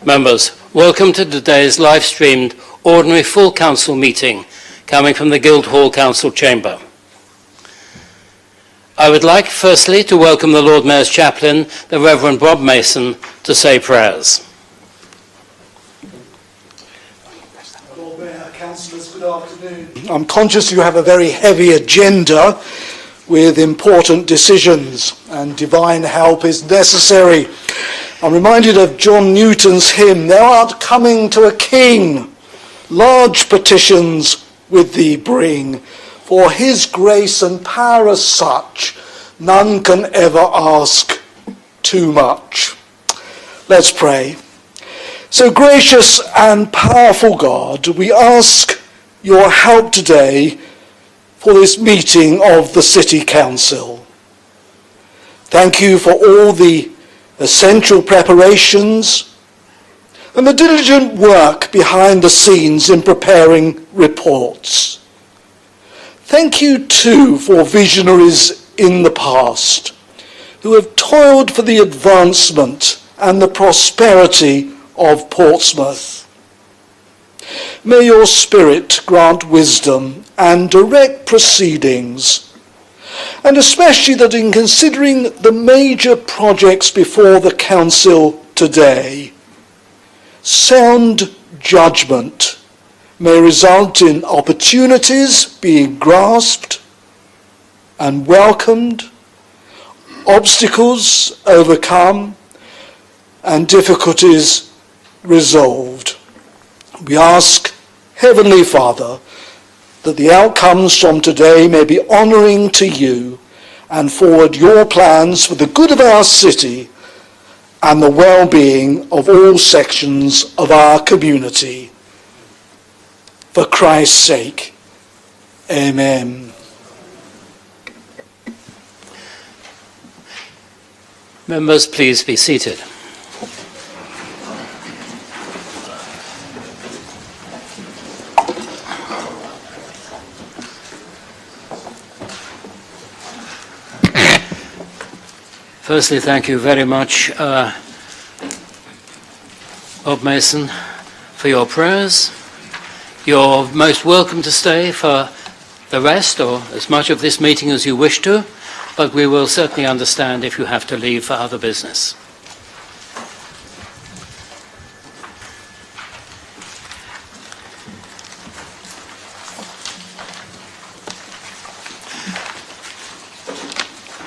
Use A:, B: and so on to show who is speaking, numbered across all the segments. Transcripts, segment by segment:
A: Members, welcome to today's live-streamed ordinary full council meeting coming from the Guildhall Council Chamber. I would like firstly to welcome the Lord Mayor's Chaplain, the Reverend Bob Mason, to say prayers.
B: Lord Mayor, councillors, good afternoon. I'm conscious you have a very heavy agenda with important decisions, and divine help is necessary. I'm reminded of John Newton's hymn, "Thou art coming to a king, large petitions with thee bring, for his grace and power as such, none can ever ask too much." Let's pray. So gracious and powerful God, we ask your help today for this meeting of the City Council. Thank you for all the essential preparations and the diligent work behind the scenes in preparing reports. Thank you too for visionaries in the past who have toiled for the advancement and the prosperity of Portsmouth. May your Spirit grant wisdom and direct proceedings, and especially that in considering the major projects before the Council today, sound judgment may result in opportunities being grasped and welcomed, obstacles overcome, and difficulties resolved. We ask, Heavenly Father, that the outcomes from today may be honouring to you and forward your plans for the good of our city and the well-being of all sections of our community. For Christ's sake, amen.
A: Members, please be seated. Firstly, thank you very much, Bob Mason, for your prayers. You're most welcome to stay for the rest or as much of this meeting as you wish to, but we will certainly understand if you have to leave for other business.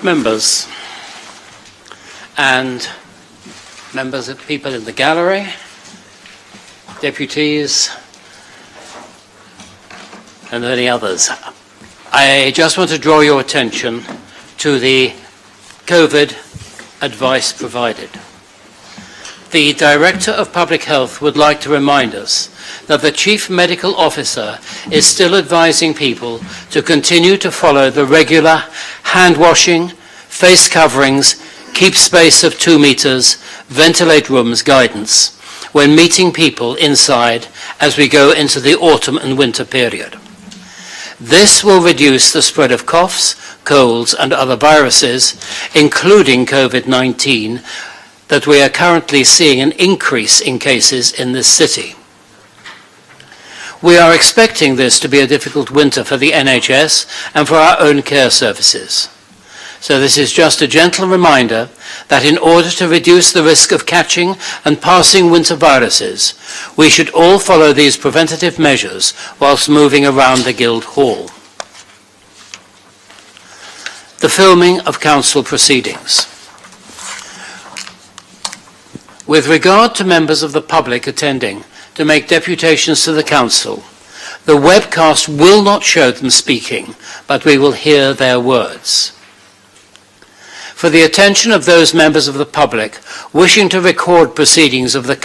A: Members and members of people in the gallery, deputies, and any others. I just want to draw your attention to the COVID advice provided. The Director of Public Health would like to remind us that the Chief Medical Officer is still advising people to continue to follow the regular hand washing, face coverings, keep space of 2 meters, ventilate rooms guidance when meeting people inside as we go into the autumn and winter period. This will reduce the spread of coughs, colds and other viruses, including COVID-19, that we are currently seeing an increase in cases in this city. We are expecting this to be a difficult winter for the NHS and for our own care services. So this is just a gentle reminder that in order to reduce the risk of catching and passing winter viruses, we should all follow these preventative measures whilst moving around the Guildhall. The filming of council proceedings. With regard to members of the public attending to make deputations to the council, the webcast will not show them speaking, but we will hear their words. For the attention of those members of the public wishing to record proceedings of the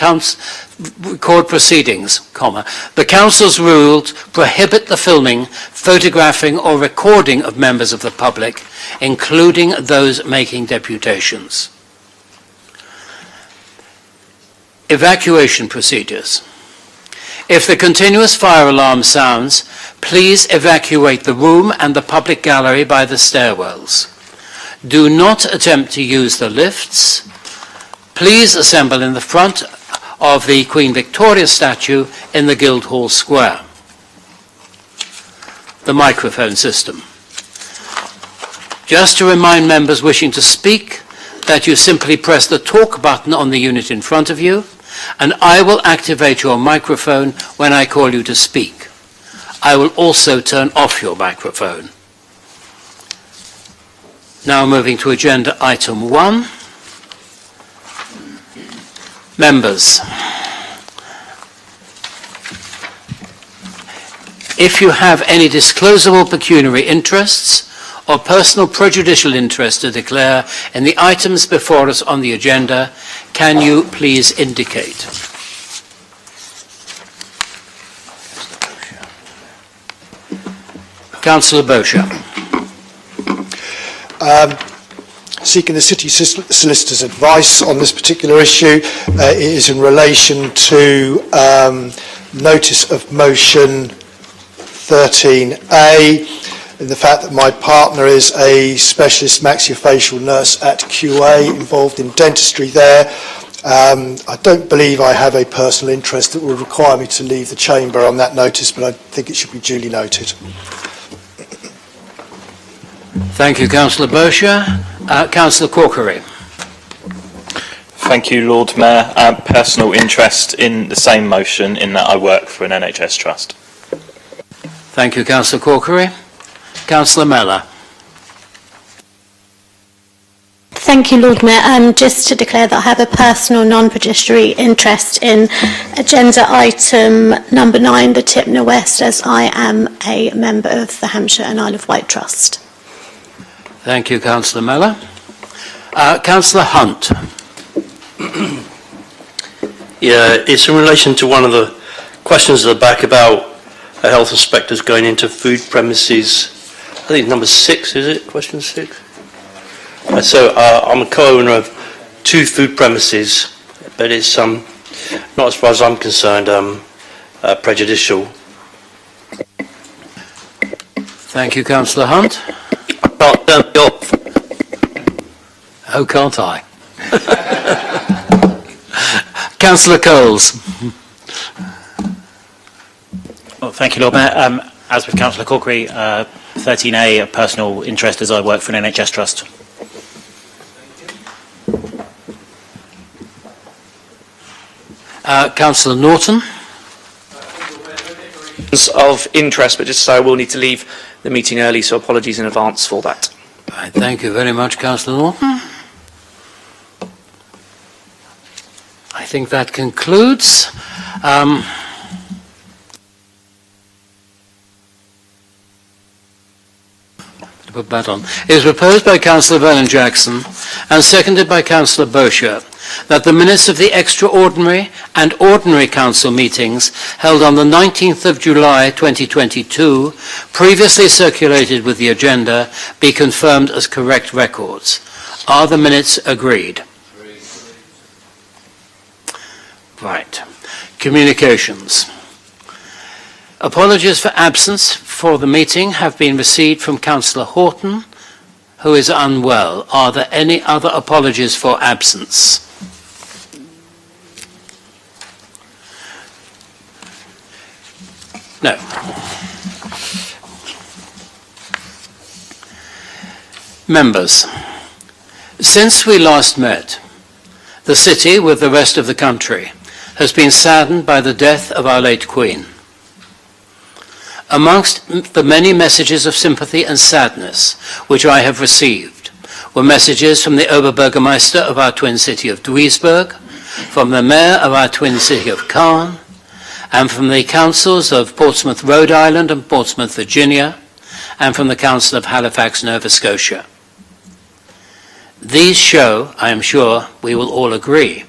A: the Council's rules prohibit the filming, photographing or recording of members of the public, including those making deputations. Evacuation procedures. If the continuous fire alarm sounds, please evacuate the room and the public gallery by the stairwells. Do not attempt to use the lifts. Please assemble in the front of the Queen Victoria statue in the Guildhall Square. The microphone system. Just to remind members wishing to speak that you simply press the talk button on the unit in front of you, and I will activate your microphone when I call you to speak. I will also turn off your microphone. Now moving to agenda item 1. Members, if you have any disclosable pecuniary interests or personal prejudicial interest to declare in the items before us on the agenda, can you please indicate? Councillor Bosher.
C: Seeking the City Solicitor's advice on this particular issue. It is in relation to notice of motion 13A, in the fact that my partner is a specialist maxillofacial nurse at QA involved in dentistry there. I don't believe I have a personal interest that would require me to leave the chamber on that notice, but I think it should be duly noted.
A: Thank you, Councillor Bosher. Councillor Corkery.
D: Thank you, Lord Mayor. Personal interest in the same motion in that I work for an NHS trust.
A: Thank you, Councillor Corkery. Councillor Mellor.
E: Thank you, Lord Mayor. Just to declare that I have a personal non-fiduciary interest in agenda item number 9, the Tipna West, as I am a member of the Hampshire and Isle of Wight Trust.
A: Thank you, Councillor Mellor. Councillor Hunt.
F: Yeah, it's in relation to one of the questions at the back about health inspectors going into food premises. I think number 6, is it? Question 6? So I'm a co-owner of 2 food premises, but it's not, as far as I'm concerned, prejudicial.
A: Thank you, Councillor Hunt.
F: I can't turn it off.
A: Oh, can't I? Councillor Coles.
G: Well, thank you, Lord Mayor. As with Councillor Corkery, 13A, a personal interest as I work for an NHS trust.
A: Councillor Norton.
H: Of interest, but just so I will need to leave the meeting early, so apologies in advance for that.
A: Right, thank you very much, Councillor Norton. I think that concludes. To put that on. It is proposed by Councillor Vernon-Jackson and seconded by Councillor Bosher that the minutes of the extraordinary and ordinary council meetings held on the 19th of July 2022, previously circulated with the agenda, be confirmed as correct records. Are the minutes agreed? Right. Communications. Apologies for absence for the meeting have been received from Councillor Horton, who is unwell. Are there any other apologies for absence? No. Members, since we last met, the city, with the rest of the country, has been saddened by the death of our late Queen. Amongst the many messages of sympathy and sadness which I have received were messages from the Oberbürgermeister of our twin city of Duisburg, from the Mayor of our twin city of Caen, and from the councils of Portsmouth, Rhode Island and Portsmouth, Virginia, and from the Council of Halifax, Nova Scotia. These show, I am sure we will all agree,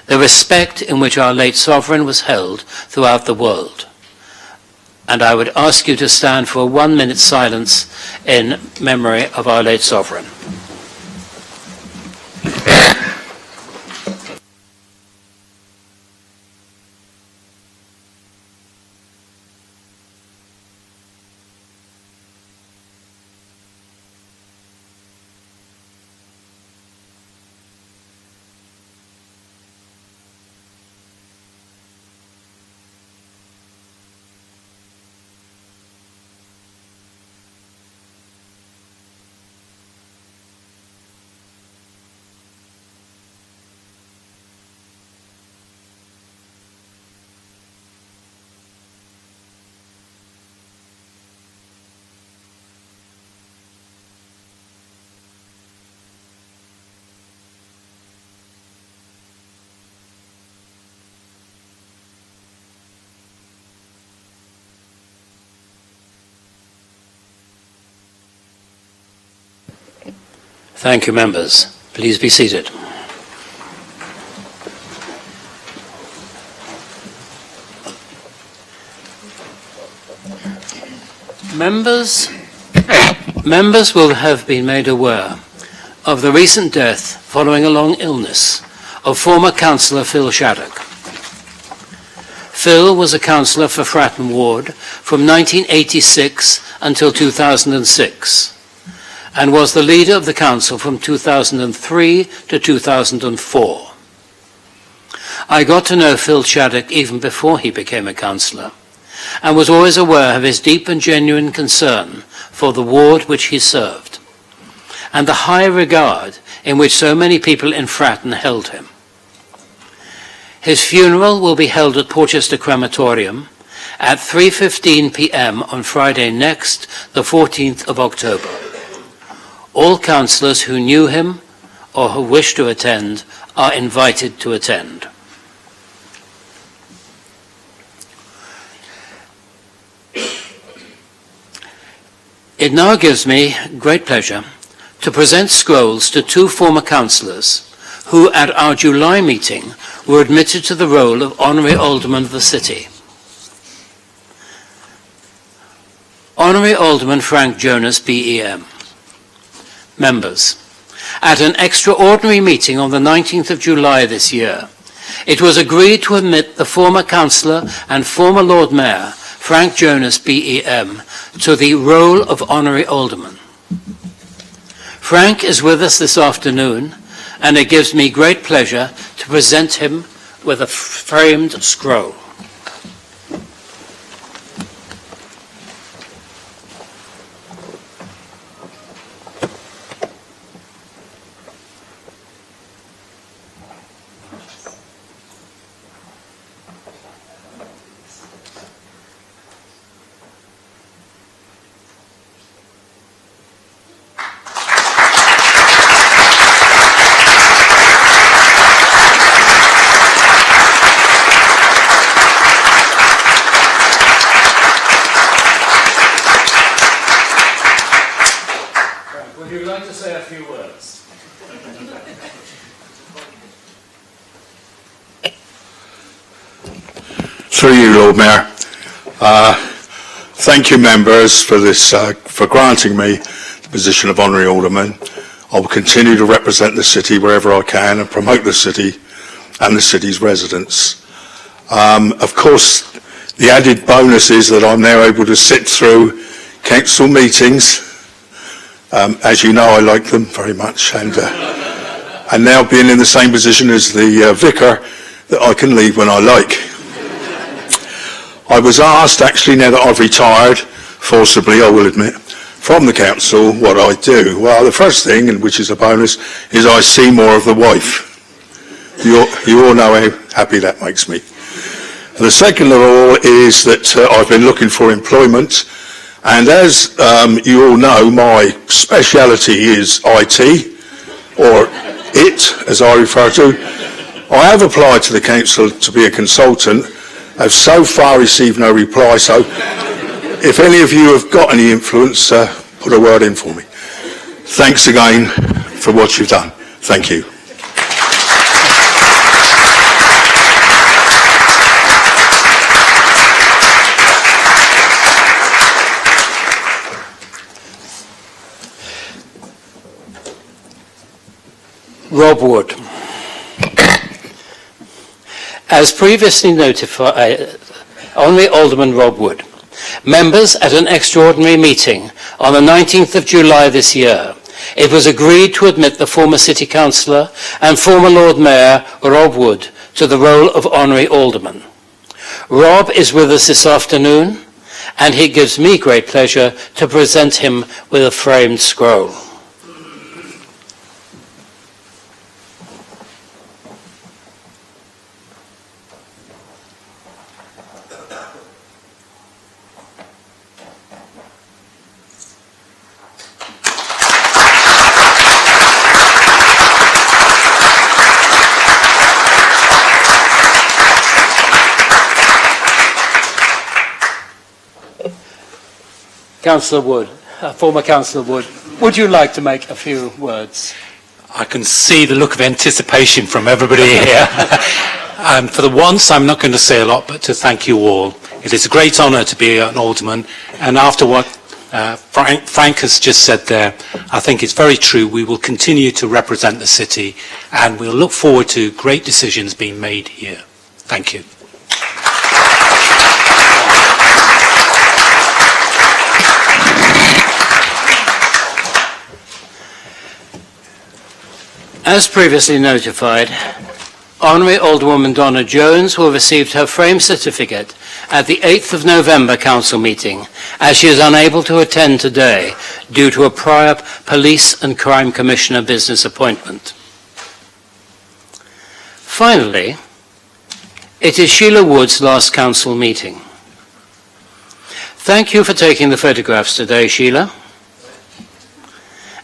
A: the respect in which our late sovereign was held throughout the world. And I would ask you to stand for a 1-minute silence in memory of our late sovereign. Thank you, members. Please be seated. Members will have been made aware of the recent death following a long illness of former councillor Phil Shattuck. Phil was a councillor for Fratton Ward from 1986 until 2006 and was the leader of the council from 2003 to 2004. I got to know Phil Shattuck even before he became a councillor and was always aware of his deep and genuine concern for the ward which he served and the high regard in which so many people in Fratton held him. His funeral will be held at Porchester Crematorium at 3:15 p.m. on Friday next, the 14th of October. All councillors who knew him or who wish to attend are invited to attend. It now gives me great pleasure to present scrolls to two former councillors who at our July meeting were admitted to the role of Honorary Alderman of the City. Honorary Alderman Frank Jonas, BEM. Members, at an extraordinary meeting on the 19th of July this year, it was agreed to admit the former councillor and former Lord Mayor, Frank Jonas, BEM, to the role of Honorary Alderman. Frank is with us this afternoon, and it gives me great pleasure to present him with a framed scroll.
I: Through you, Lord Mayor. Thank you, members, for granting me the position of Honorary Alderman. I will continue to represent the city wherever I can and promote the city and the city's residents. Of course, the added bonus is that I'm now able to sit through council meetings. As you know, I like them very much, and now being in the same position as the vicar, that I can leave when I like. I was asked, actually, now that I've retired, forcibly, I will admit, from the council, what I do. Well, the first thing, and which is a bonus, is I see more of the wife. You all know how happy that makes me. And the second of all is that I've been looking for employment, and as you all know, my speciality is IT, or IT, as I refer to. I have applied to the council to be a consultant. I've so far received no reply, so if any of you have got any influence, put a word in for me. Thanks again for what you've done. Thank you.
A: Rob Wood. As previously notified, Honorary Alderman Rob Wood. Members, at an extraordinary meeting on the 19th of July this year, it was agreed to admit the former City Councillor and former Lord Mayor, Rob Wood, to the role of Honorary Alderman. Rob is with us this afternoon, and it gives me great pleasure to present him with a framed scroll. Councillor Wood, former Councillor Wood. Would you like to make a few words?
J: I can see the look of anticipation from everybody here. For the once, I'm not going to say a lot, but to thank you all. It is a great honour to be an alderman, and after what Frank has just said there, I think it's very true. We will continue to represent the city, and we'll look forward to great decisions being made here. Thank you.
A: As previously notified, Honourable Alderwoman Donna Jones will receive her frame certificate at the 8th of November Council meeting, as she is unable to attend today due to a prior Police and Crime Commissioner business appointment. Finally, it is Sheila Wood's last Council meeting. Thank you for taking the photographs today, Sheila.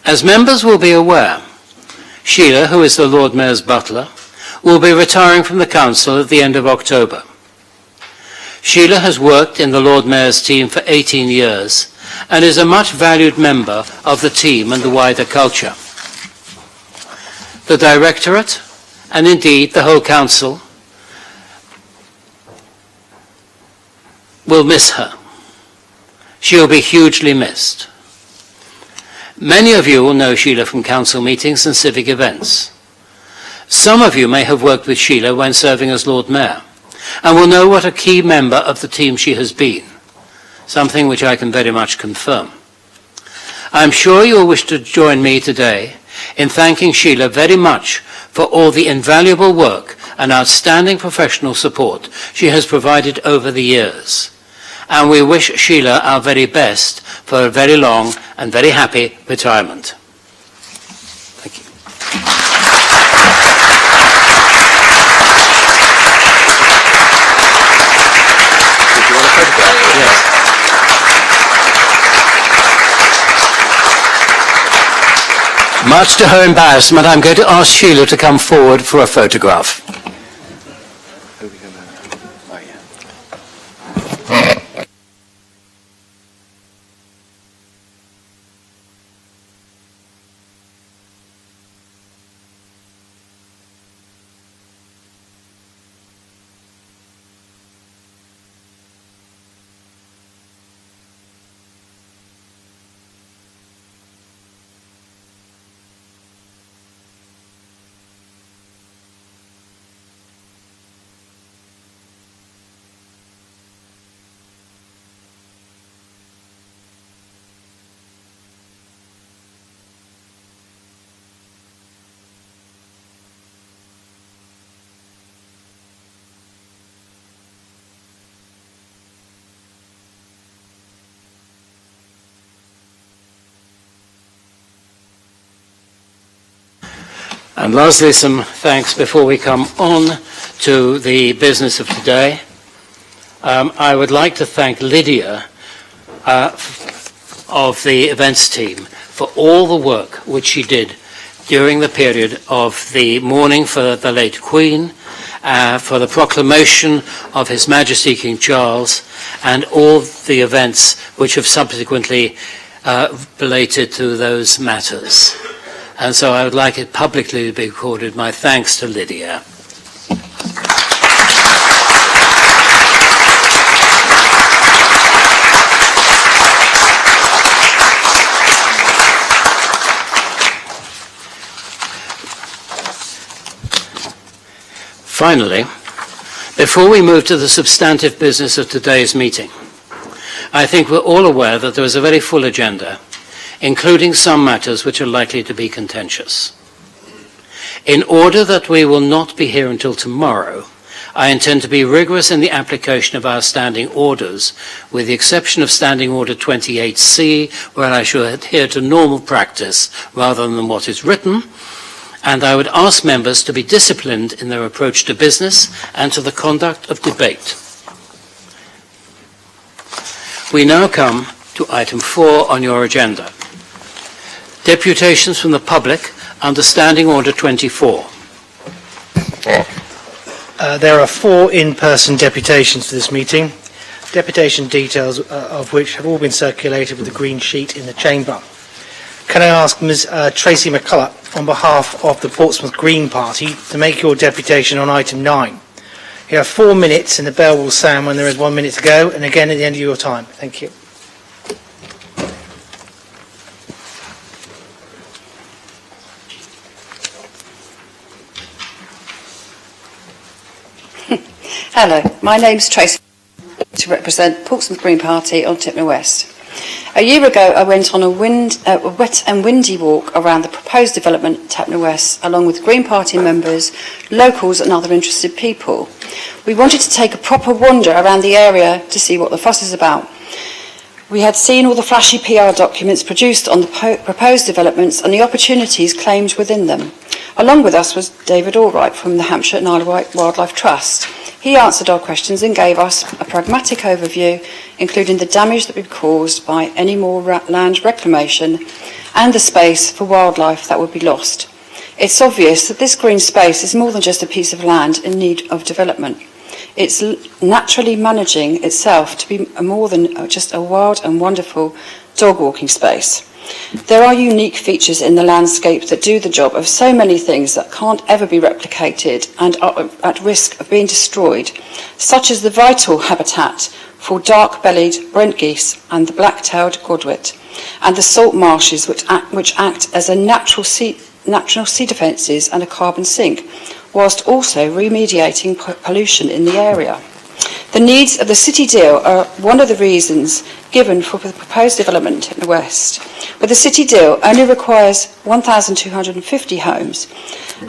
A: As members will be aware, Sheila, who is the Lord Mayor's butler, will be retiring from the Council at the end of October. Sheila has worked in the Lord Mayor's team for 18 years and is a much valued member of the team and the wider culture. The Directorate, and indeed the whole Council, will miss her. She will be hugely missed. Many of you will know Sheila from council meetings and civic events. Some of you may have worked with Sheila when serving as Lord Mayor, and will know what a key member of the team she has been, something which I can very much confirm. I am sure you will wish to join me today in thanking Sheila very much for all the invaluable work and outstanding professional support she has provided over the years. And we wish Sheila our very best for a very long and very happy retirement. Thank you.
H: Did you want a photograph?
A: Yes. Much to her embarrassment, I'm going to ask Sheila to come forward for a photograph. And lastly, some thanks before we come on to the business of today. I would like to thank Lydia of the events team for all the work which she did during the period of the mourning for the late Queen, for the proclamation of His Majesty King Charles, and all the events which have subsequently related to those matters. And so I would like it publicly to be recorded my thanks to Lydia. Finally, before we move to the substantive business of today's meeting, I think we're all aware that there is a very full agenda, including some matters which are likely to be contentious. In order that we will not be here until tomorrow, I intend to be rigorous in the application of our standing orders, with the exception of Standing Order 28C, where I shall adhere to normal practice rather than what is written, and I would ask members to be disciplined in their approach to business and to the conduct of debate. We now come to item 4 on your agenda. Deputations from the public under Standing Order 24.
K: There are 4 in-person deputations for this meeting, deputation details of which have all been circulated with a green sheet in the chamber. Can I ask Ms Tracy McCulloch, on behalf of the Portsmouth Green Party, to make your deputation on item 9? You have 4 minutes and the bell will sound when there is 1 minute to go, and again at the end of your time. Thank you.
L: Hello, my name's Tracy, to represent Portsmouth Green Party on Tipna West. A year ago, I went on a wet and windy walk around the proposed development at Tipna West, along with Green Party members, locals and other interested people. We wanted to take a proper wander around the area to see what the fuss is about. We had seen all the flashy PR documents produced on the proposed developments and the opportunities claimed within them. Along with us was David Allwright from the Hampshire and Isle of Wight Wildlife Trust. He answered our questions and gave us a pragmatic overview, including the damage that would be caused by any more land reclamation and the space for wildlife that would be lost. It's obvious that this green space is more than just a piece of land in need of development. It's naturally managing itself to be more than just a wild and wonderful dog walking space. There are unique features in the landscape that do the job of so many things that can't ever be replicated and are at risk of being destroyed, such as the vital habitat for dark-bellied brent geese and the black-tailed godwit, and the salt marshes which act as a natural sea defences and a carbon sink, whilst also remediating pollution in the area. The needs of the city deal are one of the reasons given for the proposed development in the West, where the city deal only requires 1,250 homes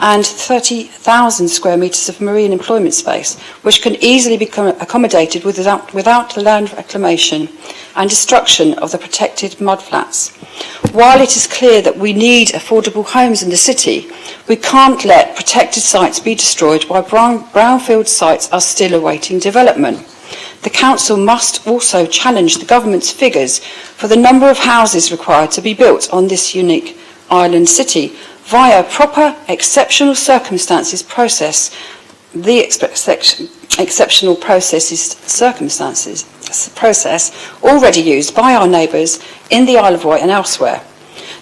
L: and 30,000 square metres of marine employment space, which can easily be accommodated without the land reclamation and destruction of the protected mudflats. While it is clear that we need affordable homes in the city, we can't let protected sites be destroyed while brownfield sites are still awaiting development. The council must also challenge the government's figures for the number of houses required to be built on this unique island city via proper exceptional circumstances process, the exceptional process already used by our neighbours in the Isle of Wight and elsewhere.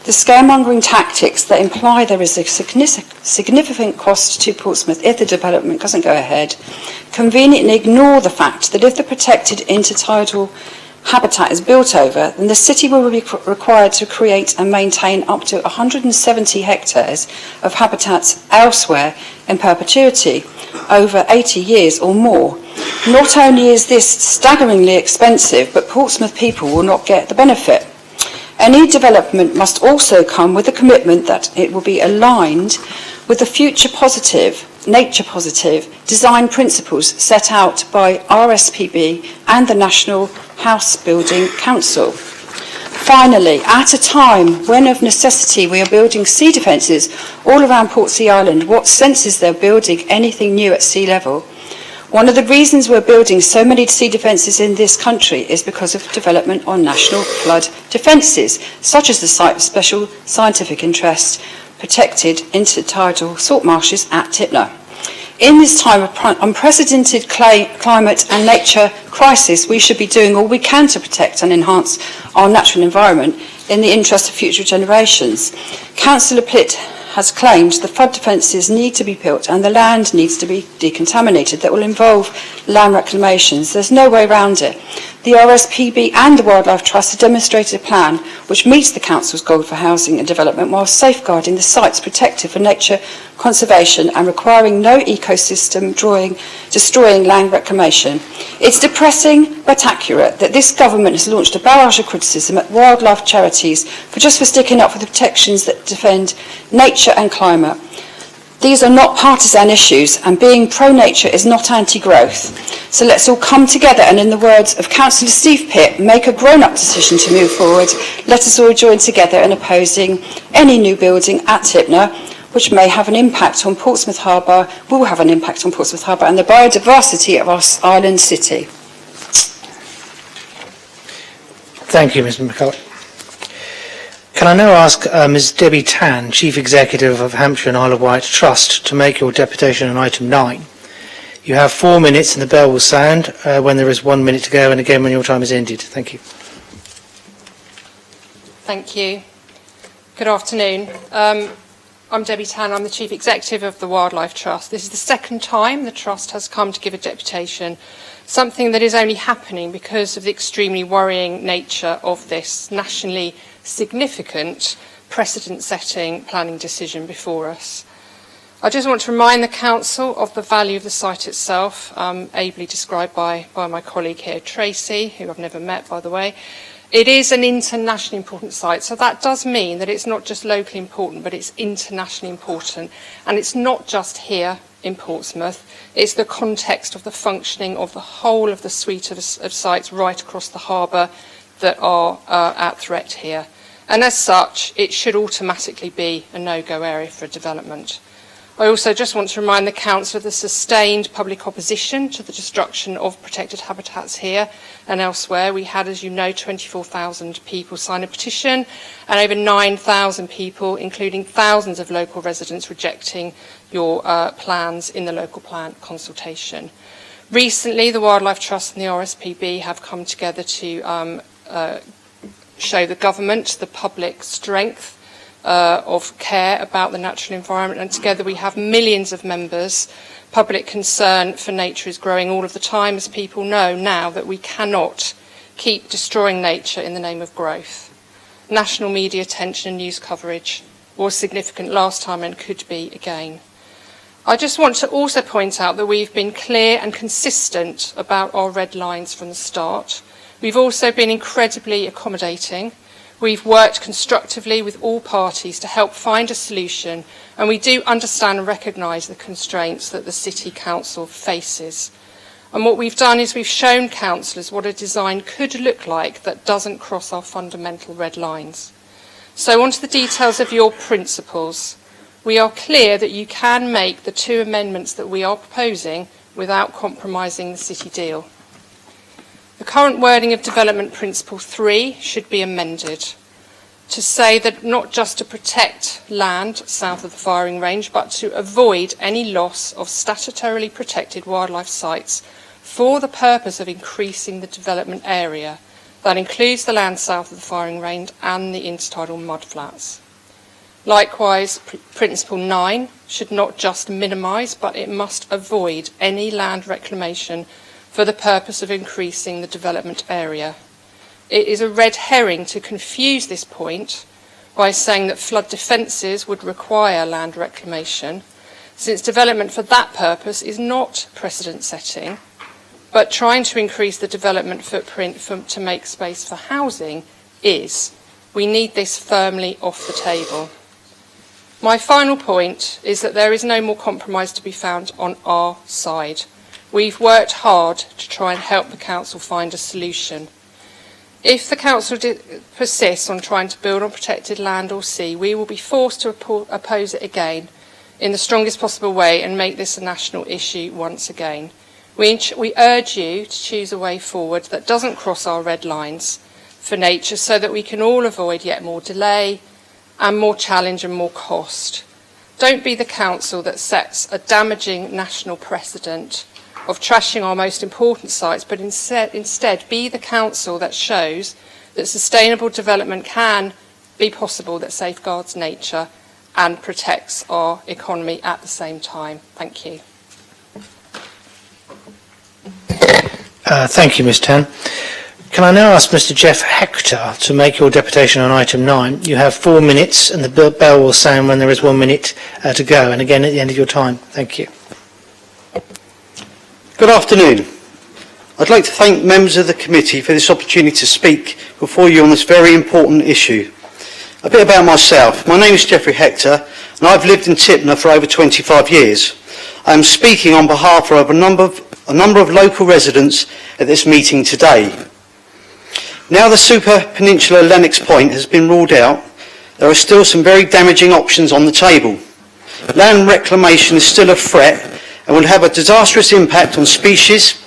L: The scaremongering tactics that imply there is a significant cost to Portsmouth if the development doesn't go ahead conveniently ignore the fact that if the protected intertidal habitat is built over, then the city will be required to create and maintain up to 170 hectares of habitats elsewhere in perpetuity over 80 years or more. Not only is this staggeringly expensive, but Portsmouth people will not get the benefit. Any development must also come with a commitment that it will be aligned with the future positive, nature positive design principles set out by RSPB and the National House Building Council. Finally, at a time when of necessity we are building sea defences all around Portsea Island, what sense is there building anything new at sea level? One of the reasons we're building so many sea defences in this country is because of development on national flood defences, such as the site of special scientific interest, protected intertidal salt marshes at Tipna. In this time of unprecedented climate and nature crisis, we should be doing all we can to protect and enhance our natural environment in the interest of future generations. Councillor Plitt has claimed the flood defences need to be built and the land needs to be decontaminated. That will involve land reclamations. There's no way around it. The RSPB and the Wildlife Trust have demonstrated a plan which meets the Council's goal for housing and development while safeguarding the sites protected for nature conservation and requiring no ecosystem destroying land reclamation. It's depressing but accurate that this government has launched a barrage of criticism at wildlife charities for sticking up for the protections that defend nature and climate. These are not partisan issues, and being pro-nature is not anti-growth. So let's all come together and, in the words of Councillor Steve Pitt, make a grown-up decision to move forward. Let us all join together in opposing any new building at Tipna, which may have an impact on Portsmouth Harbour, will have an impact on Portsmouth Harbour and the biodiversity of our island city.
K: Thank you, Ms McCulloch. Can I now ask Ms Debbie Tan, Chief Executive of Hampshire and Isle of Wight Trust, to make your deputation on item 9. You have 4 minutes and the bell will sound when there is 1 minute to go, and again when your time is ended. Thank you.
M: Thank you. Good afternoon. I'm Debbie Tan. I'm the Chief Executive of the Wildlife Trust. This is the second time the Trust has come to give a deputation, something that is only happening because of the extremely worrying nature of this nationally significant precedent-setting planning decision before us. I just want to remind the Council of the value of the site itself, ably described by my colleague here, Tracy, who I've never met, by the way. It is an internationally important site, so that does mean that it's not just locally important, but it's internationally important. And it's not just here in Portsmouth, it's the context of the functioning of the whole of the suite of sites right across the harbour that are at threat here. And as such, it should automatically be a no-go area for development. I also just want to remind the Council of the sustained public opposition to the destruction of protected habitats here and elsewhere. We had, as you know, 24,000 people sign a petition and over 9,000 people, including thousands of local residents, rejecting your plans in the local plan consultation. Recently, the Wildlife Trust and the RSPB have come together to show the government the public strength of care about the natural environment, and together we have millions of members. Public concern for nature is growing all of the time, as people know now that we cannot keep destroying nature in the name of growth. National media attention and news coverage was significant last time and could be again. I just want to also point out that we've been clear and consistent about our red lines from the start. We've also been incredibly accommodating. We've worked constructively with all parties to help find a solution, and we do understand and recognise the constraints that the City Council faces. And what we've done is we've shown councillors what a design could look like that doesn't cross our fundamental red lines. So on to the details of your principles. We are clear that you can make the two amendments that we are proposing without compromising the City deal. The current wording of Development Principle 3 should be amended to say that not just to protect land south of the firing range, but to avoid any loss of statutorily protected wildlife sites for the purpose of increasing the development area. That includes the land south of the firing range and the intertidal mudflats. Likewise, Principle 9 should not just minimise, but it must avoid any land reclamation for the purpose of increasing the development area. It is a red herring to confuse this point by saying that flood defences would require land reclamation, since development for that purpose is not precedent setting, but trying to increase the development footprint to make space for housing is. We need this firmly off the table. My final point is that there is no more compromise to be found on our side. We've worked hard to try and help the Council find a solution. If the Council persists on trying to build on protected land or sea, we will be forced to oppose it again in the strongest possible way and make this a national issue once again. We urge you to choose a way forward that doesn't cross our red lines for nature, so that we can all avoid yet more delay and more challenge and more cost. Don't be the Council that sets a damaging national precedent of trashing our most important sites, but instead be the Council that shows that sustainable development can be possible, that safeguards nature and protects our economy at the same time. Thank you.
K: Thank you, Ms Tan. Can I now ask Mr Jeff Hector to make your deputation on item 9? You have 4 minutes, and the bell will sound when there is 1 minute to go, and again at the end of your time. Thank you.
N: Good afternoon. I'd like to thank members of the committee for this opportunity to speak before you on this very important issue. A bit about myself. My name is Geoffrey Hector, and I've lived in Tipna for over 25 years. I am speaking on behalf of a number of local residents at this meeting today. Now the Super Peninsula Lennox Point has been ruled out, there are still some very damaging options on the table. Land reclamation is still a threat and will have a disastrous impact on species,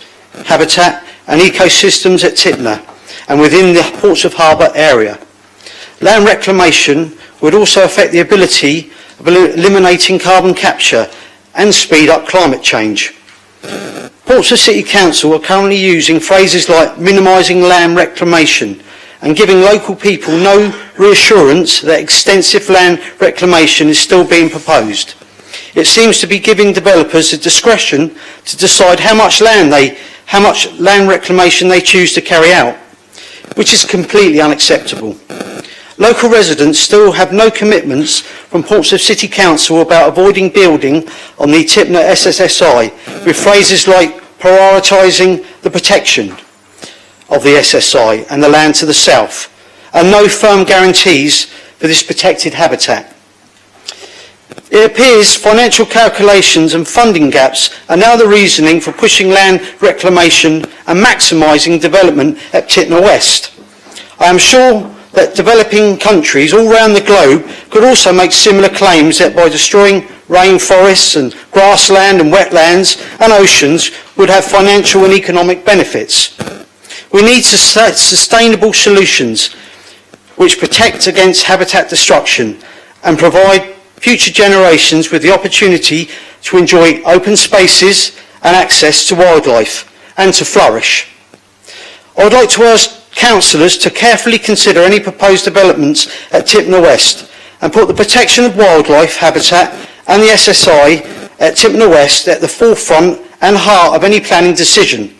N: habitat and ecosystems at Tipna and within the Portsmouth Harbour area. Land reclamation would also affect the ability of eliminating carbon capture and speed up climate change. Portsmouth City Council are currently using phrases like minimising land reclamation and giving local people no reassurance that extensive land reclamation is still being proposed. It seems to be giving developers the discretion to decide how much land reclamation they choose to carry out, which is completely unacceptable. Local residents still have no commitments from Portsmouth City Council about avoiding building on the Tipna SSSI with phrases like prioritising the protection of the SSI and the land to the south, and no firm guarantees for this protected habitat. It appears financial calculations and funding gaps are now the reasoning for pushing land reclamation and maximising development at Tipna West. I am sure that developing countries all around the globe could also make similar claims that by destroying rainforests and grassland and wetlands and oceans would have financial and economic benefits. We need sustainable solutions which protect against habitat destruction and provide future generations with the opportunity to enjoy open spaces and access to wildlife and to flourish. I would like to ask councillors to carefully consider any proposed developments at Tipna West and put the protection of wildlife habitat and the SSI at Tipna West at the forefront and heart of any planning decision.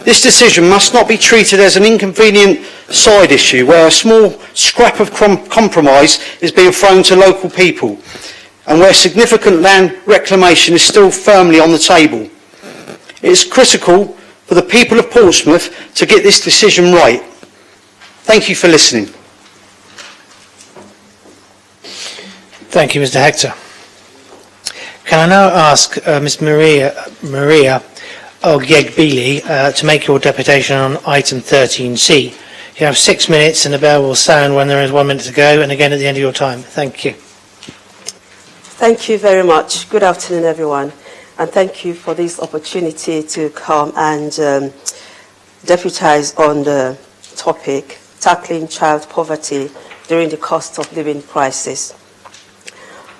N: This decision must not be treated as an inconvenient side issue where a small scrap of compromise is being thrown to local people and where significant land reclamation is still firmly on the table. It is critical for the people of Portsmouth to get this decision right. Thank you for listening.
K: Thank you, Mr. Hector. Can I now ask Ms. Maria Ogyegbili to make your deputation on item 13C. You have 6 minutes and the bell will sound when there is 1 minute to go and again at the end of your time. Thank you.
O: Thank you very much. Good afternoon, everyone. And thank you for this opportunity to come and deputize on the topic, tackling child poverty during the cost of living crisis.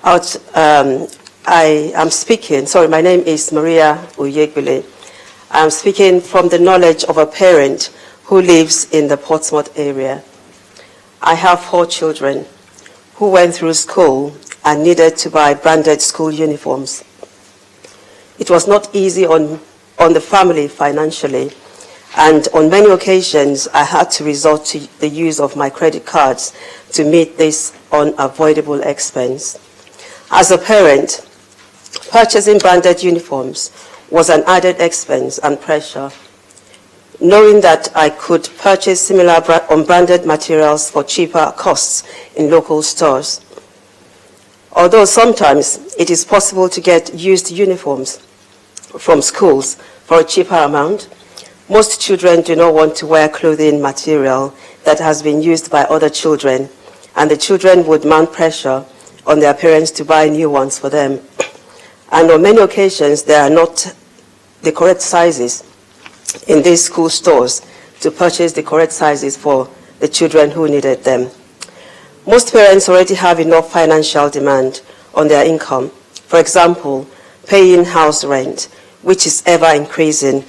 O: I am speaking, my name is Maria Ogyegbili. I'm speaking from the knowledge of a parent who lives in the Portsmouth area. I have 4 children who went through school and needed to buy branded school uniforms. It was not easy on the family financially, and on many occasions I had to resort to the use of my credit cards to meet this unavoidable expense. As a parent, purchasing branded uniforms was an added expense and pressure. Knowing that I could purchase similar unbranded materials for cheaper costs in local stores. Although sometimes it is possible to get used uniforms from schools for a cheaper amount, most children do not want to wear clothing material that has been used by other children, and the children would mount pressure on their parents to buy new ones for them. And on many occasions, they are not the correct sizes in these school stores to purchase the correct sizes for the children who needed them. Most parents already have enough financial demand on their income. For example, paying house rent, which is ever increasing,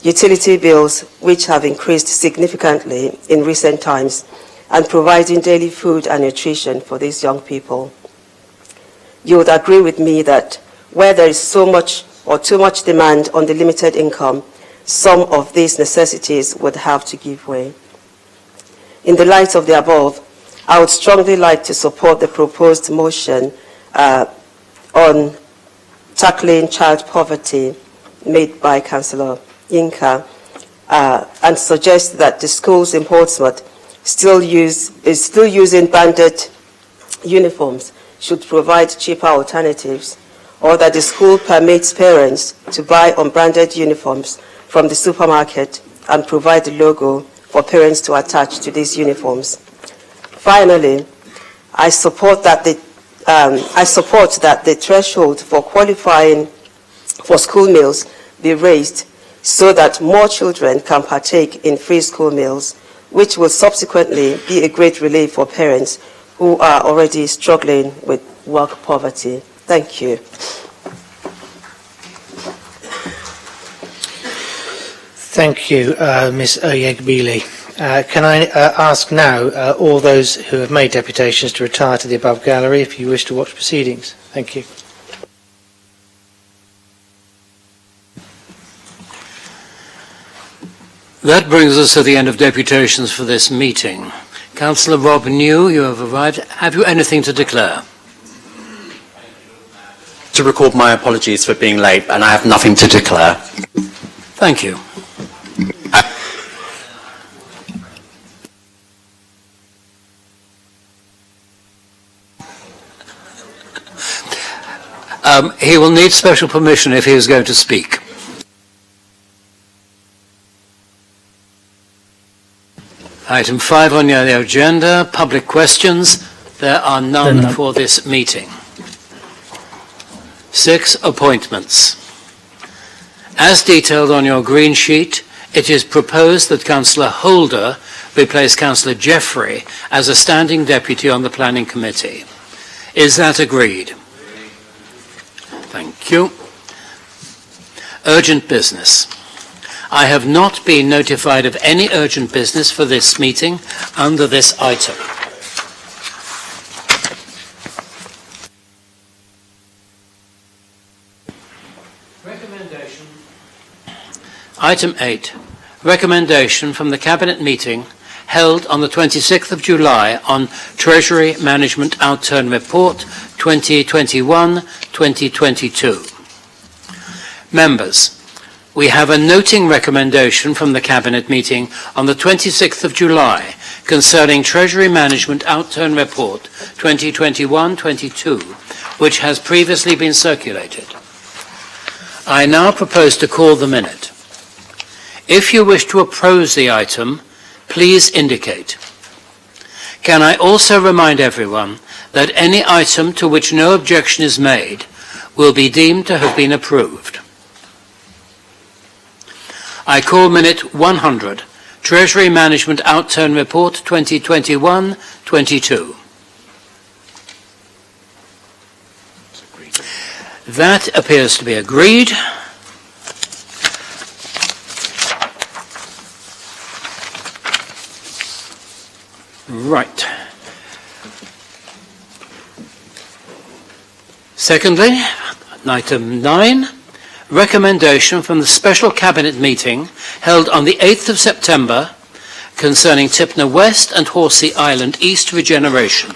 O: utility bills, which have increased significantly in recent times, and providing daily food and nutrition for these young people. You would agree with me that where there is so much or too much demand on the limited income, some of these necessities would have to give way. In the light of the above, I would strongly like to support the proposed motion on tackling child poverty made by Councillor Yinka and suggest that the schools in Portsmouth still using branded uniforms should provide cheaper alternatives, or that the school permits parents to buy unbranded uniforms from the supermarket and provide the logo for parents to attach to these uniforms. Finally, I support that the threshold for qualifying for school meals be raised so that more children can partake in free school meals, which will subsequently be a great relief for parents who are already struggling with work poverty. Thank you.
K: Thank you, Ms. Ogyegbili. Can I ask now all those who have made deputations to retire to the above gallery if you wish to watch proceedings? Thank you.
A: That brings us to the end of deputations for this meeting. Councillor Rob New, you have arrived. Have you anything to declare?
P: To record my apologies for being late, and I have nothing to declare.
A: Thank you. He will need special permission if he is going to speak. Item 5 on your agenda, public questions. There are none for this meeting. 6, appointments. As detailed on your green sheet, it is proposed that Councillor Holder replace Councillor Jeffrey as a standing deputy on the Planning Committee. Is that agreed? Thank you. Urgent business. I have not been notified of any urgent business for this meeting under this item. Recommendation. Item 8. Recommendation from the Cabinet meeting held on the 26th of July on Treasury Management Outturn Report 2021-2022. Members, we have a noting recommendation from the Cabinet meeting on the 26th of July concerning Treasury Management Outturn Report 2021-22, which has previously been circulated. I now propose to call the minute. If you wish to oppose the item, please indicate. Can I also remind everyone that any item to which no objection is made will be deemed to have been approved. I call minute 100, Treasury Management Outturn Report 2021-22. That appears to be agreed. Right. Secondly, item 9, recommendation from the Special Cabinet meeting held on the 8th of September concerning Tipna West and Horsey Island East regeneration.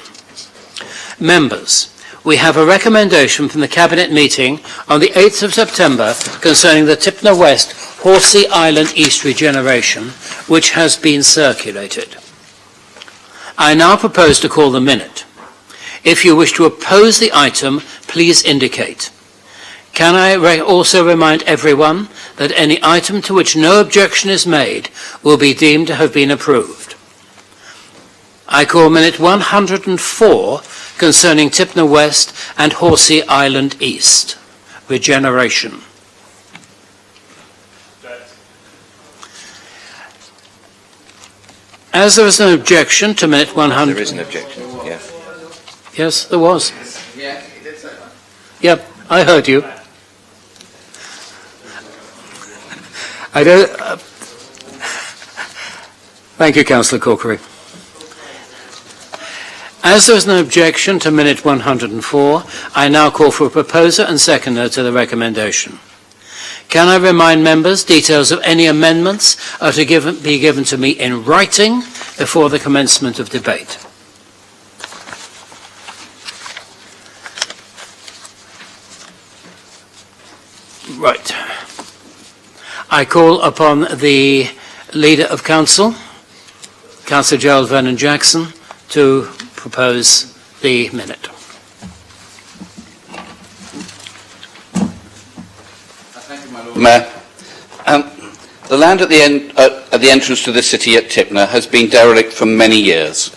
A: Members, we have a recommendation from the Cabinet meeting on the 8th of September concerning the Tipna West Horsey Island East regeneration, which has been circulated. I now propose to call the minute. If you wish to oppose the item, please indicate. Can I also remind everyone that any item to which no objection is made will be deemed to have been approved. I call minute 104 concerning Tipna West and Horsey Island East. Regeneration. As there is an objection to minute 100...
Q: There is an objection, yeah.
A: Yes, there was.
Q: Yeah, he did say that.
A: Yep, I heard you. I don't... Thank you, Councillor Corkery. As there is no objection to minute 104, I now call for a proposer and seconder to the recommendation. Can I remind members details of any amendments are to be given to me in writing before the commencement of debate? Right. I call upon the Leader of Council, Councillor Gerald Vernon Jackson, to propose the minute.
Q: Mayor, the land at the entrance to the city at Tipna has been derelict for many years.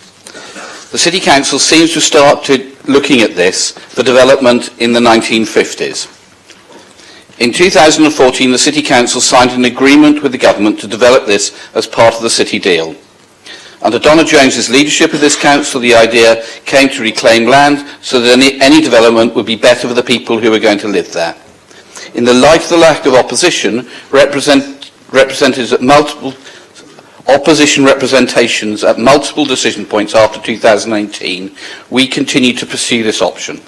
Q: The City Council seems to start looking at this for development in the 1950s. In 2014, the City Council signed an agreement with the government to develop this as part of the city deal. Under Donna Jones's leadership of this council, the idea came to reclaim land so that any development would be better for the people who were going to live there. In the light of the lack of opposition, representatives at multiple opposition representations at multiple decision points after 2018, we continue to pursue this option.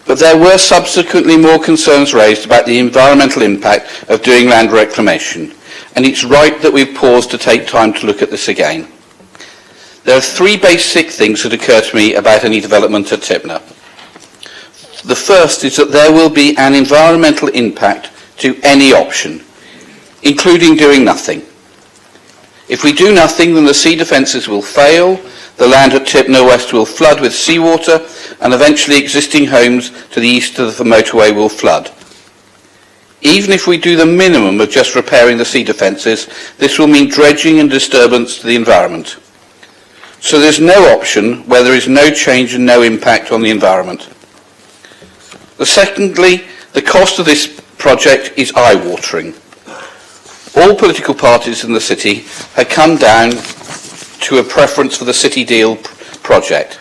Q: But there were subsequently more concerns raised about the environmental impact of doing land reclamation, and it's right that we've paused to take time to look at this again. There are three basic things that occur to me about any development at Tipna. The first is that there will be an environmental impact to any option, including doing nothing. If we do nothing, then the sea defences will fail, the land at Tipna West will flood with seawater, and eventually existing homes to the east of the motorway will flood. Even if we do the minimum of just repairing the sea defences, this will mean dredging and disturbance to the environment. So there's no option where there is no change and no impact on the environment. Secondly, the cost of this project is eye-watering. All political parties in the city have come down to a preference for the City Deal project.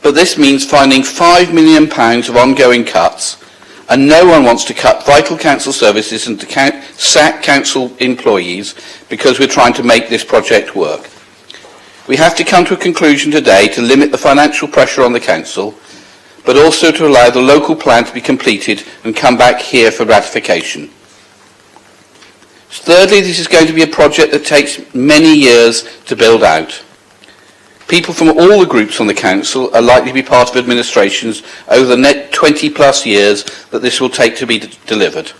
Q: But this means finding £5 million of ongoing cuts, and no one wants to cut vital council services and to sack council employees because we're trying to make this project work. We have to come to a conclusion today to limit the financial pressure on the council, but also to allow the local plan to be completed and come back here for ratification. Thirdly, this is going to be a project that takes many years to build out. People from all the groups on the council are likely to be part of administrations over the next 20 plus years that this will take to be delivered.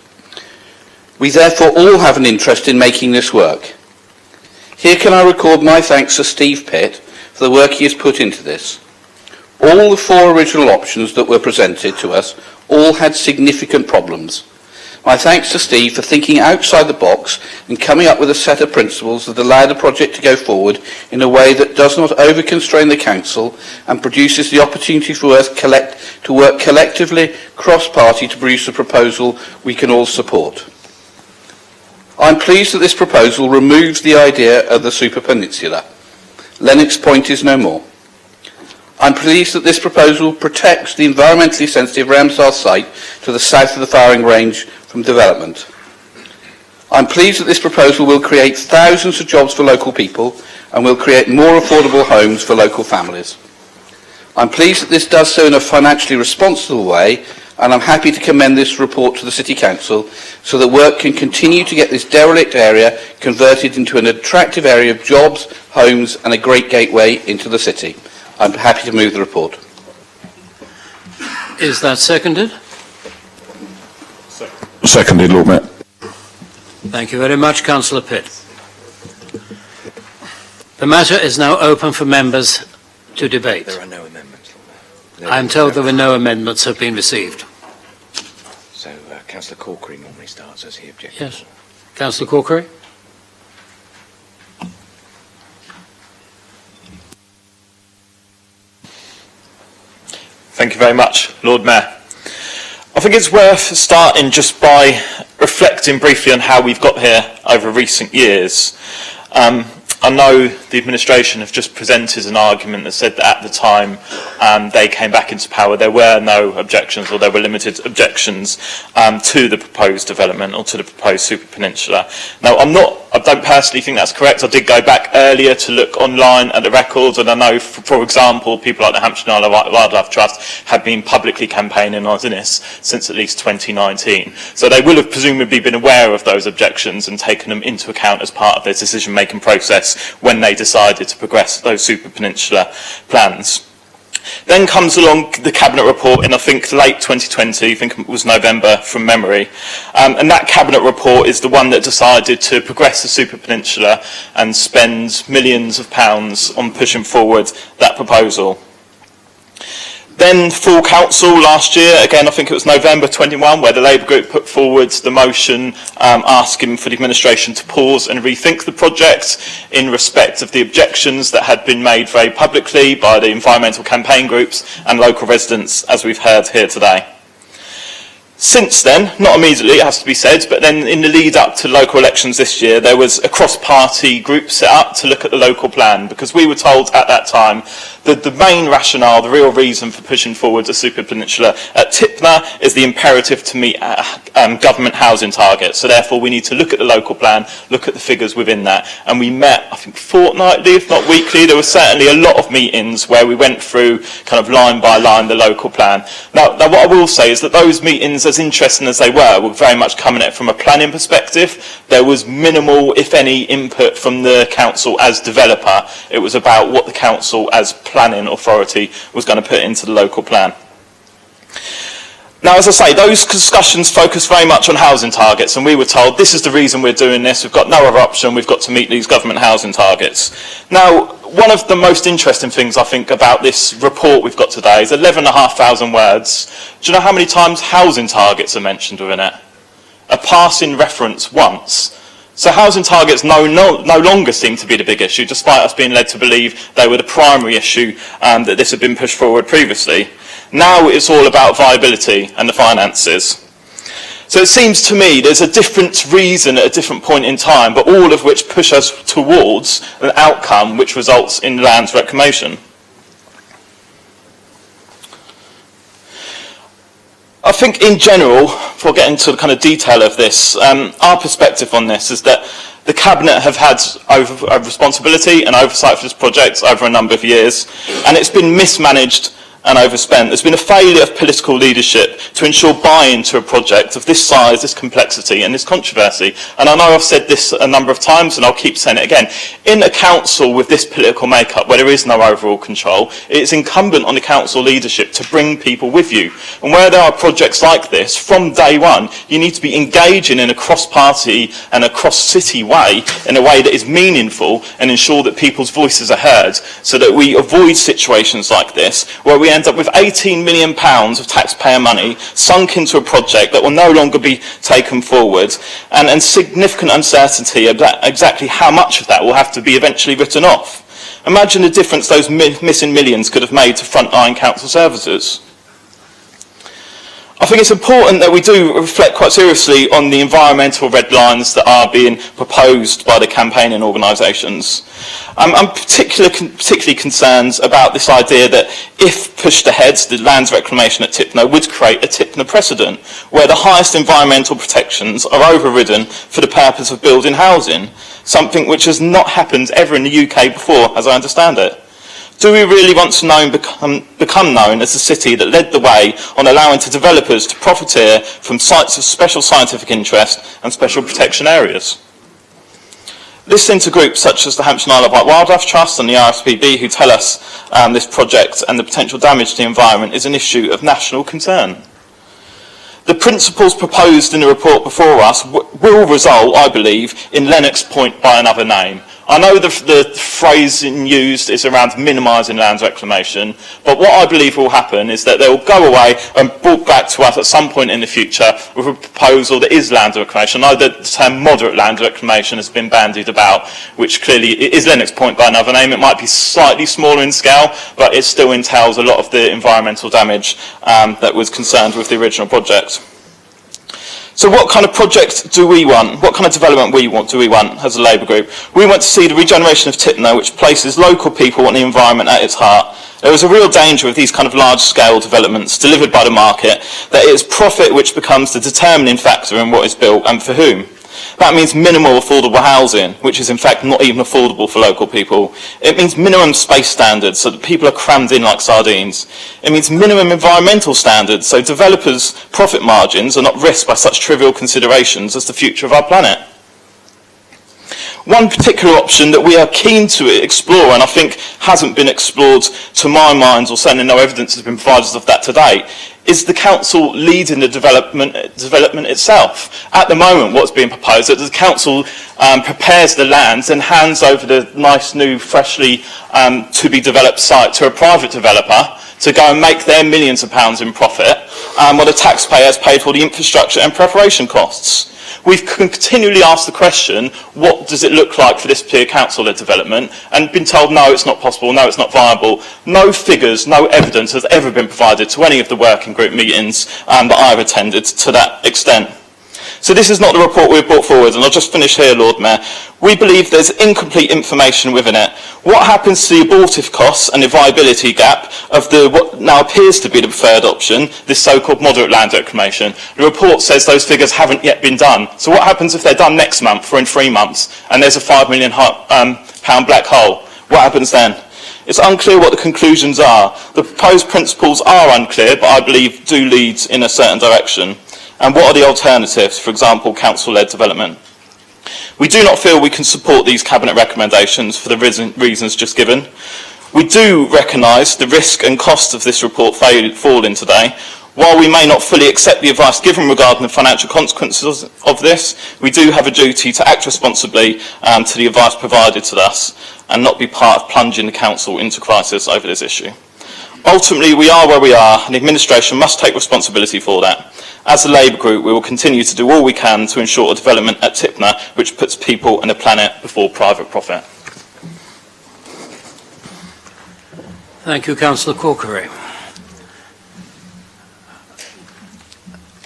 Q: We therefore all have an interest in making this work. Here can I record my thanks to Steve Pitt for the work he has put into this. All the four original options that were presented to us all had significant problems. My thanks to Steve for thinking outside the box and coming up with a set of principles that allow the project to go forward in a way that does not over-constrain the council and produces the opportunity for us to work collectively, cross-party, to produce a proposal we can all support. I'm pleased that this proposal removes the idea of the Super Peninsula. Lennox Point is no more. I'm pleased that this proposal protects the environmentally sensitive Ramsar site to the south of the firing range from development. I'm pleased that this proposal will create thousands of jobs for local people and will create more affordable homes for local families. I'm pleased that this does so in a financially responsible way, and I'm happy to commend this report to the City Council so that work can continue to get this derelict area converted into an attractive area of jobs, homes and a great gateway into the city. I'm happy to move the report.
A: Is that seconded?
I: Seconded, Lord Mayor.
A: Thank you very much, Councillor Pitt. The matter is now open for members to debate.
R: There are no amendments.
A: I'm told there were no amendments have been received.
R: So Councillor Corkery normally starts as he objects.
A: Yes. Councillor Corkery?
D: Thank you very much, Lord Mayor. I think it's worth starting just by reflecting briefly on how we've got here over recent years. I know the administration have just presented an argument that said that at the time they came back into power, there were no objections, or there were limited objections to the proposed development or to the proposed Super Peninsula. Now, I don't personally think that's correct. I did go back earlier to look online at the records, and I know, for example, people like the Hampshire and Isle of Wildlife Trust have been publicly campaigning on this since at least 2019. So they will have presumably been aware of those objections and taken them into account as part of their decision-making process when they decided to progress those Super Peninsula plans. Then comes along the Cabinet report in, I think, late 2020, I think it was November from memory, and that Cabinet report is the one that decided to progress the Super Peninsula and spend millions of pounds on pushing forward that proposal. Then full council last year, again I think it was November 21, where the Labour group put forward the motion asking for the administration to pause and rethink the project in respect of the objections that had been made very publicly by the environmental campaign groups and local residents, as we've heard here today. Since then, not immediately it has to be said, but then in the lead up to local elections this year, there was a cross-party group set up to look at the local plan, because we were told at that time The main rationale, the real reason for pushing forward a super peninsula at Tipna is the imperative to meet government housing targets. So therefore we need to look at the local plan, look at the figures within that. And we met, I think, fortnightly, if not weekly. There were certainly a lot of meetings where we went through kind of line by line the local plan. Now what I will say is that those meetings, as interesting as they were very much coming at it from a planning perspective. There was minimal, if any, input from the council as developer. It was about what the council as planning authority was going to put into the local plan. Now, as I say, those discussions focused very much on housing targets, and we were told this is the reason we're doing this, we've got no other option, we've got to meet these government housing targets. Now, one of the most interesting things I think about this report we've got today is 11,500 words. Do you know how many times housing targets are mentioned within it? A passing reference once. So housing targets no longer seem to be the big issue, despite us being led to believe they were the primary issue that this had been pushed forward previously. Now it's all about viability and the finances. So it seems to me there's a different reason at a different point in time, but all of which push us towards an outcome which results in land reclamation. I think in general, before getting to the kind of detail of this, our perspective on this is that the Cabinet have had responsibility and oversight for this project over a number of years, and it's been mismanaged and overspent. There's been a failure of political leadership to ensure buy-in to a project of this size, this complexity and this controversy. And I know I've said this a number of times and I'll keep saying it again. In a council with this political makeup where there is no overall control, it's incumbent on the council leadership to bring people with you. And where there are projects like this, from day one, you need to be engaging in a cross-party and a cross-city way, in a way that is meaningful and ensure that people's voices are heard, so that we avoid situations like this, where we end up with £18 million of taxpayer money sunk into a project that will no longer be taken forward, and significant uncertainty about exactly how much of that will have to be eventually written off. Imagine the difference those missing millions could have made to frontline council services. I think it's important that we do reflect quite seriously on the environmental red lines that are being proposed by the campaigning organisations. I'm particularly concerned about this idea that if pushed ahead, the land reclamation at Tipna would create a Tipna precedent, where the highest environmental protections are overridden for the purpose of building housing, something which has not happened ever in the UK before, as I understand it. Do we really want to become known as the city that led the way on allowing to developers to profiteer from sites of special scientific interest and special protection areas? Listening to groups such as the Hampshire and Isle of Wight Wildlife Trust and the RSPB who tell us this project and the potential damage to the environment is an issue of national concern. The principles proposed in the report before us will result, I believe, in Lennox Point by another name. I know the phrasing used is around minimising land reclamation, but what I believe will happen is that they will go away and brought back to us at some point in the future with a proposal that is land reclamation. I know that the term moderate land reclamation has been bandied about, which clearly is Lennox Point by another name. It might be slightly smaller in scale, but it still entails a lot of the environmental damage that was concerned with the original project. So what kind of project do we want? What kind of development do we want as a Labour group? We want to see the regeneration of Tipna, which places local people and the environment at its heart. There is a real danger with these kind of large-scale developments delivered by the market that it is profit which becomes the determining factor in what is built and for whom. That means minimal affordable housing, which is in fact not even affordable for local people. It means minimum space standards, so that people are crammed in like sardines. It means minimum environmental standards, so developers' profit margins are not risked by such trivial considerations as the future of our planet. One particular option that we are keen to explore, and I think hasn't been explored to my mind, or certainly no evidence has been provided of that to date, is the council leading the development itself. At the moment, what's being proposed is that the council prepares the lands and hands over the nice new, freshly to be developed site to a private developer to go and make their millions of pounds in profit, while the taxpayers paid for the infrastructure and preparation costs. We've continually asked the question, what does it look like for this peer council-led development, and been told, no, it's not possible, no, it's not viable. No figures, no evidence has ever been provided to any of the working group meetings that I've attended to that extent. So this is not the report we've brought forward, and I'll just finish here, Lord Mayor. We believe there's incomplete information within it. What happens to the abortive costs and the viability gap of what now appears to be the preferred option, this so-called moderate land reclamation? The report says those figures haven't yet been done. So what happens if they're done next month or in 3 months, and there's a £5 million pound black hole? What happens then? It's unclear what the conclusions are. The proposed principles are unclear, but I believe do lead in a certain direction. And what are the alternatives, for example, council-led development? We do not feel we can support these Cabinet recommendations for the reasons just given. We do recognise the risk and cost of this report falling today. While we may not fully accept the advice given regarding the financial consequences of this, we do have a duty to act responsibly to the advice provided to us and not be part of plunging the council into crisis over this issue. Ultimately, we are where we are, and the administration must take responsibility for that. As a Labour group, we will continue to do all we can to ensure a development at Tipna which puts people and the planet before private profit.
A: Thank you, Councillor Corkery.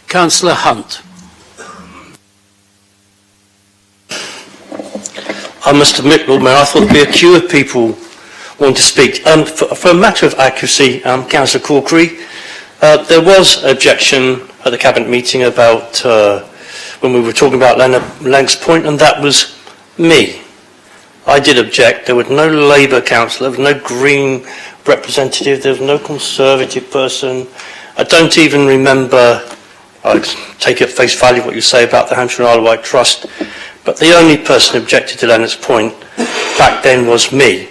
A: Councillor Hunt.
F: I must admit, Lord Mayor, I thought there'd be a queue of people wanting to speak. For a matter of accuracy, Councillor Corkery, there was objection at the Cabinet meeting about when we were talking about Langs Point, and that was me. I did object. There was no Labour councillor, there was no Green representative, there was no Conservative person. I don't even remember, I take at face value what you say about the Hampshire and Isle of Wight Trust, but the only person who objected to Leonard's Point back then was me.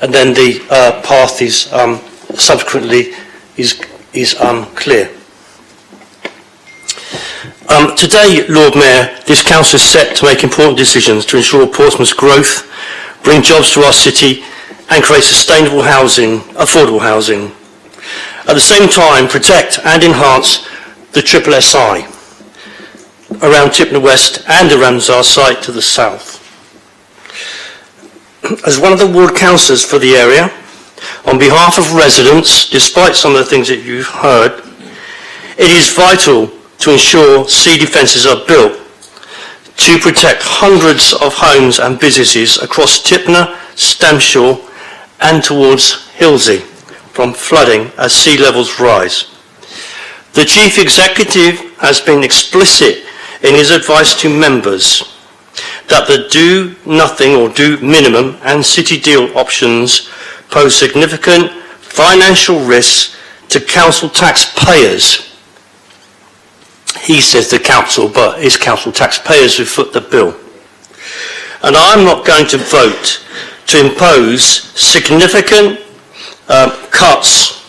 F: And then the path is subsequently is clear. Today, Lord Mayor, this council is set to make important decisions to ensure Portsmouth's growth, bring jobs to our city and create sustainable housing, affordable housing. At the same time, protect and enhance the SSI around Tipna West and the Ramsar site to the south. As one of the ward councillors for the area, on behalf of residents, despite some of the things that you've heard, it is vital to ensure sea defences are built to protect hundreds of homes and businesses across Tipna, Stamshaw and towards Hilsey from flooding as sea levels rise. The Chief Executive has been explicit in his advice to members that the do nothing or do minimum and city deal options pose significant financial risks to council taxpayers. He says the council, but it's council taxpayers who foot the bill. And I'm not going to vote to impose significant cuts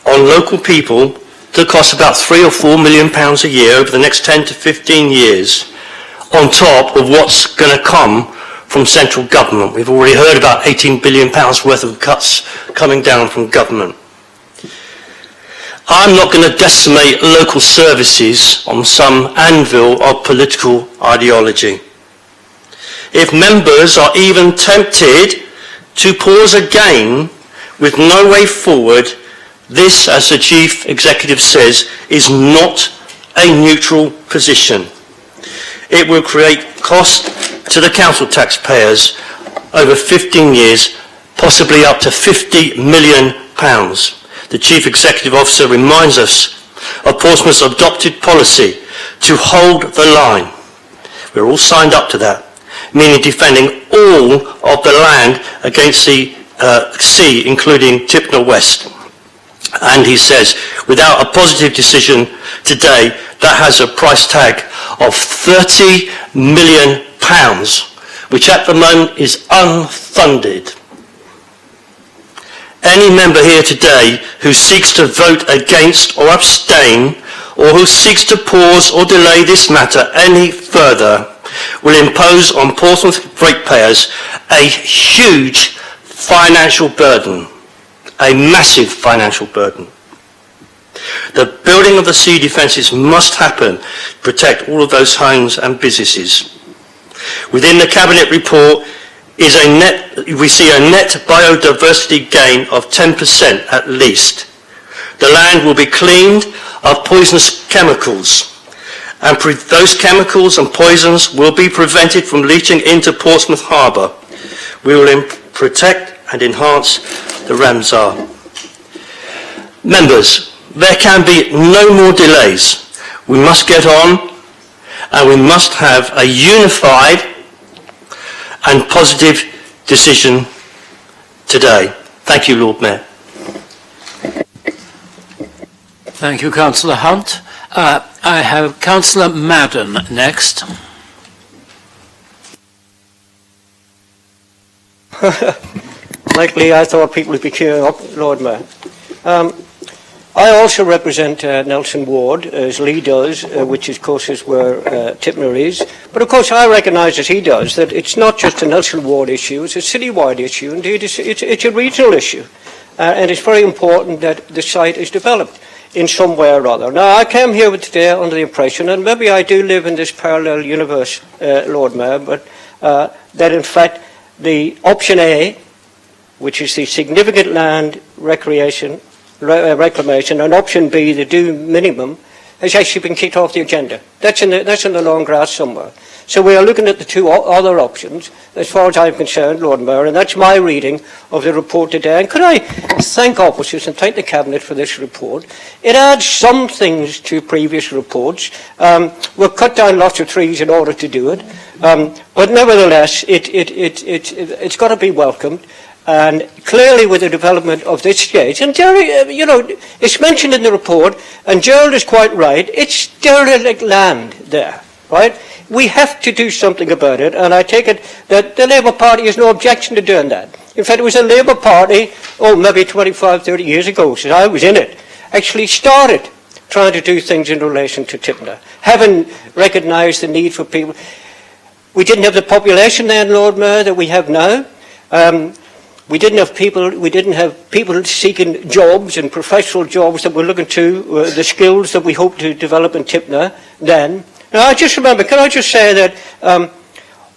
F: on local people that cost about £3 or £4 million a year over the next 10 to 15 years on top of what's going to come from central government. We've already heard about £18 billion worth of cuts coming down from government. I'm not going to decimate local services on some anvil of political ideology. If members are even tempted to pause again with no way forward, this, as the Chief Executive says, is not a neutral position. It will create cost to the council taxpayers over 15 years, possibly up to £50 million. The Chief Executive Officer reminds us of Portsmouth's adopted policy to hold the line. We're all signed up to that, meaning defending all of the land against the sea, including Tipna West. And he says, without a positive decision today, that has a price tag of £30 million, which at the moment is unfunded. Any member here today who seeks to vote against or abstain, or who seeks to pause or delay this matter any further, will impose on Portsmouth ratepayers a huge financial burden, a massive financial burden. The building of the sea defences must happen to protect all of those homes and businesses. Within the Cabinet report we see a net biodiversity gain of 10% at least. The land will be cleaned of poisonous chemicals and those chemicals and poisons will be prevented from leaching into Portsmouth Harbour. We will protect and enhance the Ramsar. Members, there can be no more delays. We must get on, and we must have a unified and positive decision today. Thank you, Lord Mayor.
A: Thank you, Councillor Hunt. I have Councillor Madden next.
S: Likely I thought people would be queuing up, Lord Mayor. I also represent Nelson Ward, as Lee does, which of course is where Tipna is. But of course I recognise, as he does, that it's not just a Nelson Ward issue, it's a citywide issue. Indeed, it's a regional issue. And it's very important that the site is developed in some way or other. Now, I came here today under the impression, and maybe I do live in this parallel universe, Lord Mayor, but that in fact the option A, which is the significant land reclamation, and option B, the due minimum, has actually been kicked off the agenda. That's in the long grass somewhere. So we are looking at the two other options, as far as I'm concerned, Lord Mayor, and that's my reading of the report today. And could I thank officers and thank the Cabinet for this report? It adds some things to previous reports. We've cut down lots of trees in order to do it, but nevertheless, it's got to be welcomed. And clearly with the development of this stage, and it's mentioned in the report, and Gerald is quite right, it's derelict land there, right? We have to do something about it, and I take it that the Labour Party has no objection to doing that. In fact, it was a Labour Party, maybe 25, 30 years ago, since I was in it, actually started trying to do things in relation to Tipna, having recognised the need for people. We didn't have the population then, Lord Mayor, that we have now. We didn't have people seeking jobs and professional jobs that we're looking to, the skills that we hope to develop in Tipna then. Now, can I just say that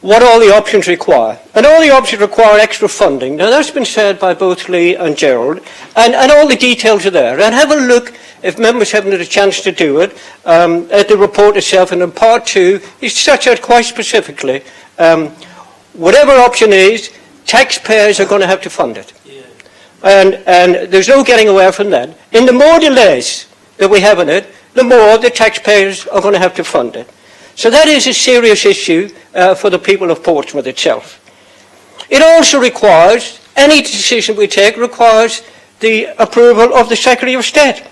S: what all the options require? And all the options require extra funding. Now, that's been said by both Lee and Gerald, and all the details are there. And have a look, if members haven't had a chance to do it, at the report itself, and in part 2, it's set out quite specifically. Whatever option is, taxpayers are going to have to fund it. Yeah. And there's no getting away from that. In the more delays that we have in it, the more the taxpayers are going to have to fund it. So that is a serious issue for the people of Portsmouth itself. It also requires, any decision we take requires the approval of the Secretary of State.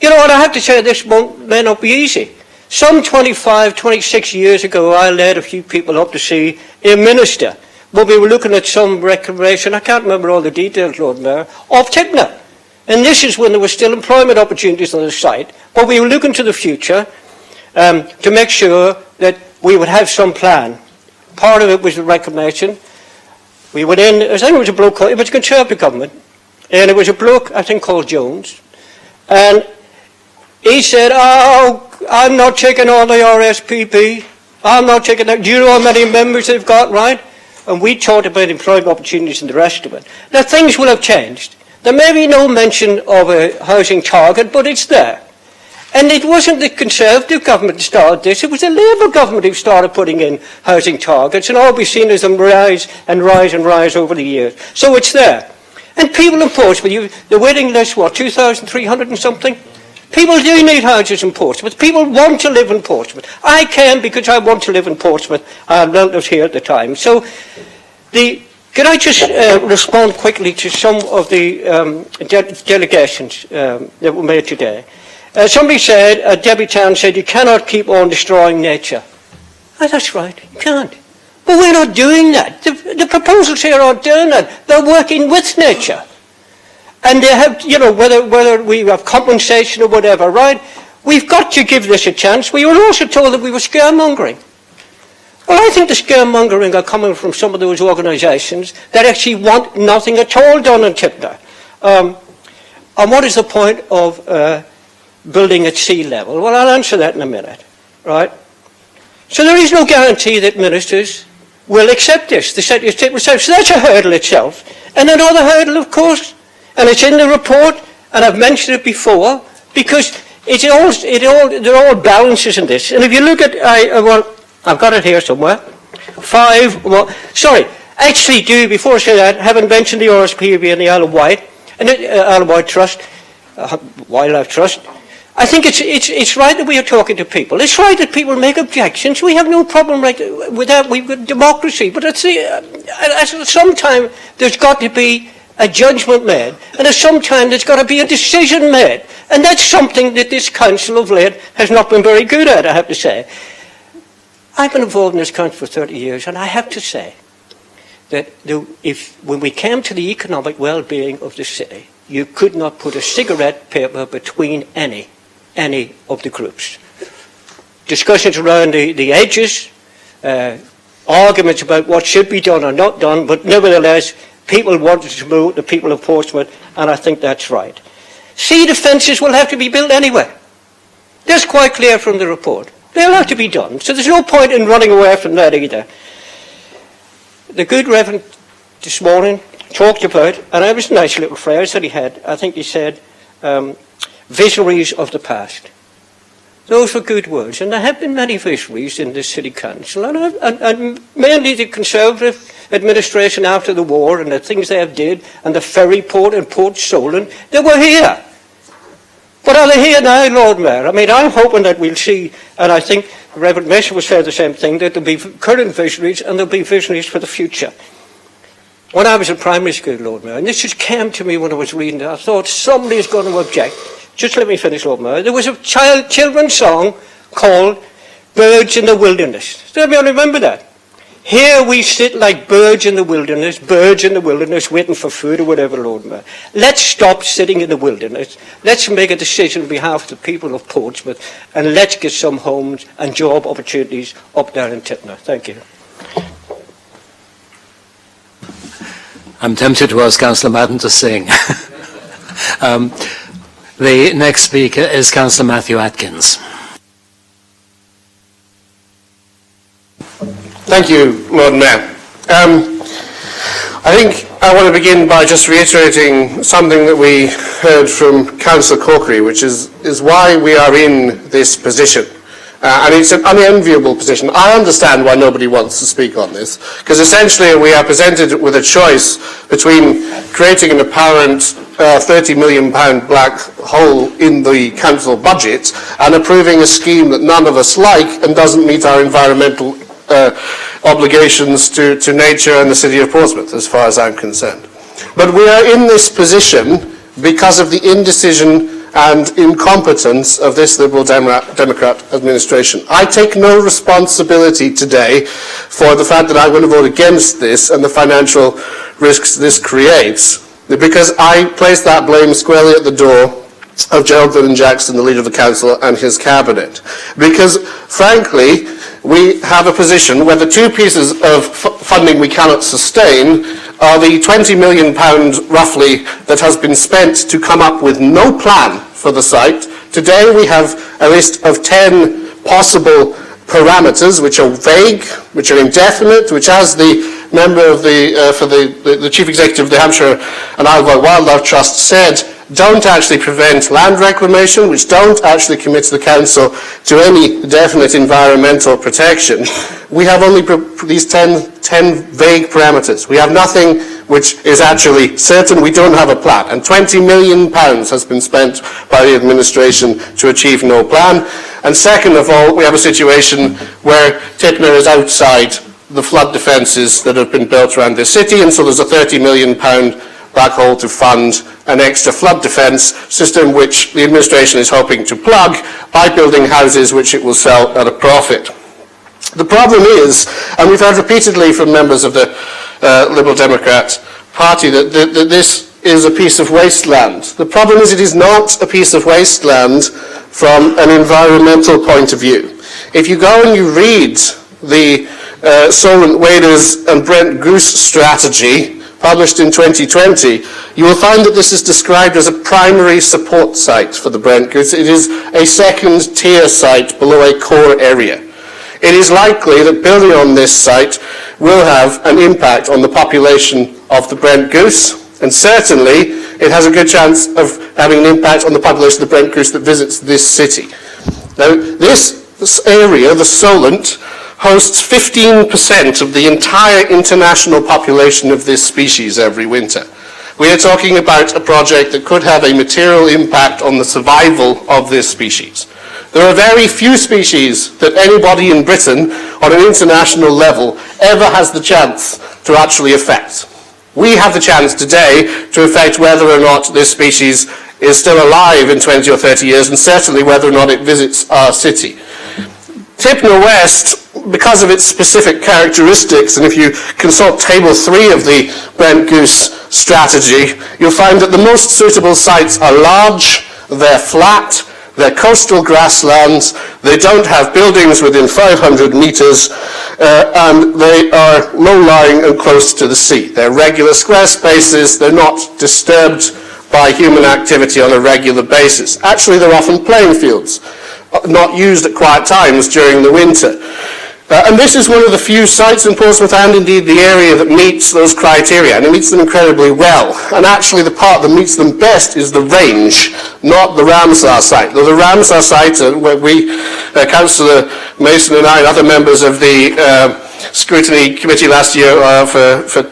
S: And I have to say this may not be easy. Some 25, 26 years ago, I led a few people up to see a minister. But we were looking at some reclamation, I can't remember all the details, Lord Mayor, of Tipna. And this is when there were still employment opportunities on the site. But we were looking to the future to make sure that we would have some plan. Part of it was the reclamation. We went in, I think it was a bloke, it was a Conservative government, and it was a bloke, I think, called Jones. And he said, I'm not taking all the RSPP. I'm not taking that. Do you know how many members they've got, right? And we talked about employment opportunities and the rest of it. Now, things will have changed. There may be no mention of a housing target, but it's there. And it wasn't the Conservative government that started this, it was the Labour government who started putting in housing targets, and all we've seen is them rise and rise and rise over the years. So it's there. And people in Portsmouth, the waiting list, 2,300 and something? People do need houses in Portsmouth. People want to live in Portsmouth. I can because I want to live in Portsmouth. I was here at the time. So, can I just respond quickly to some of the delegations that were made today? Somebody said, Deputations said, you cannot keep on destroying nature. Oh, that's right, you can't. But we're not doing that. The proposals here aren't doing that. They're working with nature. And they have, whether we have compensation or whatever, right? We've got to give this a chance. We were also told that we were scaremongering. Well, I think the scaremongering are coming from some of those organisations that actually want nothing at all done in Tipna. And what is the point of building at sea level? Well, I'll answer that in a minute, right? So there is no guarantee that ministers will accept this. The Secretary of State will say, so that's a hurdle itself. And another hurdle, of course, and it's in the report, and I've mentioned it before, because They're all balances in this. And if you look at, I've got it here somewhere. Actually, before I say that, having mentioned the RSPB and the Isle of Wight, and the Isle of Wight Trust, Wildlife Trust, I think it's right that we are talking to people. It's right that people make objections. We have no problem with that. We've got democracy. But at some time, there's got to be a judgment made. And at some time, there's got to be a decision made. And that's something that this council of late has not been very good at, I have to say. I've been involved in this council for 30 years, and I have to say that when we came to the economic well-being of the city, you could not put a cigarette paper between any of the groups. Discussions around the edges, arguments about what should be done or not done, but nevertheless, people wanted to move the people of Portsmouth, and I think that's right. See, the fences will have to be built anyway. That's quite clear from the report. They'll have to be done, so there's no point in running away from that either. The good Reverend this morning talked about, and it was a nice little phrase that he had, I think he said, visionaries of the past. Those were good words, and there have been many visionaries in this city council, and mainly the Conservative administration after the war and the things they have did, and the ferry port and Port Solent, they were here. But are they here now, Lord Mayor? I mean, I'm hoping that we'll see, and I think Reverend Mason will say the same thing, that there'll be current visionaries and there'll be visionaries for the future. When I was in primary school, Lord Mayor, and this just came to me when I was reading it, I thought somebody's going to object. Just let me finish, Lord Mayor. There was a children's song called Birds in the Wilderness. Does everyone remember that? Here we sit like birds in the wilderness, waiting for food or whatever, Lord Mayor. Let's stop sitting in the wilderness. Let's make a decision on behalf of the people of Portsmouth, and let's get some homes and job opportunities up there in Tipna. Thank you.
A: I'm tempted to ask Councillor Madden to sing. The next speaker is Councillor Matthew Atkins.
T: Thank you, Lord Mayor. I think I want to begin by just reiterating something that we heard from Councillor Corkery, which is why we are in this position. And it's an unenviable position. I understand why nobody wants to speak on this, because essentially we are presented with a choice between creating an apparent £30 million black hole in the council budget and approving a scheme that none of us like and doesn't meet our environmental obligations to nature and the city of Portsmouth, as far as I'm concerned. But we are in this position because of the indecision and incompetence of this Liberal Democrat administration. I take no responsibility today for the fact that I'm going to vote against this and the financial risks this creates, because I place that blame squarely at the door of Gerald Jackson, the leader of the council, and his cabinet. Because, frankly, we have a position where the two pieces of funding we cannot sustain are the £20 million, roughly, that has been spent to come up with no plan for the site. Today we have a list of 10 possible parameters, which are vague, which are indefinite, which, as the member of the Chief Executive of the Hampshire and Isle of Wight Wildlife Trust said, don't actually prevent land reclamation, which don't actually commit the council to any definite environmental protection. We have only these 10 vague parameters. We have nothing which is actually certain. We don't have a plan. And £20 million has been spent by the administration to achieve no plan. And second of all, we have a situation where Tipna is outside the flood defences that have been built around this city, and so there's a £30 million black hole to fund an extra flood defence system which the administration is hoping to plug by building houses which it will sell at a profit. The problem is, and we've heard repeatedly from members of the Liberal Democrat Party, that this is a piece of wasteland. The problem is it is not a piece of wasteland from an environmental point of view. If you go and you read the Solent Waders and Brent Goose strategy, published in 2020, you will find that this is described as a primary support site for the Brent Goose. It is a second tier site below a core area. It is likely that building on this site will have an impact on the population of the Brent Goose, And certainly, it has a good chance of having an impact on the population of the Brent Goose that visits this city. Now, this area, the Solent, hosts 15% of the entire international population of this species every winter. We are talking about a project that could have a material impact on the survival of this species. There are very few species that anybody in Britain on an international level ever has the chance to actually affect. We have the chance today to affect whether or not this species is still alive in 20 or 30 years, and certainly whether or not it visits our city. Tipna West, because of its specific characteristics, and if you consult Table 3 of the Brent Goose strategy, you'll find that the most suitable sites are large, they're flat, they're coastal grasslands, they don't have buildings within 500 metres, and they are low-lying and close to the sea. They're regular square spaces, they're not disturbed by human activity on a regular basis. Actually, they're often playing fields, not used at quiet times during the winter. And this is one of the few sites in Portsmouth, and indeed the area, that meets those criteria, and it meets them incredibly well. And actually the part that meets them best is the range, not the Ramsar site. Though the Ramsar site, where Councillor Mason and I and other members of the Scrutiny Committee last year for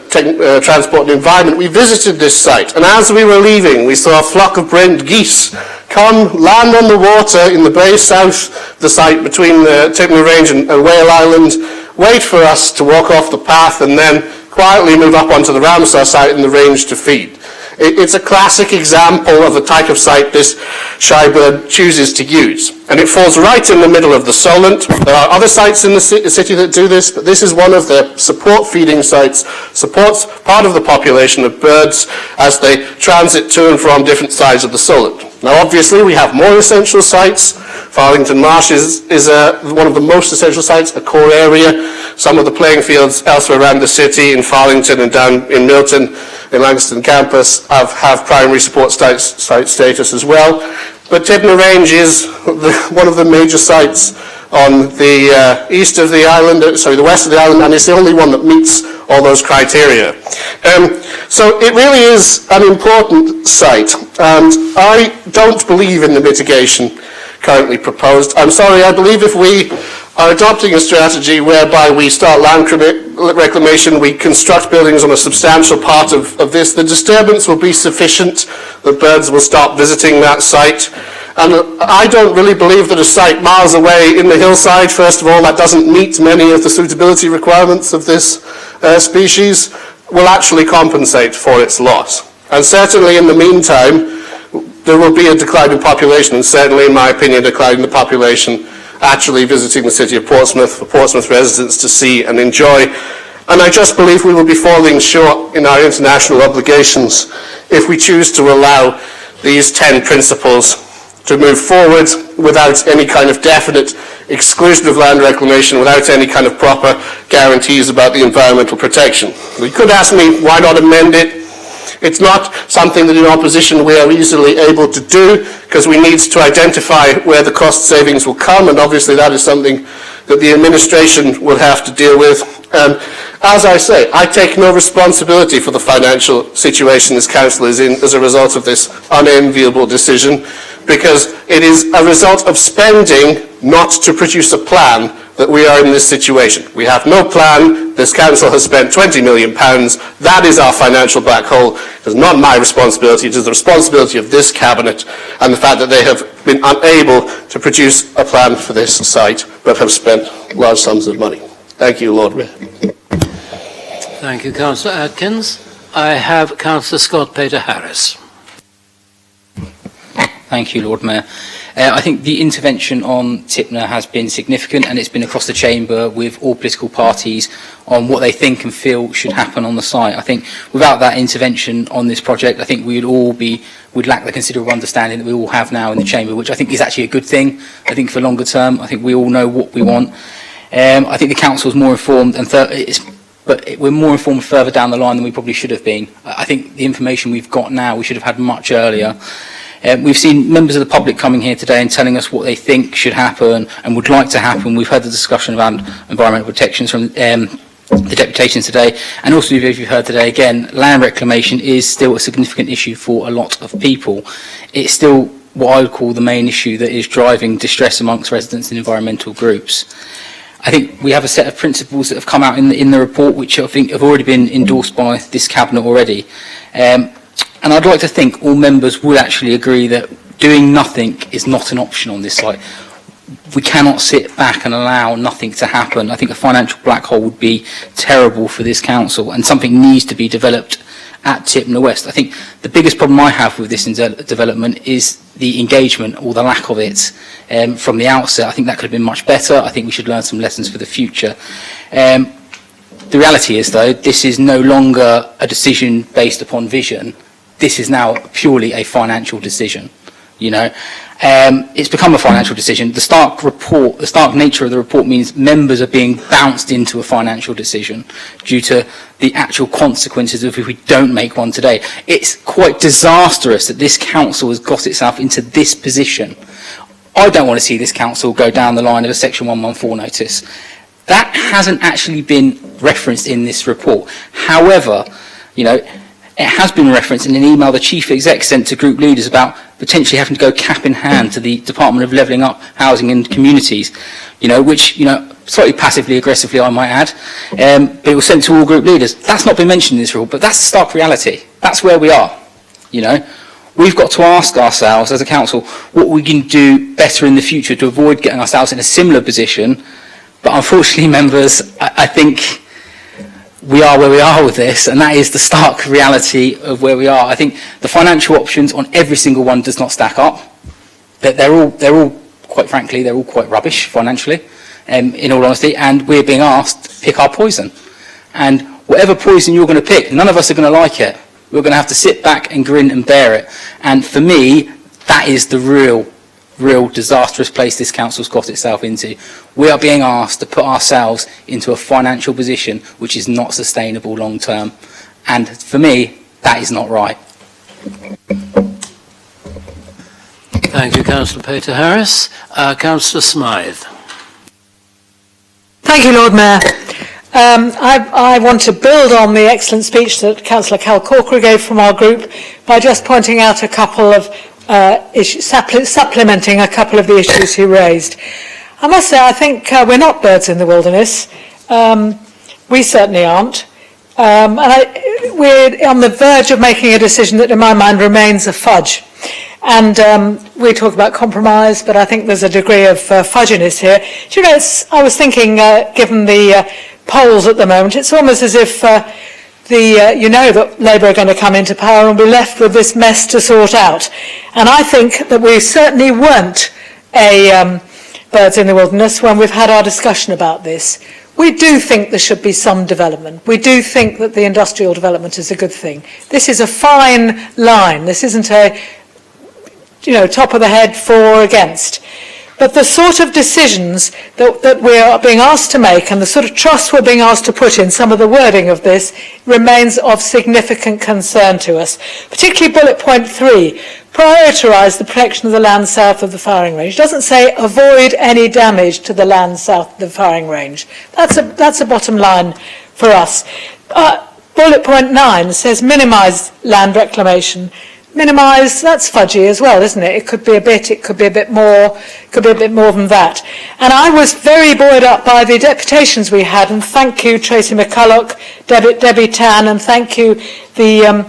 T: Transport and Environment, we visited this site, and as we were leaving we saw a flock of Brent geese come, land on the water in the bay south, the site between the Tipna Range and Whale Island, wait for us to walk off the path, and then quietly move up onto the Ramsar site in the range to feed. It's a classic example of the type of site this shy bird chooses to use. And it falls right in the middle of the Solent. There are other sites in the city that do this, but this is one of their support feeding sites, supports part of the population of birds as they transit to and from different sides of the Solent. Now, obviously, we have more essential sites. Farlington Marsh is one of the most essential sites, a core area. Some of the playing fields elsewhere around the city, in Farlington and down in Milton, in Langston campus, have primary support site status as well. But Tipna Range is one of the major sites on the east of the island, the west of the island, and it's the only one that meets all those criteria. So it really is an important site, and I don't believe in the mitigation currently proposed. I'm sorry, I believe if we are adopting a strategy whereby we start land reclamation, we construct buildings on a substantial part of this, the disturbance will be sufficient, the birds will stop visiting that site. And I don't really believe that a site miles away in the hillside, first of all, that doesn't meet many of the suitability requirements of this species, will actually compensate for its loss. And certainly in the meantime, there will be a decline in population, and certainly, in my opinion, a decline in the population actually visiting the city of Portsmouth for Portsmouth residents to see and enjoy. And I just believe we will be falling short in our international obligations if we choose to allow these 10 principles to move forward without any kind of definite exclusion of land reclamation, without any kind of proper guarantees about the environmental protection. You could ask me, why not amend it? It's not something that in opposition we are easily able to do, because we need to identify where the cost savings will come, and obviously that is something that the administration will have to deal with. And as I say, I take no responsibility for the financial situation this council is in as a result of this unenviable decision, because it is a result of spending not to produce a plan that we are in this situation. We have no plan. This council has spent £20 million. That is our financial black hole. It is not my responsibility. It is the responsibility of this cabinet, and the fact that they have been unable to produce a plan for this site, but have spent large sums of money. Thank you, Lord Mayor.
A: Thank you, Councillor Atkins. I have Councillor Scott Peter Harris.
U: Thank you, Lord Mayor. I think the intervention on Tipna has been significant, and it's been across the chamber with all political parties on what they think and feel should happen on the site. I think without that intervention on this project, I think we'd lack the considerable understanding that we all have now in the chamber, which I think is actually a good thing. I think for longer term, I think we all know what we want. I think the council's more informed, but we're more informed further down the line than we probably should have been. I think the information we've got now, we should have had much earlier. We've seen members of the public coming here today and telling us what they think should happen and would like to happen. We've heard the discussion around environmental protections from the deputations today, and also as you've heard today again, land reclamation is still a significant issue for a lot of people. It's still what I would call the main issue that is driving distress amongst residents and environmental groups. I think we have a set of principles that have come out in the report, which I think have already been endorsed by this Cabinet already. And I'd like to think all members would actually agree that doing nothing is not an option on this site. We cannot sit back and allow nothing to happen. I think a financial black hole would be terrible for this council, and something needs to be developed at Tipna West. I think the biggest problem I have with this development is the engagement or the lack of it from the outset. I think that could have been much better. I think we should learn some lessons for the future. The reality is, though, this is no longer a decision based upon vision. This is now purely a financial decision. You know, it's become a financial decision. The stark nature of the report means members are being bounced into a financial decision due to the actual consequences of if we don't make one today. It's quite disastrous that this council has got itself into this position. I don't want to see this council go down the line of a Section 114 notice. That hasn't actually been referenced in this report. However, you know, it has been referenced in an email the Chief Exec sent to group leaders about potentially having to go cap in hand to the Department of Levelling Up Housing and Communities, you know, which, you know, slightly passively aggressively I might add, but it was sent to all group leaders. That's not been mentioned in this report, but that's the stark reality. That's where we are, you know. We've got to ask ourselves as a council what we can do better in the future to avoid getting ourselves in a similar position, but unfortunately, members, I think we are where we are with this, and that is the stark reality of where we are. I think the financial options on every single one does not stack up. They're all, quite frankly, they're all quite rubbish financially, in all honesty, and we're being asked to pick our poison. And whatever poison you're going to pick, none of us are going to like it. We're going to have to sit back and grin and bear it. And for me, that is the real disastrous place this council's got itself into. We are being asked to put ourselves into a financial position which is not sustainable long term, and for me that is not right.
A: Thank you, Councillor Peter Harris. Councillor Smythe.
B: Thank you, Lord Mayor. I want to build on the excellent speech that Councillor Corkery gave from our group by just pointing out a couple of issues, supplementing a couple of the issues he raised. I must say, I think we're not birds in the wilderness. We certainly aren't. We're on the verge of making a decision that, in my mind, remains a fudge. And we talk about compromise, but I think there's a degree of fudginess here. Do you know, I was thinking, given the polls at the moment, it's almost as if you know that Labour are going to come into power and be left with this mess to sort out. And I think that we certainly weren't a birds in the wilderness when we've had our discussion about this. We do think there should be some development. We do think that the industrial development is a good thing. This is a fine line. This isn't a, you know, top of the head for or against. But the sort of decisions that we are being asked to make and the sort of trust we're being asked to put in some of the wording of this remains of significant concern to us. Particularly bullet point 3, prioritise the protection of the land south of the firing range. It doesn't say avoid any damage to the land south of the firing range. That's a bottom line for us. Bullet point 9 says minimise land reclamation. Minimise, that's fudgy as well, isn't it? It could be a bit, it could be a bit more, it could be a bit more than that. And I was very buoyed up by the deputations we had, and thank you Tracy McCulloch, Debbie Tan, and thank you the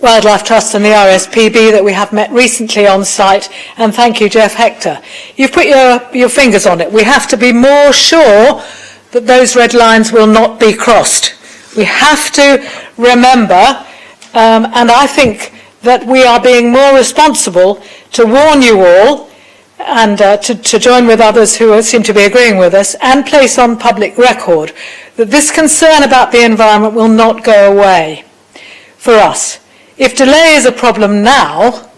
B: Wildlife Trust and the RSPB that we have met recently on site, and thank you Jeff Hector. You've put your fingers on it. We have to be more sure that those red lines will not be crossed. We have to remember, and I think that we are being more responsible to warn you all and to join with others who seem to be agreeing with us and place on public record that this concern about the environment will not go away for us. If delay is a problem now,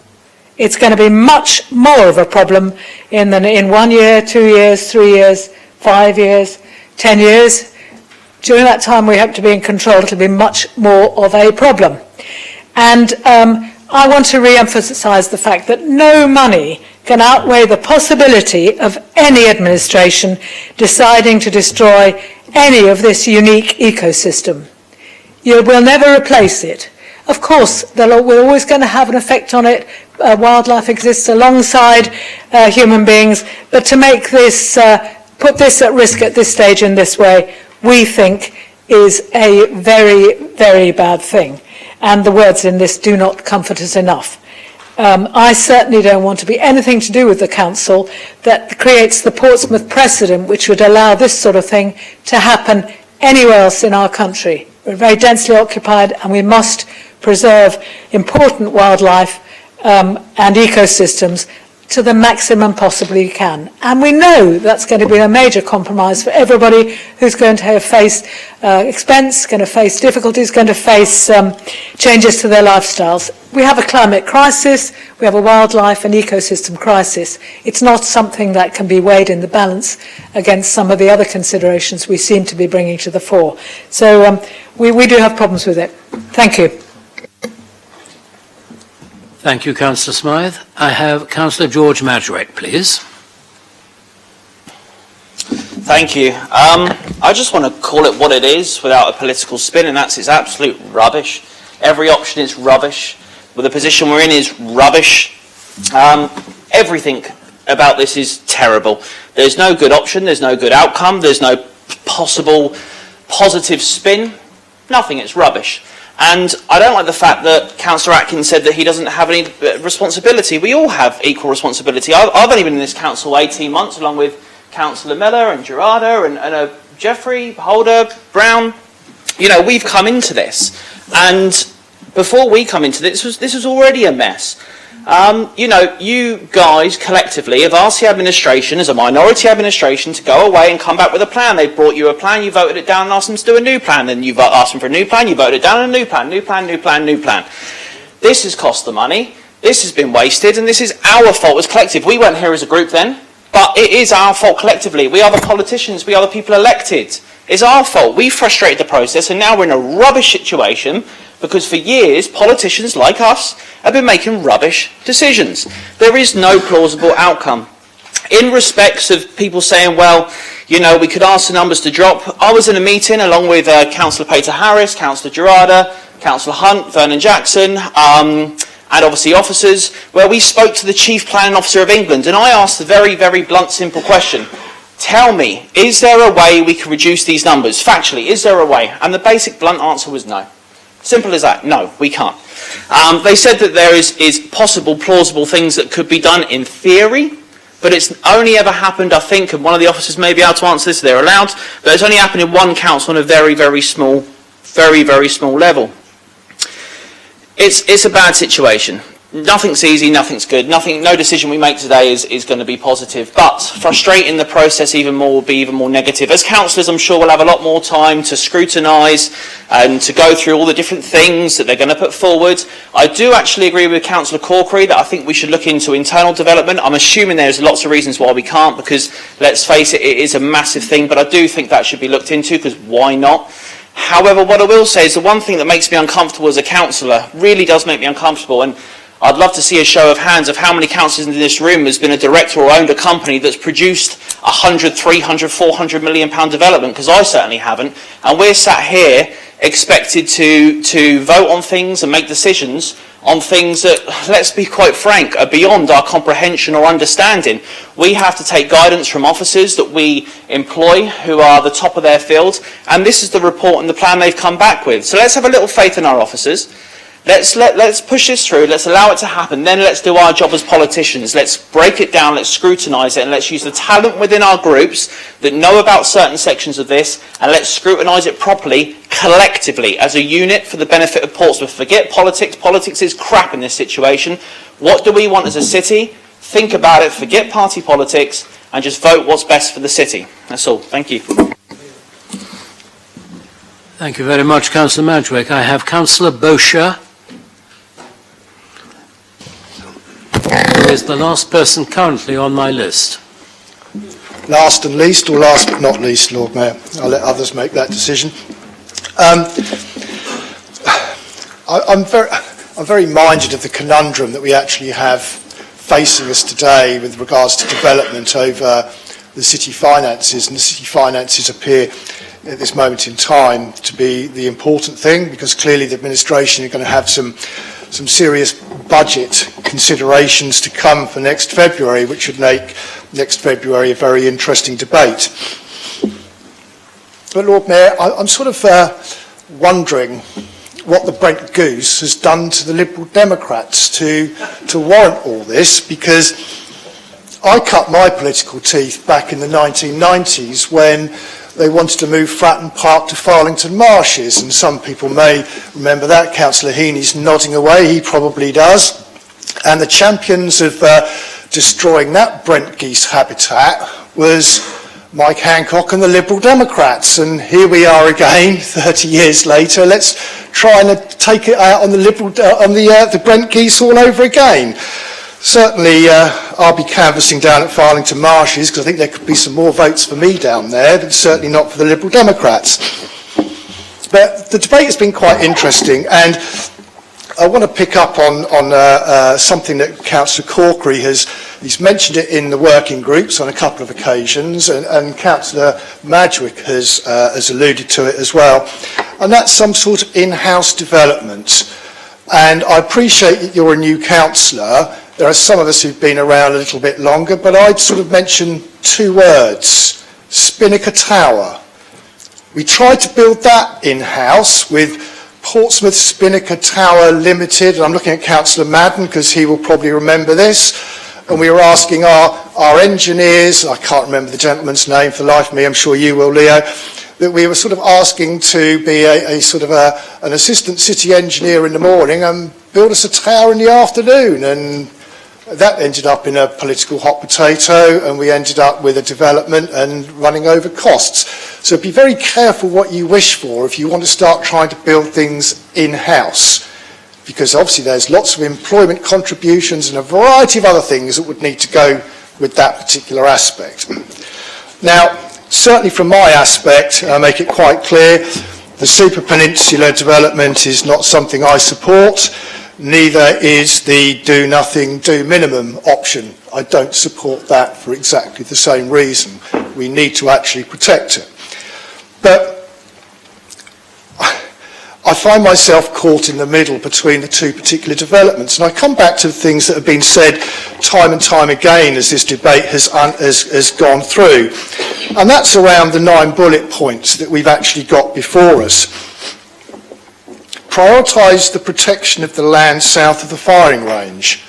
B: it's going to be much more of a problem in 1 year, 2 years, 3 years, 5 years, 10 years. During that time we hope to be in control. It'll be much more of a problem. And I want to re-emphasise the fact that no money can outweigh the possibility of any administration deciding to destroy any of this unique ecosystem. You will never replace it. Of course, we're always going to have an effect on it. Wildlife exists alongside human beings, but to make this, put this at risk at this stage in this way, we think is a very, very bad thing. And the words in this do not comfort us enough. I certainly don't want to be anything to do with the council that creates the Portsmouth precedent which would allow this sort of thing to happen anywhere else in our country. We're very densely occupied and we must preserve important wildlife and ecosystems to the maximum possibly can. And we know that's going to be a major compromise for everybody who's going to face expense, going to face difficulties, going to face changes to their lifestyles. We have a climate crisis, we have a wildlife and ecosystem crisis. It's not something that can be weighed in the balance against some of the other considerations we seem to be bringing to the fore. So we do have problems with it. Thank you.
A: Thank you, Councillor Smythe. I have Councillor George Madrick, please.
C: Thank you. I just want to call it what it is without a political spin, and that's it's absolute rubbish. Every option is rubbish. But the position we're in is rubbish. Everything about this is terrible. There's no good option, there's no good outcome, there's no possible positive spin. Nothing, it's rubbish. And I don't like the fact that Councillor Atkins said that he doesn't have any responsibility. We all have equal responsibility. I've only been in this council 18 months, along with Councillor Miller and Gerarda and Jeffrey, Holder, Brown. You know, we've come into this. And before we come into this was already a mess. You know, you guys collectively have asked the administration, as a minority administration, to go away and come back with a plan. They brought you a plan, you voted it down and asked them to do a new plan. Then you asked them for a new plan, you voted it down and a new plan, new plan, new plan, new plan. This has cost the money, this has been wasted, and this is our fault as collective. We weren't here as a group then, but it is our fault collectively. We are the politicians, we are the people elected. It's our fault. We frustrated the process, and now we're in a rubbish situation because for years, politicians like us have been making rubbish decisions. There is no plausible outcome. In respects of people saying, well, you know, we could ask the numbers to drop, I was in a meeting along with Councillor Pater Harris, Councillor Gerarda, Councillor Hunt, Vernon Jackson, and obviously officers, where we spoke to the Chief Planning Officer of England, and I asked the very, very blunt, simple question. Tell me, is there a way we can reduce these numbers? Factually, is there a way? And the basic blunt answer was no. Simple as that. No, we can't. They said that there is possible, plausible things that could be done in theory, but it's only ever happened, I think, and one of the officers may be able to answer this if they're allowed, but it's only happened in one council on a very, very small level. It's a bad situation. Nothing's easy, nothing's good, no decision we make today is going to be positive, but frustrating the process even more will be even more negative. As councillors, I'm sure we'll have a lot more time to scrutinise and to go through all the different things that they're going to put forward. I do actually agree with Councillor Corkery that I think we should look into internal development. I'm assuming there's lots of reasons why we can't, because let's face it, it is a massive thing, but I do think that should be looked into, because why not? However, what I will say is the one thing that makes me uncomfortable as a councillor, really does make me uncomfortable, and I'd love to see a show of hands of how many councillors in this room has been a director or owned a company that's produced 100, 300, 400 million pound development, because I certainly haven't, and we're sat here expected to vote on things and make decisions on things that, let's be quite frank, are beyond our comprehension or understanding. We have to take guidance from officers that we employ who are the top of their field, and this is the report and the plan they've come back with. So let's have a little faith in our officers. Let's push this through, let's allow it to happen, then let's do our job as politicians. Let's break it down, let's scrutinise it, and let's use the talent within our groups that know about certain sections of this, and let's scrutinise it properly, collectively, as a unit for the benefit of Portsmouth. Forget politics. Politics is crap in this situation. What do we want as a city? Think about it, forget party politics, and just vote what's best for the city. That's all. Thank you.
A: Thank you very much, Councillor Madrick. I have Councillor Bosher, who is the last person currently on my list.
V: Last and least, or last but not least, Lord Mayor. I'll let others make that decision. I'm very minded of the conundrum that we actually have facing us today with regards to development over the city finances, and the city finances appear at this moment in time to be the important thing, because clearly the administration are going to have some serious budget considerations to come for next February, which should make next February a very interesting debate. But Lord Mayor, I'm sort of wondering what the Brent Goose has done to the Liberal Democrats to warrant all this, because I cut my political teeth back in the 1990s when they wanted to move Fratton Park to Farlington Marshes, and some people may remember that. Councillor Heaney's nodding away, he probably does. And the champions of destroying that Brent Geese habitat was Mike Hancock and the Liberal Democrats, and here we are again 30 years later. Let's try and take it out on the Brent Geese all over again. Certainly I'll be canvassing down at Farlington Marshes, because I think there could be some more votes for me down there, but certainly not for the Liberal Democrats. But the debate has been quite interesting, and I want to pick up on something that Councillor Corkery he's mentioned it in the working groups on a couple of occasions, and Councillor Madgwick has alluded to it as well, and that's some sort of in-house development. And I appreciate that you're a new councillor. There are some of us who've been around a little bit longer, but I'd sort of mention two words: Spinnaker Tower. We tried to build that in-house with Portsmouth Spinnaker Tower Limited, and I'm looking at Councillor Madden because he will probably remember this, and we were asking our engineers, I can't remember the gentleman's name for the life of me, I'm sure you will, Leo, that we were sort of asking to be an assistant city engineer in the morning and build us a tower in the afternoon, and that ended up in a political hot potato, and we ended up with a development and running over costs. So be very careful what you wish for if you want to start trying to build things in-house, because obviously there's lots of employment contributions and a variety of other things that would need to go with that particular aspect. Now, certainly from my aspect, I make it quite clear, the Super Peninsula development is not something I support. Neither is the do nothing, do minimum option. I don't support that for exactly the same reason. We need to actually protect it. But I find myself caught in the middle between the two particular developments, and I come back to the things that have been said time and time again as this debate has gone through, and that's around the 9 bullet points that we've actually got before us. Prioritise the protection of the land south of the firing range.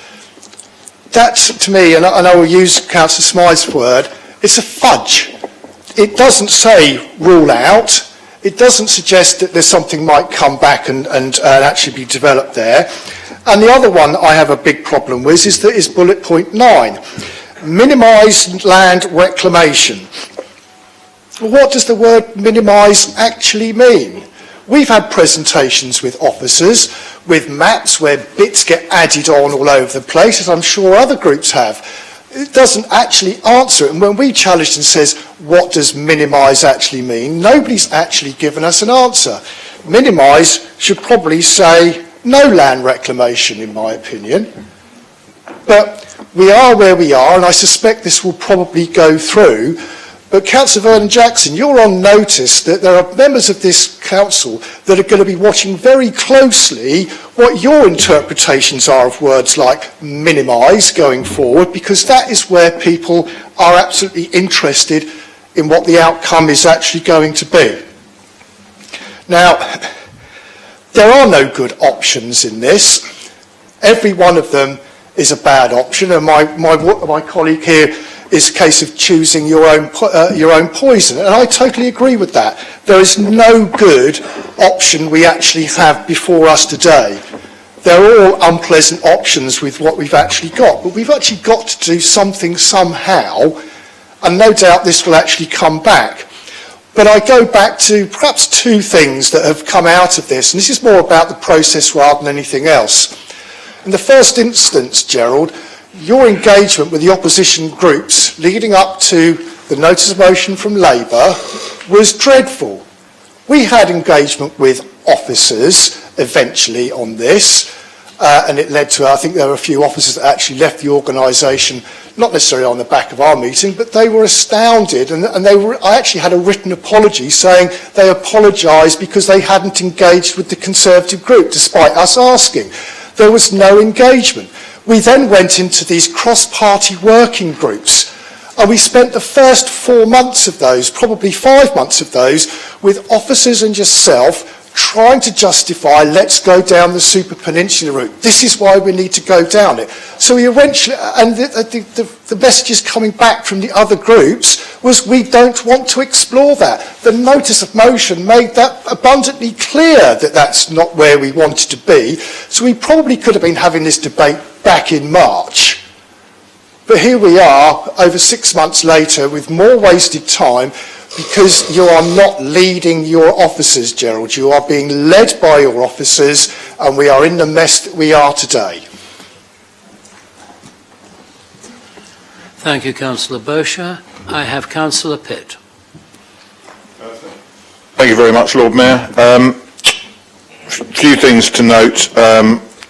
V: That, to me, and I will use Councillor Smythe's word, it's a fudge. It doesn't say rule out. It doesn't suggest that there's something might come back and actually be developed there. And the other one I have a big problem with is bullet point 9. Minimise land reclamation. What does the word minimise actually mean? We've had presentations with officers, with maps where bits get added on all over the place, as I'm sure other groups have. It doesn't actually answer it. And when we challenged and says, what does minimise actually mean? Nobody's actually given us an answer. Minimise should probably say no land reclamation, in my opinion. But we are where we are, and I suspect this will probably go through. But Councillor Vernon Jackson, you're on notice that there are members of this council that are going to be watching very closely what your interpretations are of words like minimise going forward, because that is where people are absolutely interested in what the outcome is actually going to be. Now, there are no good options in this. Every one of them is a bad option, and my colleague here is a case of choosing your own poison, and I totally agree with that. There is no good option we actually have before us today. They're all unpleasant options with what we've actually got, but we've actually got to do something somehow, and no doubt this will actually come back. But I go back to perhaps two things that have come out of this, and this is more about the process rather than anything else. In the first instance, Gerald, your engagement with the opposition groups leading up to the notice of motion from Labour was dreadful. We had engagement with officers eventually on this, and it led to, I think there were a few officers that actually left the organisation, not necessarily on the back of our meeting, but they were astounded, and I actually had a written apology saying they apologised because they hadn't engaged with the Conservative group, despite us asking. There was no engagement. We then went into these cross-party working groups, and we spent the first 4 months of those, probably 5 months of those, with officers and yourself trying to justify, let's go down the Super Peninsula route. This is why we need to go down it. So we eventually, and the messages coming back from the other groups was, we don't want to explore that. The notice of motion made that abundantly clear that that's not where we wanted to be. So we probably could have been having this debate back in March. But here we are, over 6 months later, with more wasted time, because you are not leading your officers, Gerald. You are being led by your officers, and we are in the mess that we are today.
A: Thank you, Councillor Bosher. I have Councillor Pitt.
E: Thank you very much, Lord Mayor. A few things to note.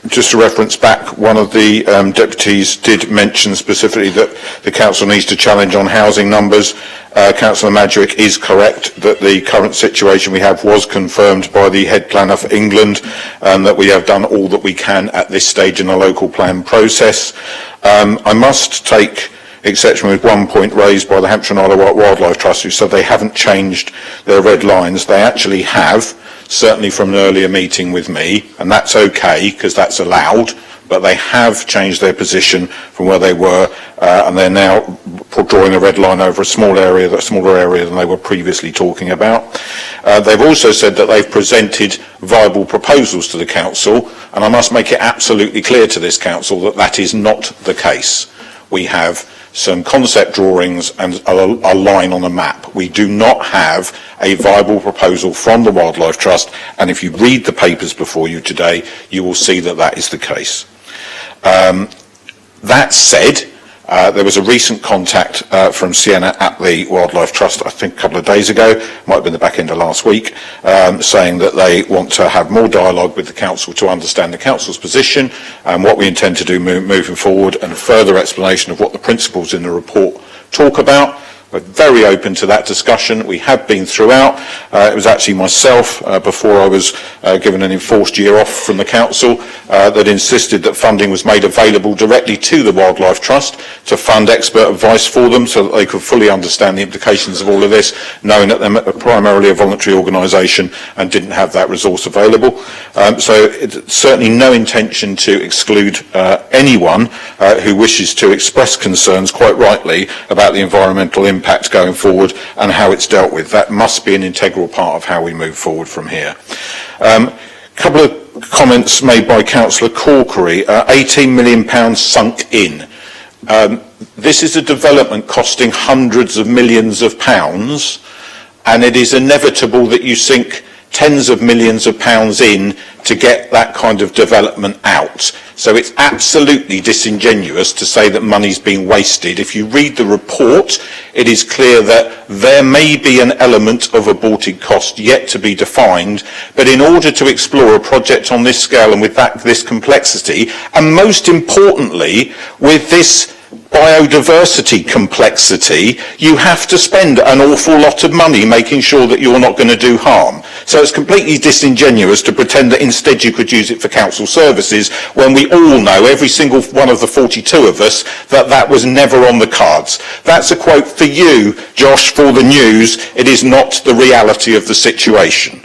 E: Just to reference back, one of the deputies did mention specifically that the council needs to challenge on housing numbers. Councillor Madrick is correct that the current situation we have was confirmed by the head planner for England, and that we have done all that we can at this stage in the local plan process. I must take exception with one point raised by the Hampshire and Isle of Wight Wildlife Trust, who said they haven't changed their red lines. They actually have, certainly from an earlier meeting with me, and that's okay because that's allowed, but they have changed their position from where they were, and they're now drawing a red line over a smaller area than they were previously talking about. They've also said that they've presented viable proposals to the council, and I must make it absolutely clear to this council that that is not the case. We have some concept drawings and a line on a map. We do not have a viable proposal from the Wildlife Trust, and if you read the papers before you today, you will see that that is the case. That said, there was a recent contact from Sienna at the Wildlife Trust, I think a couple of days ago, might have been the back end of last week, saying that they want to have more dialogue with the council to understand the council's position and what we intend to do moving forward, and a further explanation of what the principles in the report talk about. We're very open to that discussion. We have been throughout. It was actually myself, before I was given an enforced year off from the council, that insisted that funding was made available directly to the Wildlife Trust to fund expert advice for them so that they could fully understand the implications of all of this, knowing that they're primarily a voluntary organisation and didn't have that resource available. So it's certainly no intention to exclude anyone who wishes to express concerns, quite rightly, about the environmental impact going forward and how it's dealt with. That must be an integral part of how we move forward from here. A couple of comments made by Councillor Corkery. £18 million sunk in. This is a development costing hundreds of millions of pounds, and it is inevitable that you sink tens of millions of pounds in to get that kind of development out. So it's absolutely disingenuous to say that money's being wasted. If you read the report, it is clear that there may be an element of aborted cost yet to be defined, but in order to explore a project on this scale and with this complexity, and most importantly, with this biodiversity complexity, you have to spend an awful lot of money making sure that you're not going to do harm. So it's completely disingenuous to pretend that instead you could use it for council services, when we all know, every single one of the 42 of us, that that was never on the cards. That's a quote for you, Josh, for the news. It is not the reality of the situation.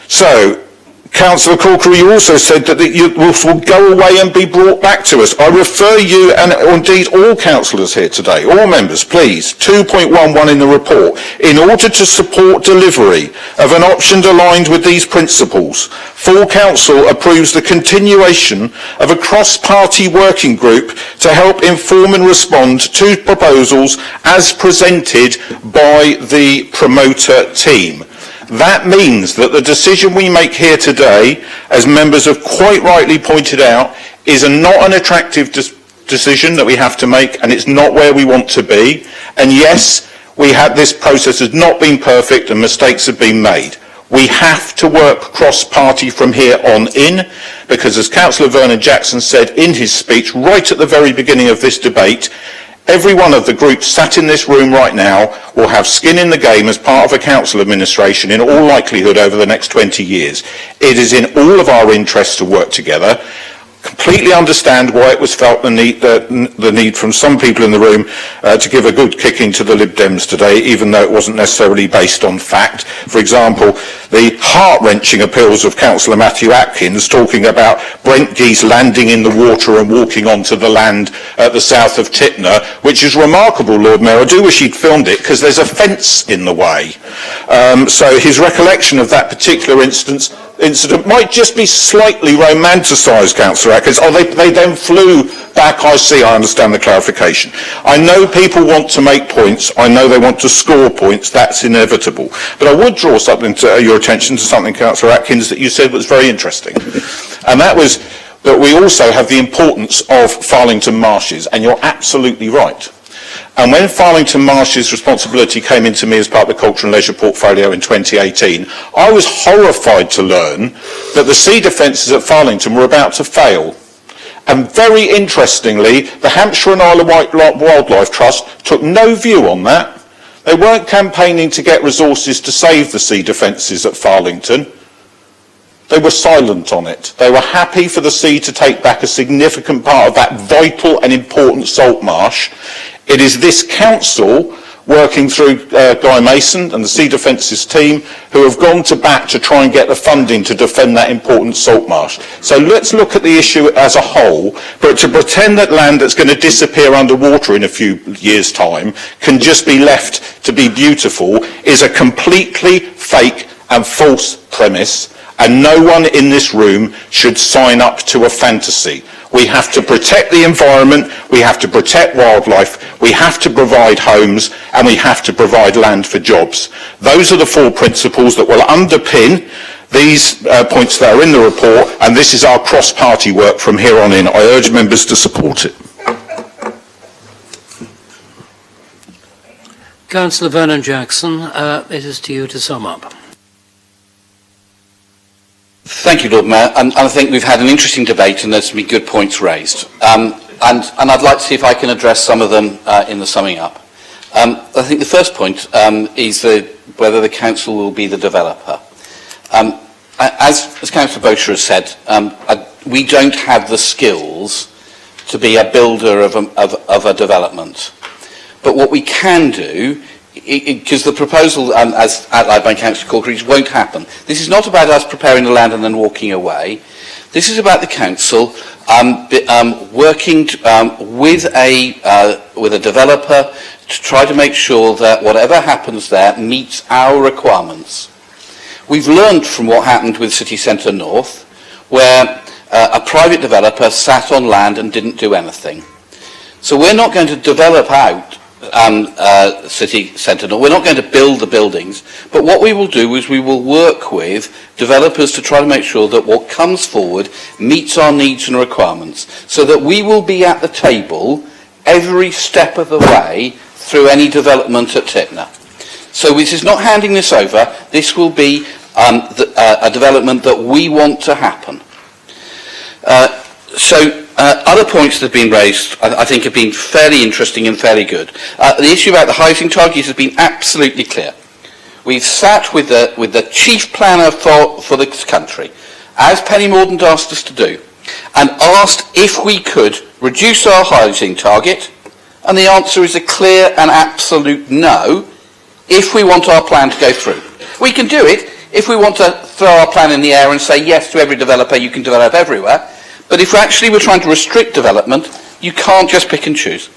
E: So, Councillor Corkery, you also said that it will go away and be brought back to us. I refer you, and indeed all councillors here today, all members, please, 2.11 in the report. In order to support delivery of an option aligned with these principles, full council approves the continuation of a cross-party working group to help inform and respond to proposals as presented by the promoter team. That means that the decision we make here today, as members have quite rightly pointed out, is not an attractive decision that we have to make, and it's not where we want to be. And yes, this process has not been perfect and mistakes have been made. We have to work cross-party from here on in, because as Councillor Vernon Jackson said in his speech right at the very beginning of this debate, every one of the groups sat in this room right now will have skin in the game as part of a council administration in all likelihood over the next 20 years. It is in all of our interests to work together. Completely understand why it was felt the need from some people in the room to give a good kicking to the Lib Dems today, even though it wasn't necessarily based on fact. For example, the heart-wrenching appeals of Councillor Matthew Atkins talking about Brent geese landing in the water and walking onto the land at the south of Tipna, which is remarkable, Lord Mayor. I do wish he'd filmed it, because there's a fence in the way. So his recollection of that particular incident might just be slightly romanticised, Councillor Atkins. Oh, they then flew back. I see, I understand the clarification. I know people want to make points. I know they want to score points. That's inevitable. But I would draw something to your attention to something, Councillor Atkins, that you said was very interesting. And that was that we also have the importance of Farlington Marshes, and you're absolutely right. And when Farlington Marshes responsibility came into me as part of the Culture and Leisure portfolio in 2018, I was horrified to learn that the sea defences at Farlington were about to fail. And very interestingly, the Hampshire and Isle of Wight Wildlife Trust took no view on that. They weren't campaigning to get resources to save the sea defences at Farlington. They were silent on it. They were happy for the sea to take back a significant part of that vital and important salt marsh. It is this council, working through Guy Mason and the Sea Defences team, who have gone to bat to try and get the funding to defend that important salt marsh. So let's look at the issue as a whole, but to pretend that land that's going to disappear underwater in a few years' time can just be left to be beautiful is a completely fake and false premise, and no one in this room should sign up to a fantasy. We have to protect the environment, we have to protect wildlife, we have to provide homes, and we have to provide land for jobs. Those are the four principles that will underpin these points that are in the report, and this is our cross-party work from here on in. I urge members to support it.
A: Councillor Vernon Jackson, it is to you to sum up.
Q: Thank you, Lord Mayor. And I think we've had an interesting debate and there's been good points raised. And I'd like to see if I can address some of them in the summing up. I think the first point is whether the council will be the developer. As Councillor Boucher has said, we don't have the skills to be a builder of a development. But what we can do, because the proposal, as outlined by Councillor Corkery, won't happen. This is not about us preparing the land and then walking away. This is about the council working with a developer to try to make sure that whatever happens there meets our requirements. We've learned from what happened with City Centre North, where a private developer sat on land and didn't do anything. So we're not going to develop out City Centre North. We're not going to build the buildings, but what we will do is we will work with developers to try to make sure that what comes forward meets our needs and requirements, so that we will be at the table every step of the way through any development at Tipna. So this is not handing this over. This will be a development that we want to happen. Other points that have been raised, I think, have been fairly interesting and fairly good. The issue about the housing targets has been absolutely clear. We've sat with the chief planner for the country, as Penny Mordaunt asked us to do, and asked if we could reduce our housing target, and the answer is a clear and absolute no, if we want our plan to go through. We can do it if we want to throw our plan in the air and say yes to every developer, you can develop everywhere. But if actually we're trying to restrict development, you can't just pick and choose.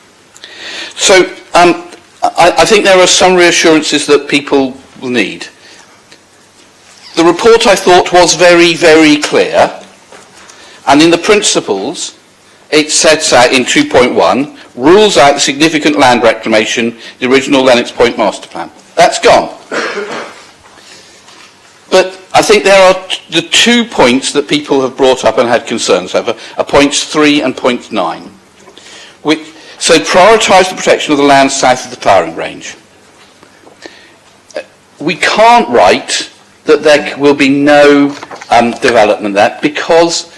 Q: So I think there are some reassurances that people will need. The report, I thought, was very, very clear. And in the principles, it sets out in 2.1, rules out the significant land reclamation, the original Lennox Point master plan. That's gone. But I think there are the 2 points that people have brought up and had concerns over, are points 3 and point 9. So prioritise the protection of the land south of the firing range. We can't write that there will be no development there because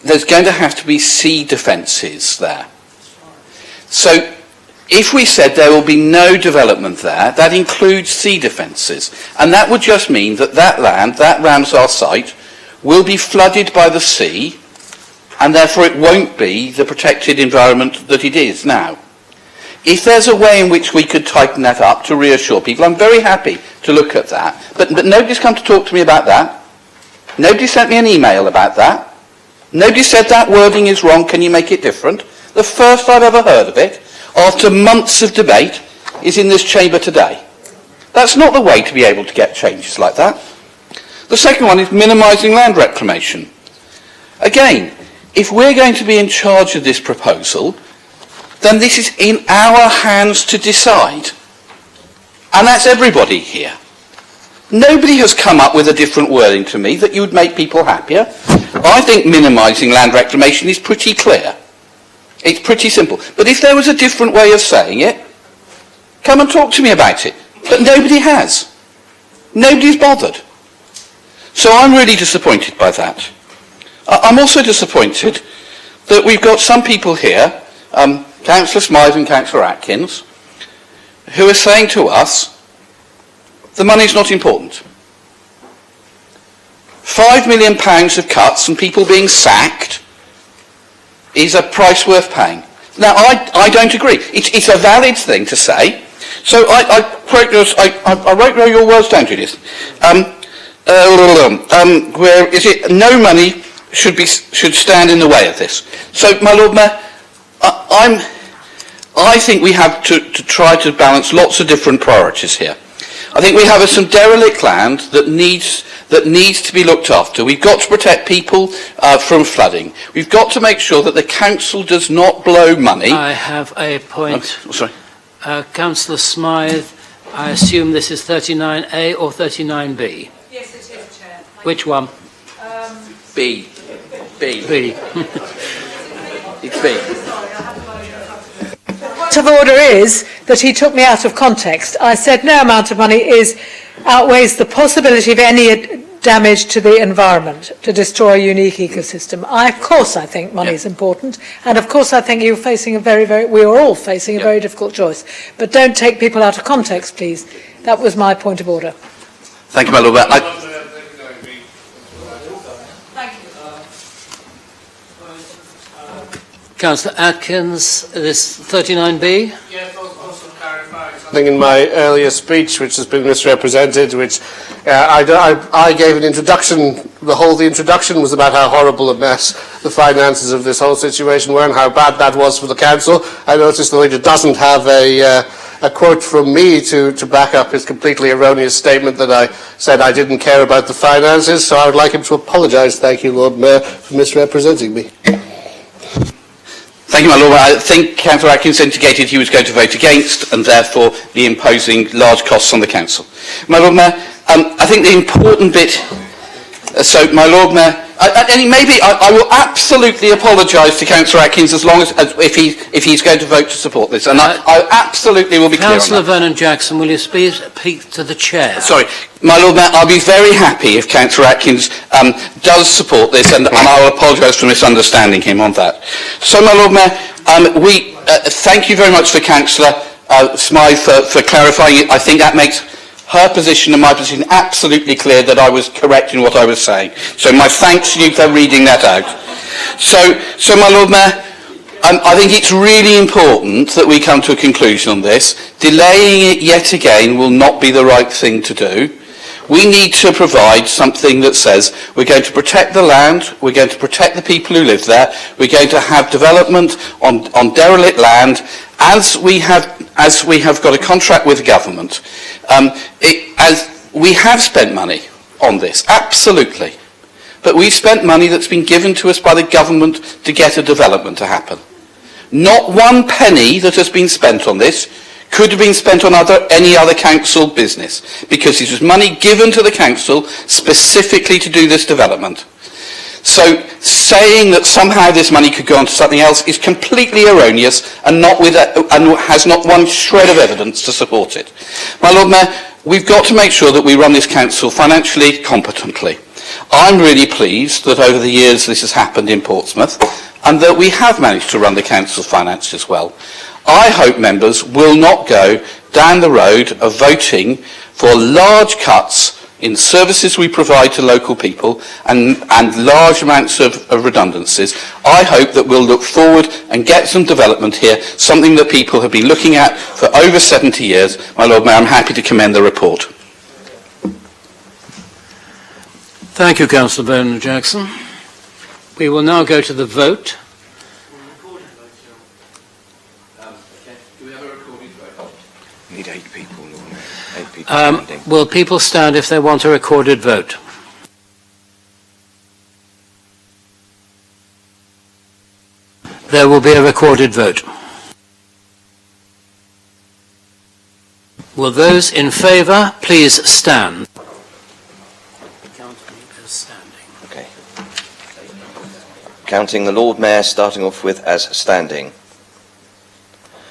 Q: there's going to have to be sea defences there. So if we said there will be no development there, that includes sea defences. And that would just mean that that land, that Ramsar site, will be flooded by the sea, and therefore it won't be the protected environment that it is now. If there's a way in which we could tighten that up to reassure people, I'm very happy to look at that. But nobody's come to talk to me about that. Nobody sent me an email about that. Nobody said that wording is wrong, can you make it different? The first I've ever heard of it, after months of debate, is in this chamber today. That's not the way to be able to get changes like that. The second one is minimising land reclamation. Again, if we're going to be in charge of this proposal, then this is in our hands to decide. And that's everybody here. Nobody has come up with a different wording to me that you would make people happier. I think minimising land reclamation is pretty clear. It's pretty simple. But if there was a different way of saying it, come and talk to me about it. But nobody has. Nobody's bothered. So I'm really disappointed by that. I'm also disappointed that we've got some people here, Councillor Smythe and Councillor Atkins, who are saying to us, the money's not important. £5 million of cuts and people being sacked is a price worth paying. Now, I don't agree. It's a valid thing to say. So I wrote your words down, Judith. Where is it? No money should stand in the way of this. So, my Lord Mayor, I think we have to try to balance lots of different priorities here. I think we have some derelict land that needs to be looked after. We've got to protect people from flooding. We've got to make sure that the council does not blow money.
A: I have a point.
Q: Oh, sorry.
A: Councillor Smythe, I assume this is 39A or 39B?
B: Yes, it is, Chair.
A: Which one?
Q: B.
A: B.
Q: It's B.
B: Point of order is that he took me out of context. I said no amount of money outweighs the possibility of any damage to the environment, to destroy a unique ecosystem. Of course I think money is important, and of course I think we are all facing a very difficult choice. But don't take people out of context, please. That was my point of order.
Q: Thank you, my Lord Mayor.
A: Councillor Atkins, this 39B?
T: Yes, also clarifying something in my earlier speech which has been misrepresented, which I gave an introduction. The introduction was about how horrible a mess the finances of this whole situation were and how bad that was for the council. I noticed the leader doesn't have a quote from me to back up his completely erroneous statement that I said I didn't care about the finances, so I would like him to apologise, thank you, Lord Mayor, for misrepresenting me.
Q: Thank you, my Lord. I think Councillor Atkins indicated he was going to vote against and therefore be imposing large costs on the council. My Lord Mayor, I think the important bit, so my Lord Mayor, I will absolutely apologise to Councillor Atkins as long as if he's going to vote to support this, and I absolutely will be clear on that.
A: Councillor Vernon-Jackson, will you speak to the chair?
Q: Sorry, my Lord Mayor, I'll be very happy if Councillor Atkins does support this, and I'll apologise for misunderstanding him on that. So, my Lord Mayor, thank you very much for Councillor Smythe for clarifying it. I think that makes her position and my position absolutely clear that I was correct in what I was saying. So my thanks to you for reading that out. So my Lord Mayor, I think it's really important that we come to a conclusion on this. Delaying it yet again will not be the right thing to do. We need to provide something that says we're going to protect the land, we're going to protect the people who live there, we're going to have development on derelict land as we have got a contract with the government. As we have spent money on this, absolutely. But we've spent money that's been given to us by the government to get a development to happen. Not one penny that has been spent on this could have been spent on any other council business, because it was money given to the council specifically to do this development. So saying that somehow this money could go on to something else is completely erroneous and has not one shred of evidence to support it. My Lord Mayor, We've got to make sure that we run this council financially competently. I'm really pleased that over the years this has happened in Portsmouth and that we have managed to run the council's finances well. I hope members will not go down the road of voting for large cuts in services we provide to local people and large amounts of redundancies. I hope that we'll look forward and get some development here, something that people have been looking at for over 70 years. My Lord Mayor, I'm happy to commend the report.
A: Thank you, Councillor Bernard-Jackson. We will now go to the vote.
R: We need 8 people, Lord Mayor. 8 people standing.
A: Will people stand if they want a recorded vote? There will be a recorded vote. Will those in favour please stand?
R: Okay. Counting the Lord Mayor, starting off with as standing.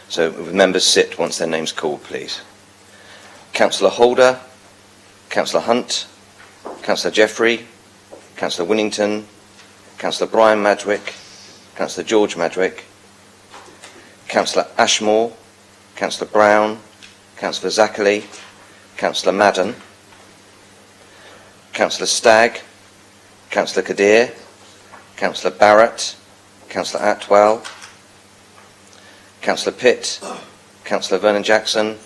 R: So members sit once their name's called, please. Councillor Holder, Councillor Hunt, Councillor Jeffrey, Councillor Winnington, Councillor Brian Madwick, Councillor George Madwick, Councillor Ashmore, Councillor Brown, Councillor Zackerley, Councillor Madden, Councillor Stagg, Councillor Kadir, Councillor Barrett, Councillor Atwell, Councillor Pitt, Councillor Vernon-Jackson,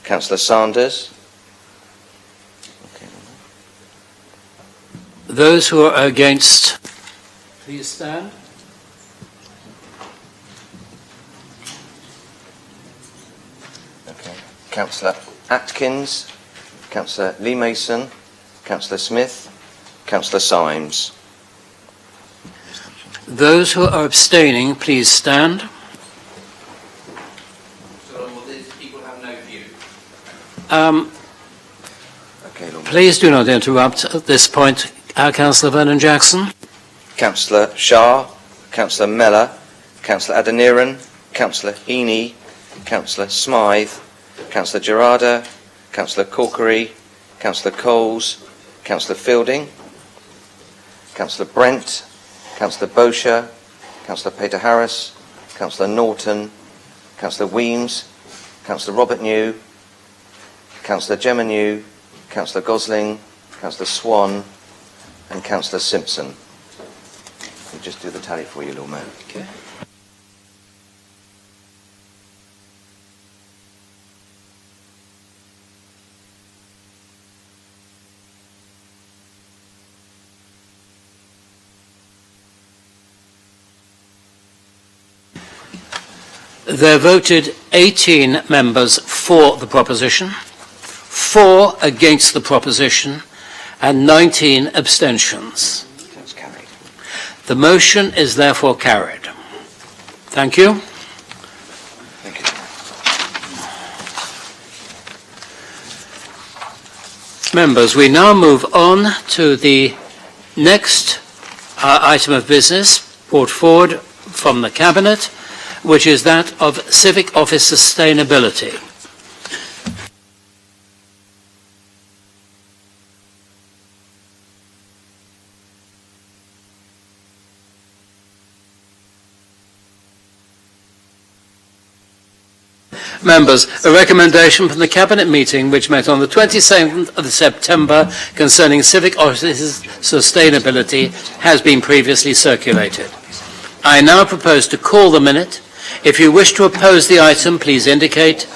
R: Councillor Sanders.
A: Those who are against, please stand.
R: Okay. Councillor Atkins, Councillor Lee Mason, Councillor Smith, Councillor Symes.
A: Those who are abstaining, please stand. Please do not interrupt at this point, Councillor Vernon-Jackson.
R: Councillor Shah, Councillor Mellor, Councillor Adeniran, Councillor Heaney, Councillor Smythe, Councillor Gerarda, Councillor Corkery, Councillor Coles, Councillor Fielding, Councillor Brent, Councillor Bosher, Councillor Peter Harris, Councillor Norton, Councillor Weems, Councillor Robert New, Councillor Gemma New, Councillor Gosling, Councillor Swan and Councillor Simpson. We'll just do the tally for you, Lord Mayor.
A: Okay. There voted 18 members for the proposition, 4 against the proposition, and 19 abstentions.
R: That's carried.
A: The motion is therefore carried. Thank you.
R: Thank you.
A: Members, we now move on to the next item of business brought forward from the Cabinet, which is that of civic office sustainability. Members, a recommendation from the Cabinet meeting which met on the 27th of September concerning civic office sustainability has been previously circulated. I now propose to call the minute. If you wish to oppose the item, please indicate.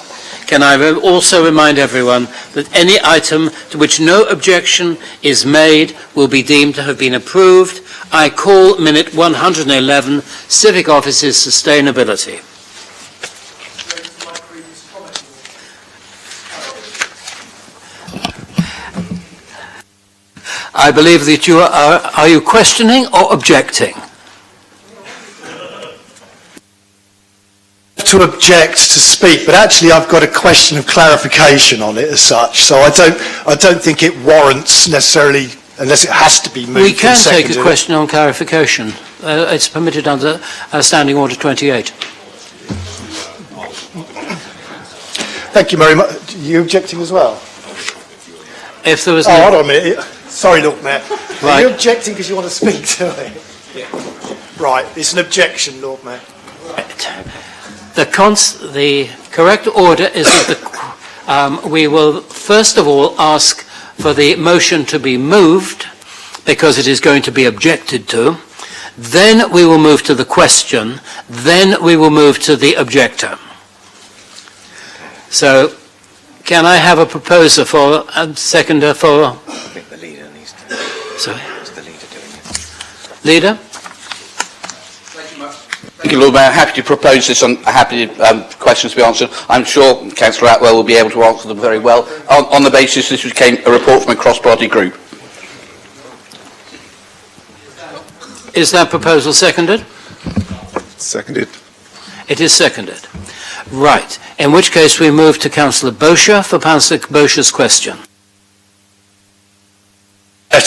A: Can I also remind everyone that any item to which no objection is made will be deemed to have been approved. I call minute 111, Civic Offices Sustainability. I believe that you are you questioning or objecting?
V: To object to speak, but actually I've got a question of clarification on it as such, so I don't think it warrants necessarily, unless it has to be moved.
A: We can take a question on clarification. It's permitted under Standing Order 28.
V: Thank you very much. Are you objecting as well?
A: if there was...
V: Oh, hold on a minute. Sorry, Lord Mayor. Are
A: Right.
V: you objecting because you want to speak to it? Right, it's an objection, Lord Mayor.
A: The correct order is that we will first of all ask for the motion to be moved because it is going to be objected to. Then we will move to the question. Then we will move to the objector. So, can I have a proposer for a seconder for...
R: I think the leader needs to...
A: Sorry?
R: It's the leader doing it.
A: Leader?
Q: Thank you, Lord Mayor. Happy to propose this and happy questions to be answered. I'm sure Councillor Atwell will be able to answer them very well on the basis this became a report from a cross-party group.
A: Is that proposal seconded?
G: Seconded.
A: It is seconded. Right. In which case we move to Councillor Bosher for Councillor Bosher's question.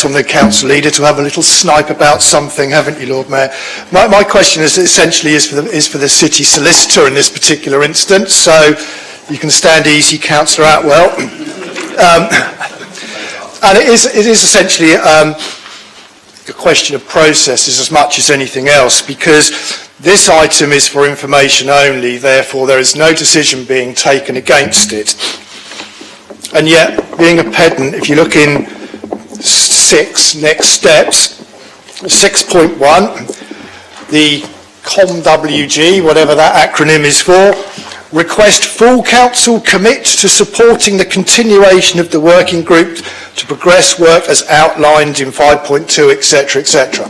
V: On the council leader to have a little snipe about something, haven't you, Lord Mayor? My question is essentially is for the city solicitor in this particular instance, so you can stand easy, Councillor Atwell. And it is essentially a question of processes as much as anything else, because this item is for information only, therefore there is no decision being taken against it. And yet, being a pedant, if you look in 6, next steps, 6.1, the COMWG, whatever that acronym is for, request full council commit to supporting the continuation of the working group to progress work as outlined in 5.2, etc., etc.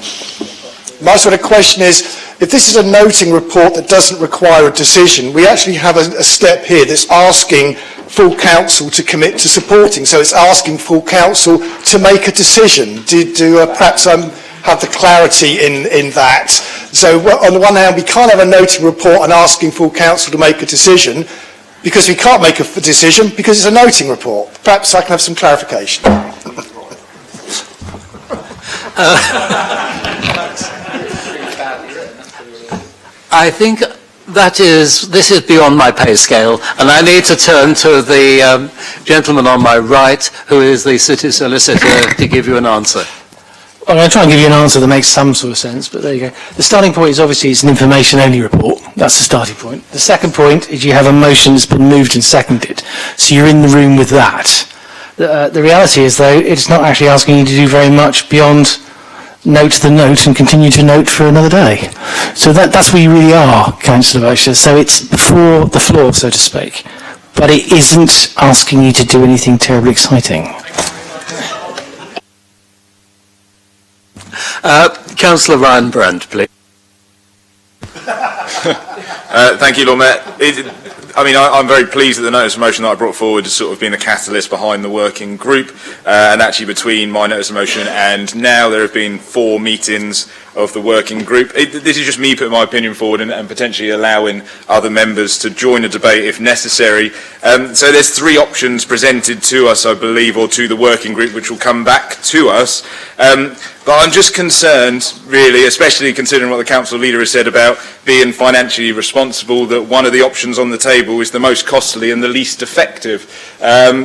V: My sort of question is, if this is a noting report that doesn't require a decision, we actually have a step here that's asking full council to commit to supporting. So it's asking full council to make a decision. Do perhaps have the clarity in that? So on the one hand, we can't have a noting report and asking full council to make a decision because we can't make a decision because it's a noting report. Perhaps I can have some clarification.
A: I think this is beyond my pay scale, and I need to turn to the gentleman on my right, who is the city solicitor, to give you an answer.
K: I'm going to try and give you an answer that makes some sort of sense, but there you go. The starting point is obviously it's an information-only report. That's the starting point. The second point is you have a motion that's been moved and seconded, so you're in the room with that. The reality is, though, it's not actually asking you to do very much beyond note the note and continue to note for another day. So that's where you really are, Councillor Bosher. So it's before the floor, so to speak. But it isn't asking you to do anything terribly exciting.
A: Councillor Ryan Brandt, please.
J: Thank you, Lord Mayor. I'm very pleased that the notice of motion that I brought forward has sort of been the catalyst behind the working group, and actually between my notice of motion and now there have been 4 meetings of the working group. This is just me putting my opinion forward and potentially allowing other members to join a debate if necessary. So there's 3 options presented to us, I believe, or to the working group, which will come back to us. But I'm just concerned, really, especially considering what the council leader has said about being financially responsible, that one of the options on the table is the most costly and the least effective.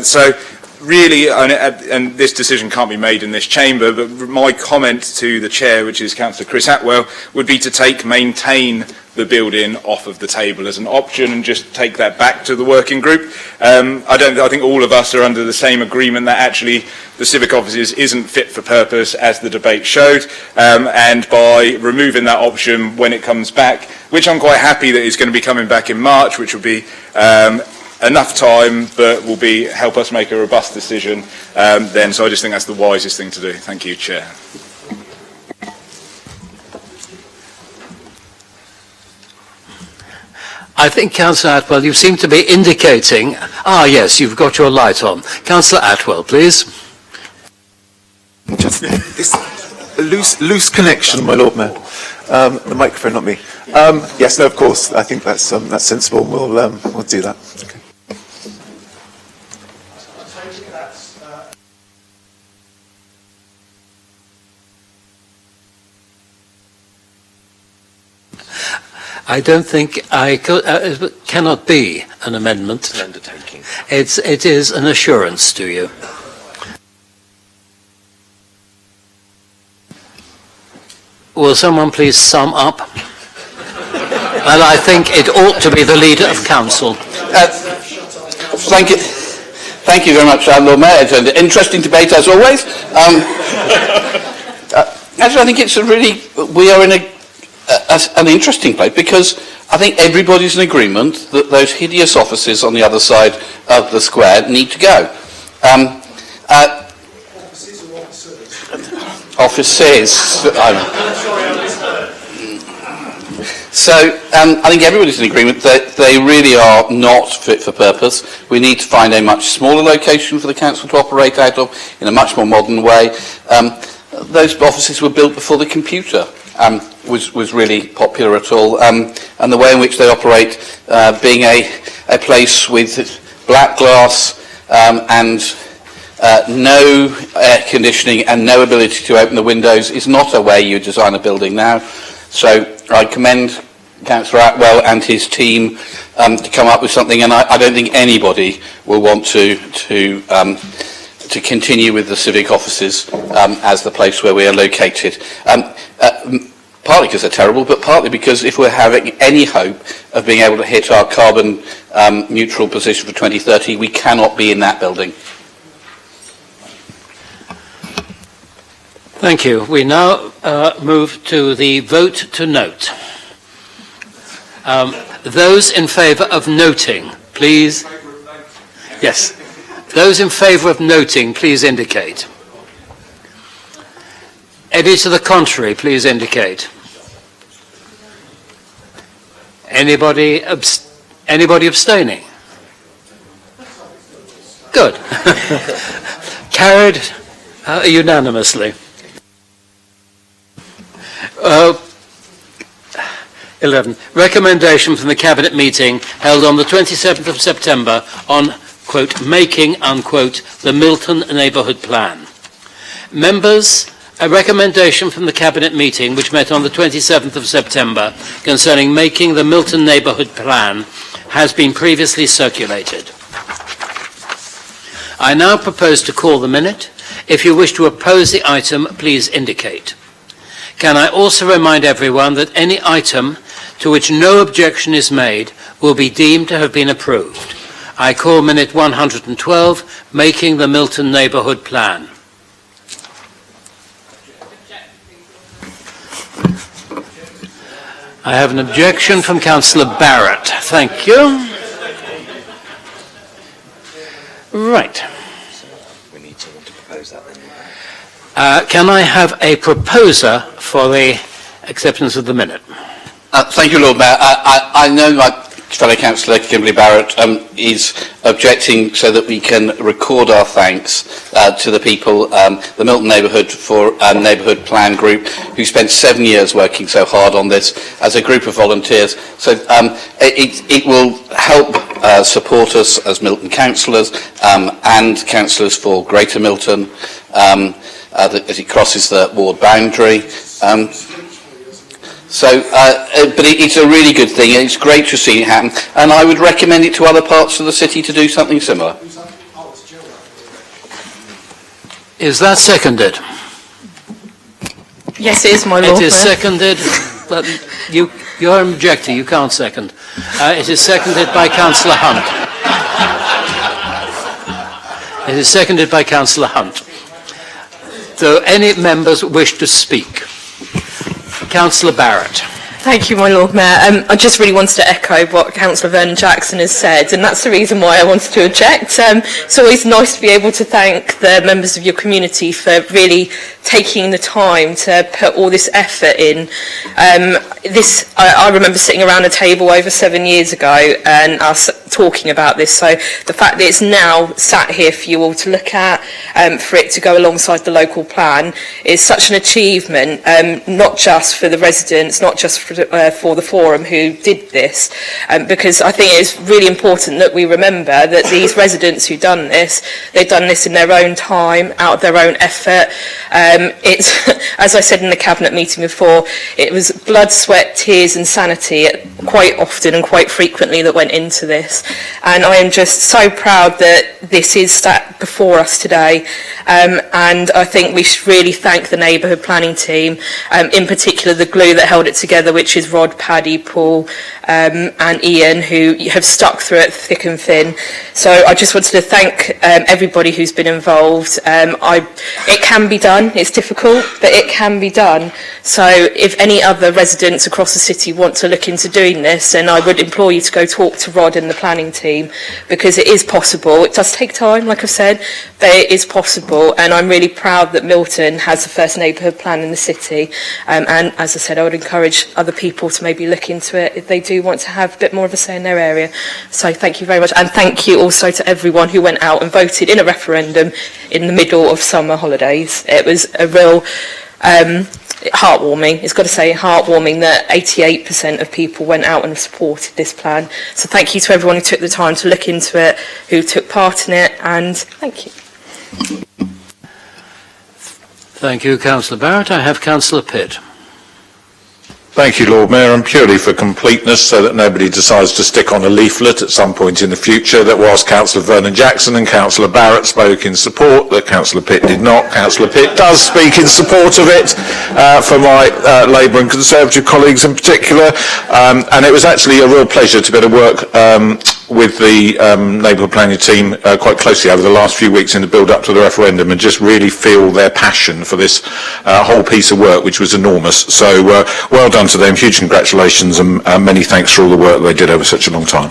J: So really, and this decision can't be made in this chamber, but my comment to the chair, which is Councillor Chris Atwell, would be to maintain the building off of the table as an option and just take that back to the working group. I think all of us are under the same agreement that actually the civic offices isn't fit for purpose, as the debate showed, and by removing that option when it comes back, which I'm quite happy that is going to be coming back in March, which will be enough time, but will help us make a robust decision then. So I just think that's the wisest thing to do. Thank you, Chair.
A: I think, Councillor Atwell, you seem to be indicating... yes, you've got your light on. Councillor Atwell, please.
G: Just this loose connection, my Lord Mayor. The microphone, not me. Yes, no, of course. I think that's sensible. We'll do that. Okay.
A: I don't think it cannot be an amendment.
R: It's an undertaking.
A: It is an assurance to you. will someone please sum up? And I think it ought to be the Leader of Council.
Q: Thank you. Thank you very much, Lord Mayor. It's an interesting debate as always. Actually, I think it's we are in an interesting place because I think everybody's in agreement that those hideous offices on the other side of the square need to go. Offices. So I think everybody's in agreement that they really are not fit for purpose. We need to find a much smaller location for the council to operate out of in a much more modern way. Those offices were built before the computer was really popular at all, and the way in which they operate, being a place with black glass and no air conditioning and no ability to open the windows, is not a way you design a building now. So I commend Councillor Atwell and his team to come up with something, and I don't think anybody will want to continue with the civic offices as the place where we are located. Partly because they're terrible, but partly because if we're having any hope of being able to hit our carbon neutral position for 2030, we cannot be in that building.
A: Thank you. We now move to the vote to note. Those in favour of noting, please. Yes. Those in favour of noting, please indicate. Any to the contrary, please indicate. Anybody abstaining? Good. Carried unanimously. 11. Recommendation from the Cabinet meeting held on the 27th of September on, quote, making, unquote, the Milton Neighbourhood Plan. Members, a recommendation from the Cabinet meeting which met on the 27th of September concerning making the Milton Neighbourhood Plan has been previously circulated. I now propose to call the minute. If you wish to oppose the item, please indicate. Can I also remind everyone that any item to which no objection is made will be deemed to have been approved. I call minute 112, making the Milton Neighbourhood Plan. I have an objection from Councillor Barrett. Thank you. Right.
R: We need someone to propose that then.
A: Can I have a proposer for the acceptance of the minute?
Q: Thank you, Lord Mayor. I know my fellow councillor Kimberly Barrett is objecting so that we can record our thanks to the people, the Milton Neighbourhood Neighbourhood Plan Group, who spent 7 years working so hard on this as a group of volunteers. So it will help support us as Milton councillors and councillors for Greater Milton as it crosses the ward boundary. But it's a really good thing, and it's great to see it happen, and I would recommend it to other parts of the city to do something similar.
A: Is that seconded?
M: Yes, it is, my lord.
A: It is seconded, but you're an objector, you can't second. It is seconded by Councillor Hunt. It is seconded by Councillor Hunt. Do any members wish to speak? Councillor Barrett.
M: Thank you, my Lord Mayor. I just really wanted to echo what Councillor Vernon Jackson has said, and that's the reason why I wanted to object. It's always nice to be able to thank the members of your community for really taking the time to put all this effort in. I remember sitting around a table over 7 years ago and us talking about this, so the fact that it's now sat here for you all to look at, for it to go alongside the local plan, is such an achievement, not just for the residents, not just for the forum who did this, because I think it's really important that we remember that these residents who've done this, they've done this in their own time, out of their own effort. It's, as I said in the Cabinet meeting before, it was blood, sweat, tears and sanity quite often and quite frequently that went into this.
H: and I am just so proud that this is sat before us today, and I think we should really thank the neighbourhood planning team, in particular the glue that held it together, which is Rod, Paddy, Paul and Ian, who have stuck through it thick and thin. So I just wanted to thank everybody who's been involved. It can be done, it's difficult, but it can be done. So if any other residents across the city want to look into doing this, then I would implore you to go talk to Rod and the planning team, because it is possible. It does take time, like I've said, but it is possible, and I'm really proud that Milton has the first neighbourhood plan in the city, and as I said, I would encourage other people to maybe look into it if they do want to have a bit more of a say in their area. So thank you very much, and thank you also to everyone who went out and voted in a referendum in the middle of summer holidays. It was a real heartwarming, it's got to say heartwarming, that 88% of people went out and supported this plan. So thank you to everyone who took the time to look into it, who took part in it, and thank you.
A: Thank you, Councillor Barrett. I have Councillor Pitt.
E: Thank you, Lord Mayor, and purely for completeness, so that nobody decides to stick on a leaflet at some point in the future, that whilst Councillor Vernon Jackson and Councillor Barrett spoke in support, that Councillor Pitt did not. Councillor Pitt does speak in support of it, for my Labour and Conservative colleagues in particular, and it was actually a real pleasure to be able to work with the neighbourhood planning team quite closely over the last few weeks in the build-up to the referendum, and just really feel their passion for this whole piece of work, which was enormous. So well done to them, huge congratulations, and many thanks for all the work they did over such a long time.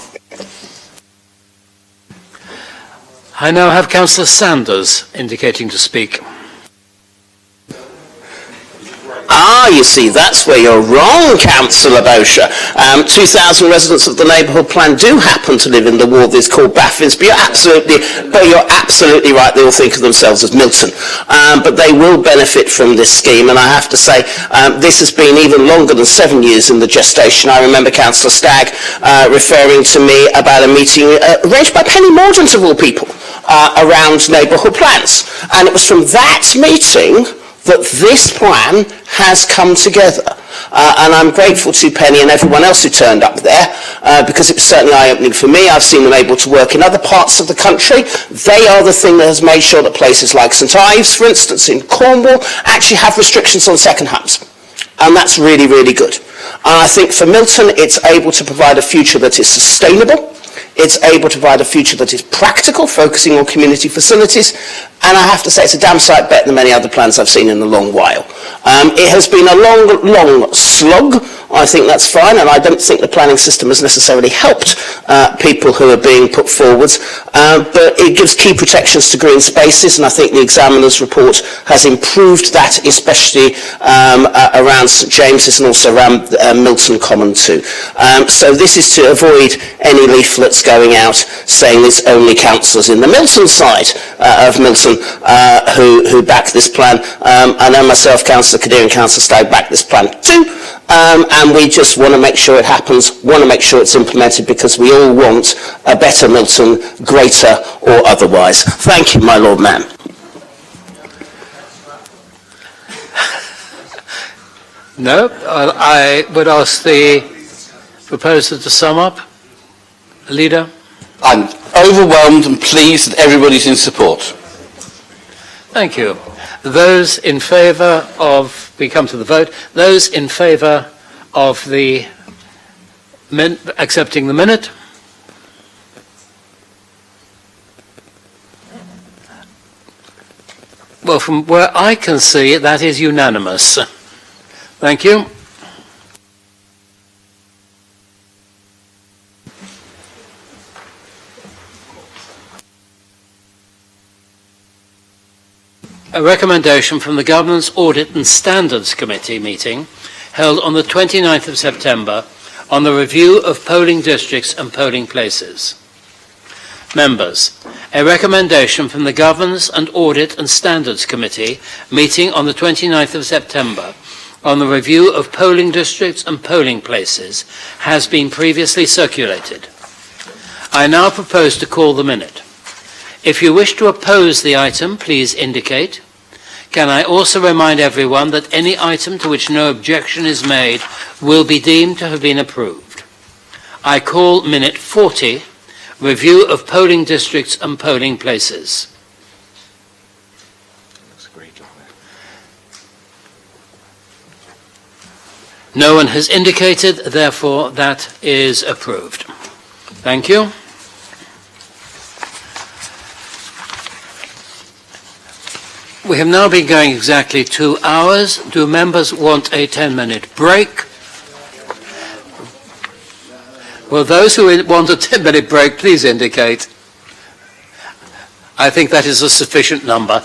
A: I now have Councillor Sanders indicating to speak.
L: You see, that's where you're wrong, Councillor Bosher. 2,000 residents of the neighbourhood plan do happen to live in the ward that's called Baffins, but you're absolutely right, they all think of themselves as Milton. But they will benefit from this scheme, and I have to say, this has been even longer than 7 years in the gestation. I remember Councillor Stagg referring to me about a meeting arranged by Penny Mordaunt, of all people, around neighbourhood plans. And it was from that meeting that this plan has come together. And I'm grateful to Penny and everyone else who turned up there, because it was certainly eye-opening for me. I've seen them able to work in other parts of the country. They are the thing that has made sure that places like St Ives, for instance, in Cornwall, actually have restrictions on second homes. And that's really, really good. And I think for Milton, it's able to provide a future that is sustainable. It's able to provide a future that is practical, focusing on community facilities, and I have to say it's a damn sight better than many other plans I've seen in a long while. It has been a long slog. I think that's fine, and I don't think the planning system has necessarily helped people who are being put forwards, but it gives key protections to green spaces, and I think the examiner's report has improved that, especially around St James's and also around Milton Common too. So this is to avoid any leaflets going out saying it's only councillors in the Milton side of Milton who back this plan. I know myself, Councillor Kadir and Councillor Stagg back this plan too, and we just want to make sure it happens, want to make sure it's implemented, because we all want a better Milton, greater or otherwise. Thank you, my Lord Mayor.
A: No, I would ask the proposer to sum up. Leader?
Q: I'm overwhelmed and pleased that everybody's in support.
A: Thank you. Those in favour of, we come to the vote, those in favour of the accepting the minute? Well, from where I can see, that is unanimous. Thank you. A recommendation from the Governance Audit and Standards Committee meeting held on the 29th of September on the review of polling districts and polling places. Members, a recommendation from the Governance and Audit and Standards Committee meeting on the 29th of September on the review of polling districts and polling places has been previously circulated. I now propose to call the minute. If you wish to oppose the item, please indicate. Can I also remind everyone that any item to which no objection is made will be deemed to have been approved. I call minute 40, review of polling districts and polling places. No one has indicated, therefore that is approved. Thank you. We have now been going exactly 2 hours. Do members want a 10-minute break? Well, those who want a 10-minute break, please indicate. I think that is a sufficient number.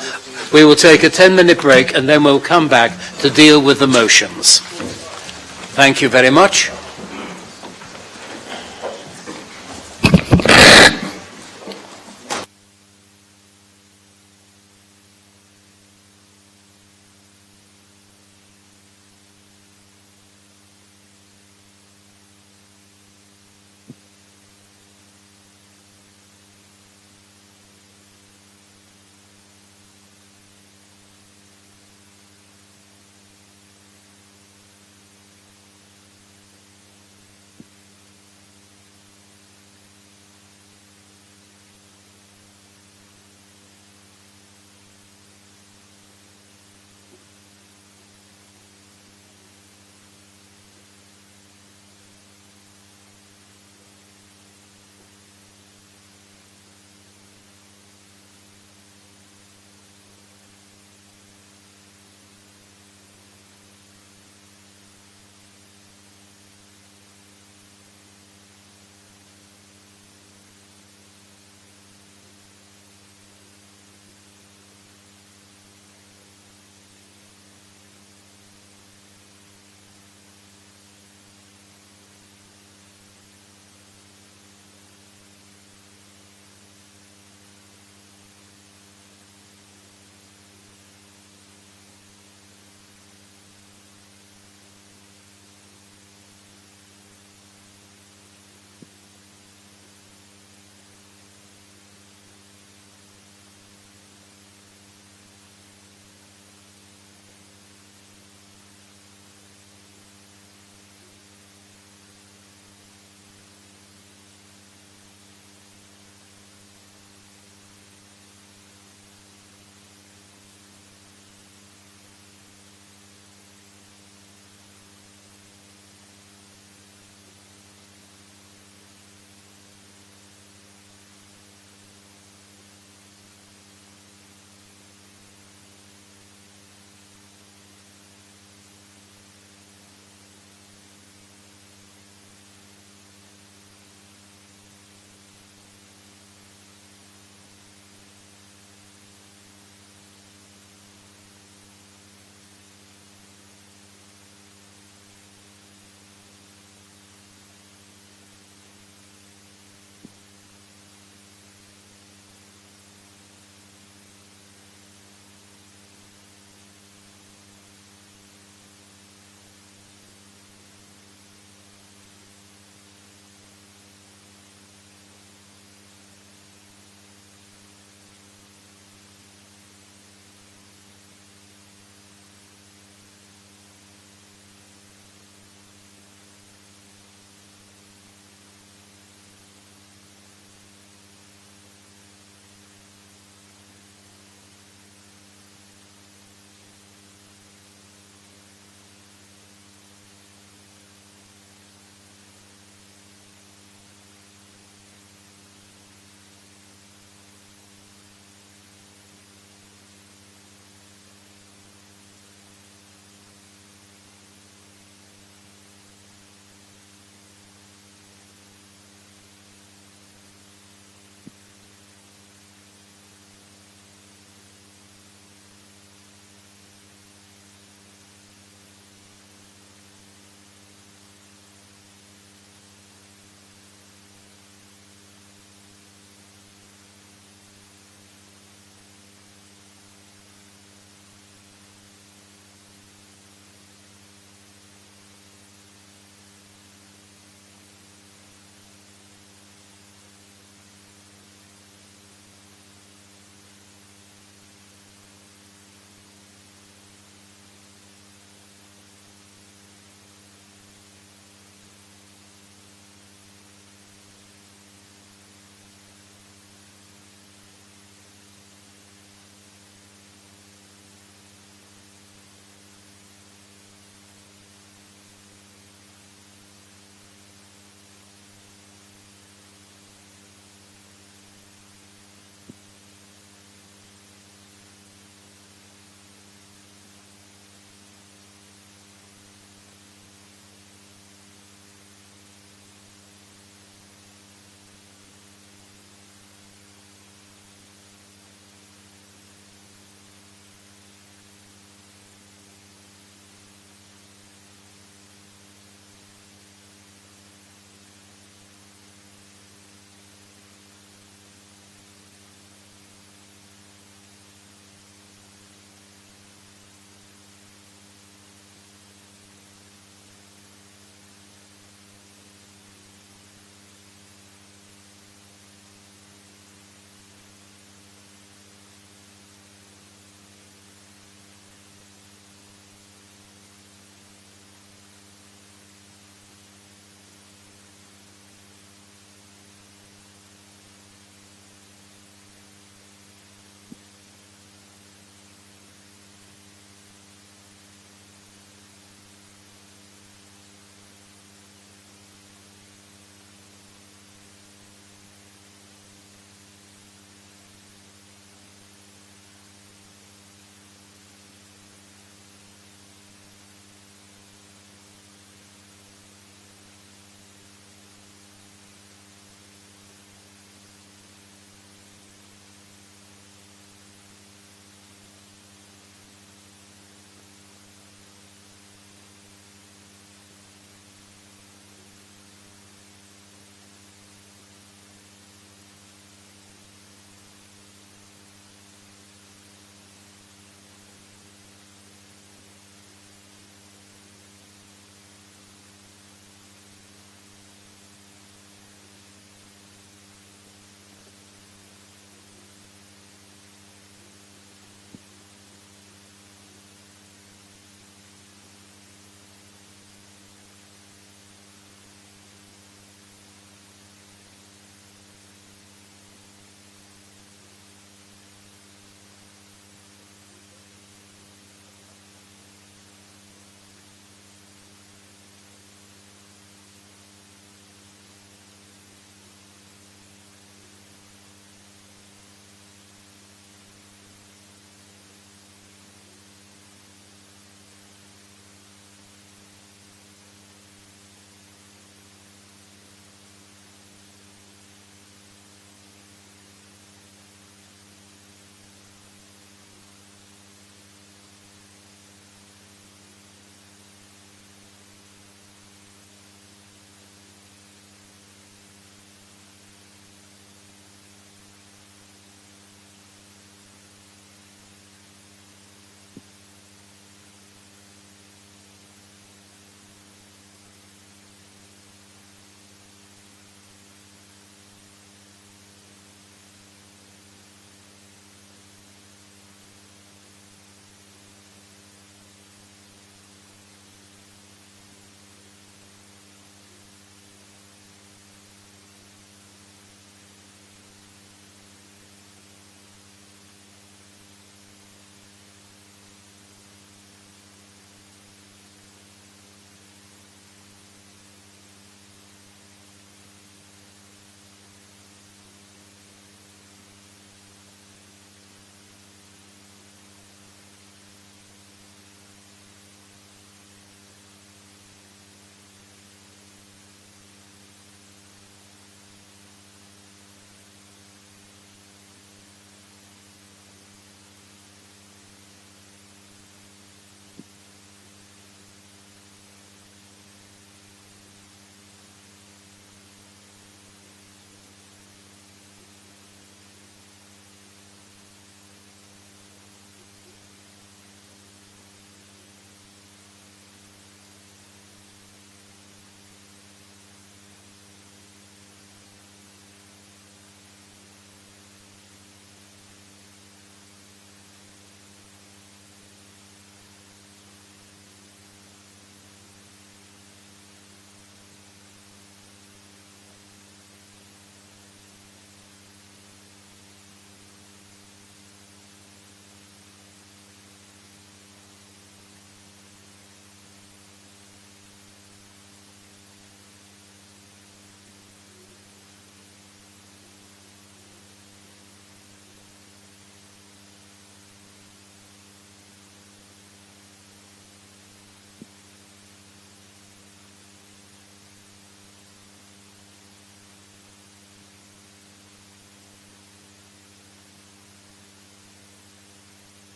A: We will take a 10-minute break and then we'll come back to deal with the motions. Thank you very much.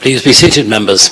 A: Please be seated, members.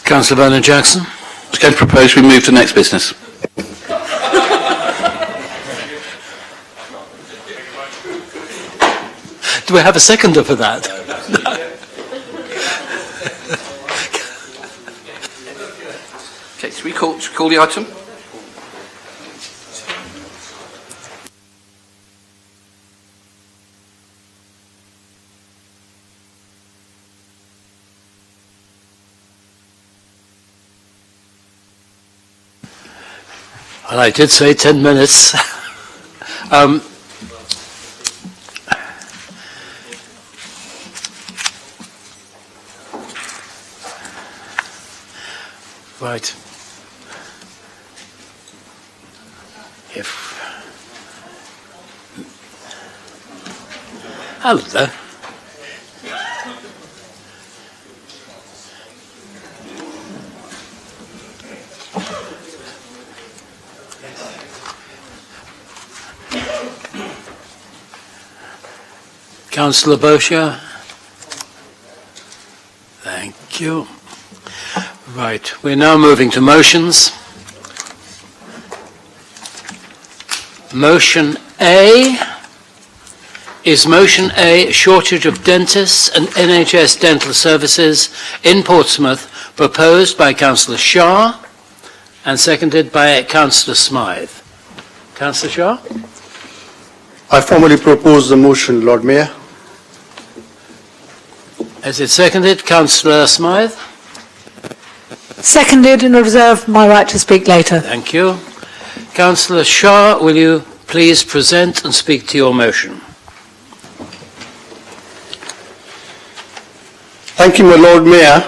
A: Councillor Vernon Jackson.
Q: I was going to propose we move to next business.
A: Do we have a seconder for that?
Q: Okay, should we call the item?
A: Well, I did say 10 minutes. Right. Hello there. Councillor Boscia. Thank you. Right, we're now moving to motions. Motion A is Motion A, shortage of dentists and NHS dental services in Portsmouth, proposed by Councillor Shah and seconded by Councillor Smythe. Councillor Shah?
T: I formally propose the motion, Lord Mayor.
A: Is it seconded? Councillor Smythe?
B: Seconded and reserve my right to speak later.
A: Thank you. Councillor Shah, will you please present and speak to your motion?
T: Thank you, my Lord Mayor.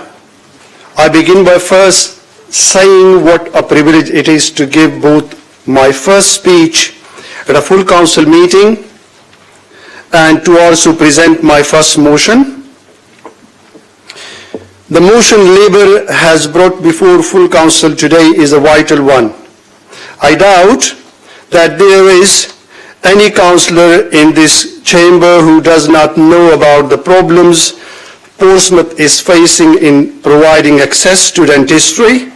T: I begin by first saying what a privilege it is to give both my first speech at a full council meeting and to also present my first motion. The motion Labour has brought before full council today is a vital one. I doubt that there is any councillor in this chamber who does not know about the problems Portsmouth is facing in providing access to dentistry.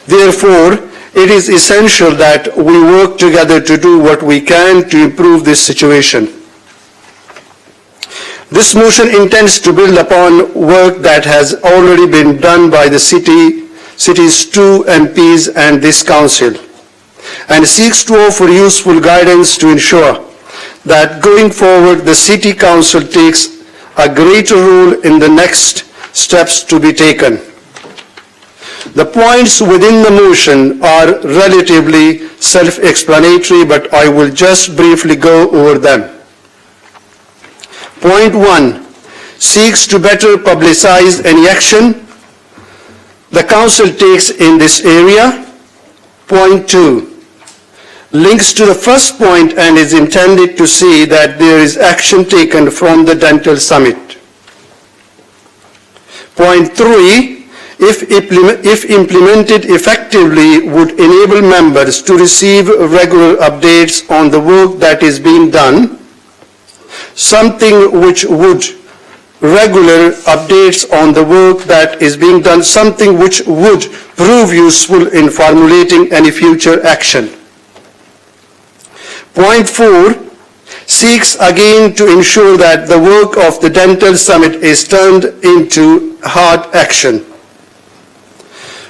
T: Therefore, it is essential that we work together to do what we can to improve this situation. This motion intends to build upon work that has already been done by the city's 2 MPs and this council, and seeks to offer useful guidance to ensure that going forward the City Council takes a greater role in the next steps to be taken. The points within the motion are relatively self-explanatory, but I will just briefly go over them. Point 1 seeks to better publicize any action the Council takes in this area. Point 2 links to the first point and is intended to see that there is action taken from the Dental Summit. Point 3, if implemented effectively, would enable members to receive regular updates on the work that is being done, something which would prove useful in formulating any future action. Point 4 seeks again to ensure that the work of the Dental Summit is turned into hard action.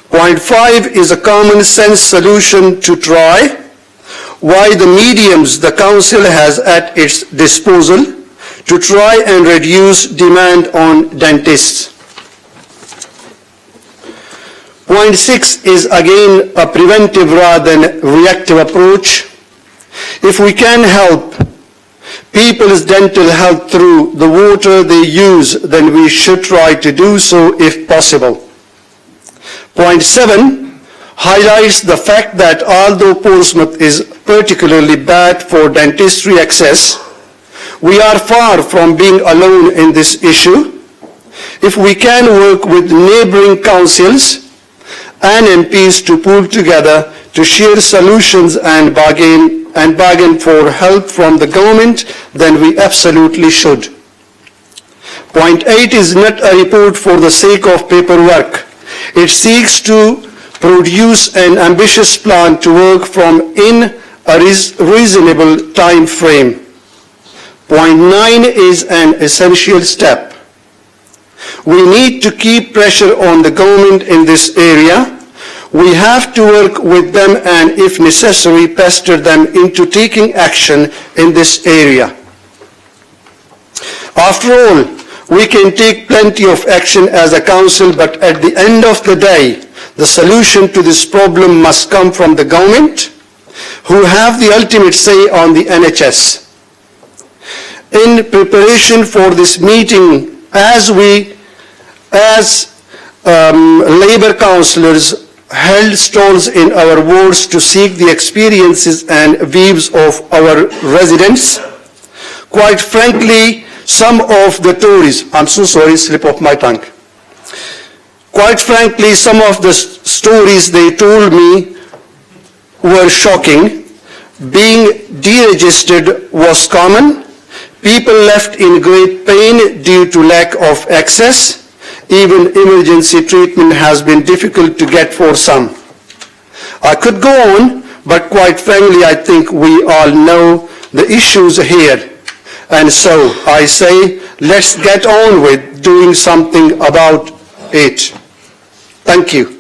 T: Point 5 is a common sense solution to try why the mediums the Council has at its disposal to try and reduce demand on dentists. Point 6 is again a preventive rather than reactive approach. If we can help people's dental health through the water they use, then we should try to do so if possible. Point 7 highlights the fact that although Portsmouth is particularly bad for dentistry access, we are far from being alone in this issue. If we can work with neighbouring councils and MPs to pool together to share solutions and bargain for help from the government, then we absolutely should. Point 8 is not a report for the sake of paperwork. It seeks to produce an ambitious plan to work from in a reasonable time frame. Point 9 is an essential step. We need to keep pressure on the government in this area. We have to work with them and, if necessary, pester them into taking action in this area. After all, we can take plenty of action as a council, but at the end of the day, the solution to this problem must come from the government, who have the ultimate say on the NHS. In preparation for this meeting, as Labour councillors held stalls in our wards to seek the experiences and views of our residents, quite frankly, some of the Tories, I'm so sorry, slip of my tongue. Quite frankly, some of the stories they told me were shocking. Being deregistered was common. People left in great pain due to lack of access. Even emergency treatment has been difficult to get for some. I could go on, but quite frankly, I think we all know the issues here. And so I say, let's get on with doing something about it. Thank you.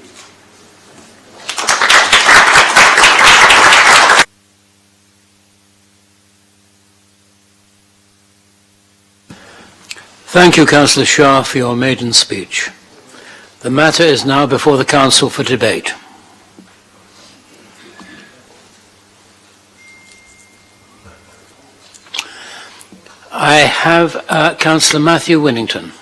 A: Thank you, Councillor Shah, for your maiden speech. The matter is now before the Council for debate. I have Councillor Matthew Winnington.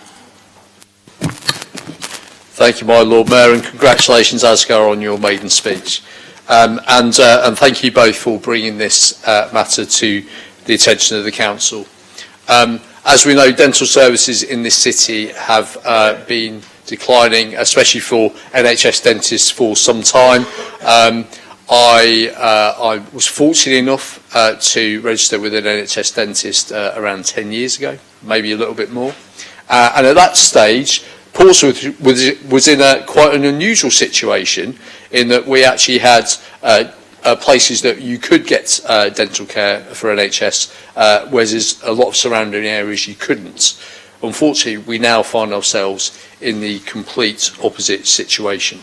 N: Thank you, my Lord Mayor, and congratulations, Asghar, on your maiden speech. And thank you both for bringing this matter to the attention of the Council. As we know, dental services in this city have been declining, especially for NHS dentists, for some time. I was fortunate enough to register with an NHS dentist around 10 years ago, maybe a little bit more. And at that stage, Portsmouth was in quite an unusual situation in that we actually had places that you could get dental care for NHS, whereas there's a lot of surrounding areas you couldn't. Unfortunately, we now find ourselves in the complete opposite situation.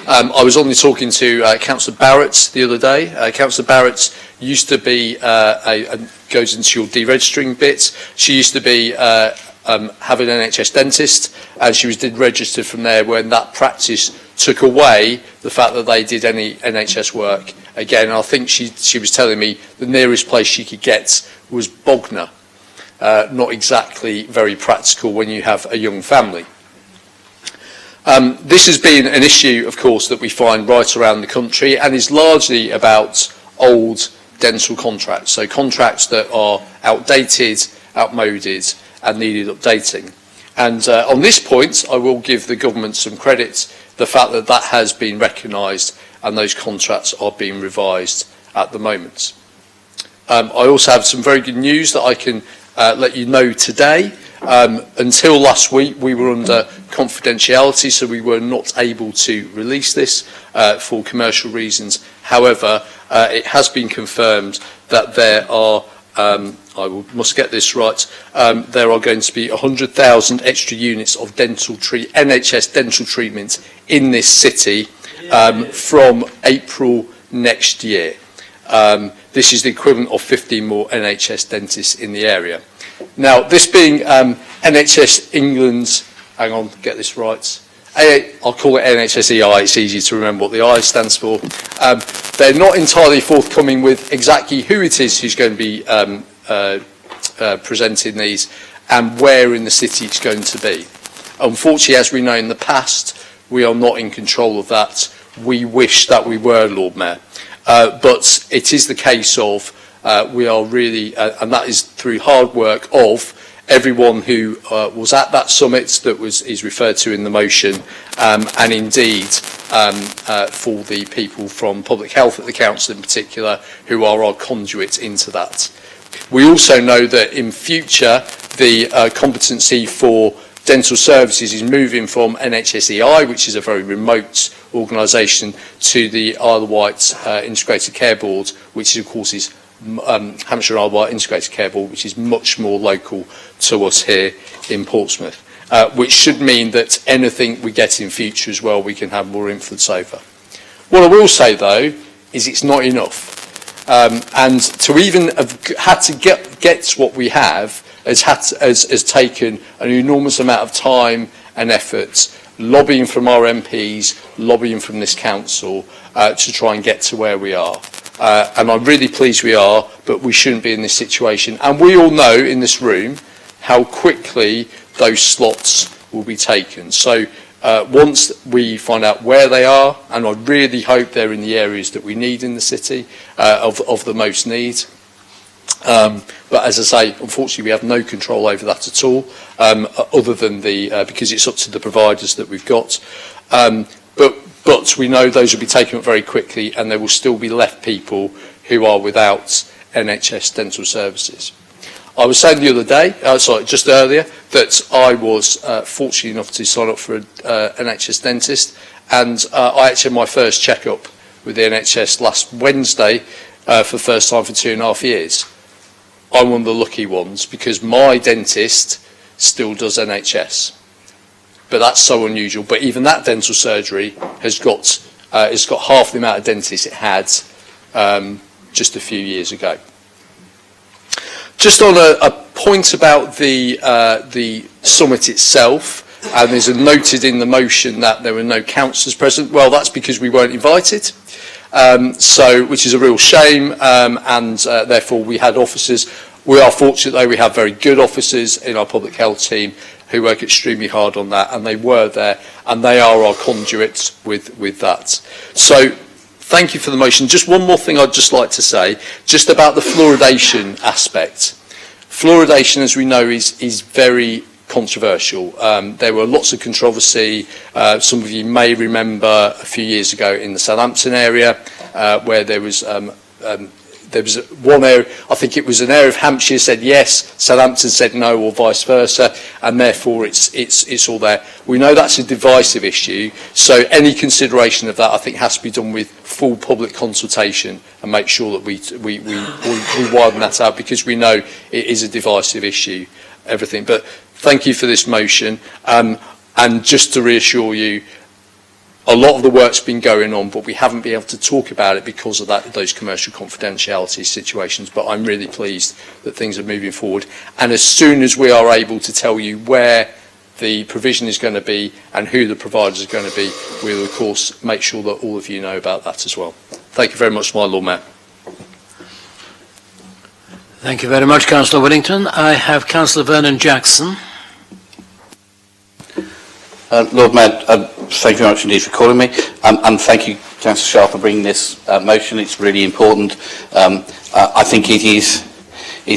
N: I was only talking to Councillor Barrett the other day. Councillor Barrett used to be, goes into your deregistering bit, she used to be having an NHS dentist, and she was registered from there when that practice took away the fact that they did any NHS work. Again, I think she was telling me the nearest place she could get was Bognor. Not exactly very practical when you have a young family. This has been an issue, of course, that we find right around the country and is largely about old dental contracts. So contracts that are outdated, outmoded and needed updating. And on this point, I will give the government some credit, the fact that that has been recognised and those contracts are being revised at the moment. I also have some very good news that I can let you know today. Until last week, we were under confidentiality, so we were not able to release this for commercial reasons. However, it has been confirmed that there are, must get this right, there are going to be 100,000 extra units of NHS dental treatment in this city from April next year. this is the equivalent of 15 more NHS dentists in the area. Now, this being NHS England's, hang on, get this right, I'll call it NHSEI, it's easy to remember what the I stands for. They're not entirely forthcoming with exactly who it is who's going to be presenting these and where in the city it's going to be. Unfortunately, as we know in the past, we are not in control of that. We wish that we were, Lord Mayor. But it is the case of we are really, and that is through hard work of everyone who was at that summit that is referred to in the motion, and indeed for the people from public health at the council in particular, who are our conduit into that. We also know that in future the competency for dental services is moving from NHSEI, which is a very remote organisation, to the Isle of Wight Integrated Care Board, which of course is Hampshire Isle of Wight Integrated Care Board, which is much more local to us here in Portsmouth, which should mean that anything we get in future as well we can have more influence over. What I will say though is it's not enough, and to even have had to get what we have has taken an enormous amount of time and effort, lobbying from our MPs, lobbying from this council to try and get to where we are. And I'm really pleased we are, but we shouldn't be in this situation. And we all know in this room how quickly those slots will be taken. So once we find out where they are, and I really hope they're in the areas that we need in the city, of the most need. But as I say, unfortunately, we have no control over that at all, other than because it's up to the providers that we've got. But we know those will be taken up very quickly, and there will still be left people who are without NHS dental services. I was saying the other day, just earlier, that I was fortunate enough to sign up for an NHS dentist, and I actually had my first checkup with the NHS last Wednesday for the first time for 2.5 years. I'm one of the lucky ones because my dentist still does NHS. But that's so unusual. But even that dental surgery has got half the amount of dentists it had just a few years ago. Just on a point about the summit itself, and there's a noted in the motion that there were no councillors present. Well, that's because we weren't invited, which is a real shame, and therefore we had officers. We are fortunate though, we have very good officers in our public health team who work extremely hard on that, and they were there, and they are our conduits with that. So thank you for the motion. Just one more thing I'd just like to say, just about the fluoridation aspect. Fluoridation, as we know, is very controversial. There were lots of controversy. Some of you may remember a few years ago in the Southampton area where there was one area, I think it was an area of Hampshire said yes, Southampton said no, or vice versa, and therefore it's all there. We know that's a divisive issue, so any consideration of that I think has to be done with full public consultation and make sure that we widen that out, because we know it is a divisive issue, everything. But thank you for this motion, and just to reassure you, a lot of the work's been going on, but we haven't been able to talk about it because of those commercial confidentiality situations. But I'm really pleased that things are moving forward. And as soon as we are able to tell you where the provision is going to be and who the providers are going to be, we will, of course, make sure that all of you know about that as well. Thank you very much, my Lord Mayor.
A: Thank you very much, Councillor Whittington. I have Councillor Vernon Jackson.
Q: Lord Mayor, thank you very much indeed for calling me, and thank you, Councillor Sharp, for bringing this motion. It's really important. I think it is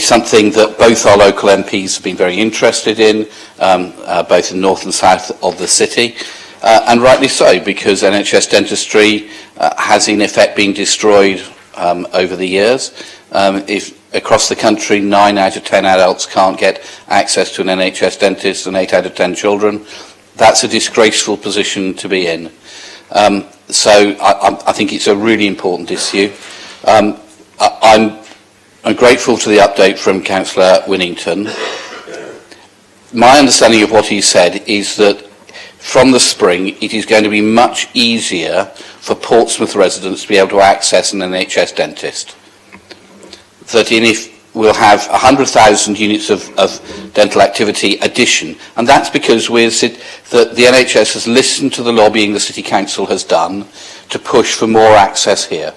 Q: something that both our local MPs have been very interested in, both in north and south of the city, and rightly so, because NHS dentistry has in effect been destroyed over the years. If across the country 9 out of 10 adults can't get access to an NHS dentist and 8 out of 10 children, that's a disgraceful position to be in. So I think it's a really important issue. I'm grateful to the update from Councillor Whittington. My understanding of what he said is that from the spring it is going to be much easier for Portsmouth residents to be able to access an NHS dentist. that we'll have 100,000 units of dental activity addition, and that's because the NHS has listened to the lobbying the City Council has done to push for more access here.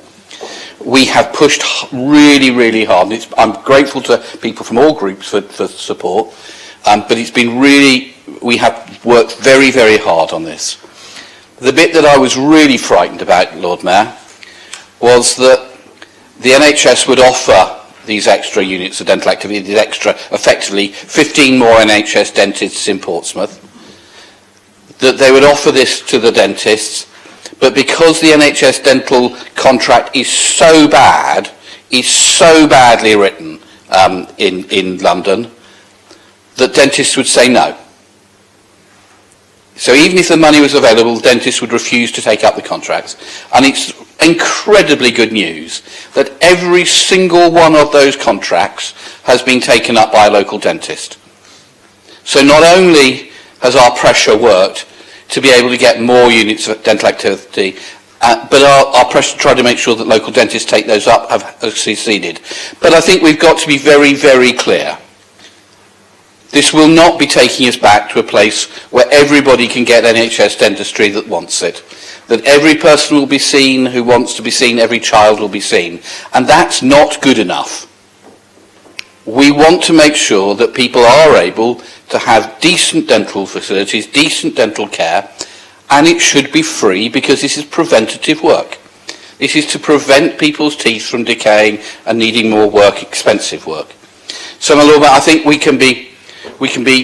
Q: We have pushed really, really hard, and I'm grateful to people from all groups for support, but it's been we have worked very, very hard on this. The bit that I was really frightened about, Lord Mayor, was that the NHS would offer these extra units of dental activity, these extra, effectively, 15 more NHS dentists in Portsmouth, that they would offer this to the dentists, but because the NHS dental contract is so bad, is so badly written in London, that dentists would say no. So even if the money was available, dentists would refuse to take up the contracts. And it's incredibly good news that every single one of those contracts has been taken up by a local dentist. So not only has our pressure worked to be able to get more units of dental activity, but our pressure to try to make sure that local dentists take those up have succeeded. But I think we've got to be very, very clear. This will not be taking us back to a place where everybody can get NHS dentistry that wants it. That every person will be seen who wants to be seen, every child will be seen. And that's not good enough. We want to make sure that people are able to have decent dental facilities, decent dental care, and it should be free because this is preventative work. This is to prevent people's teeth from decaying and needing more work, expensive work. So, my Lord Mayor, I think we can be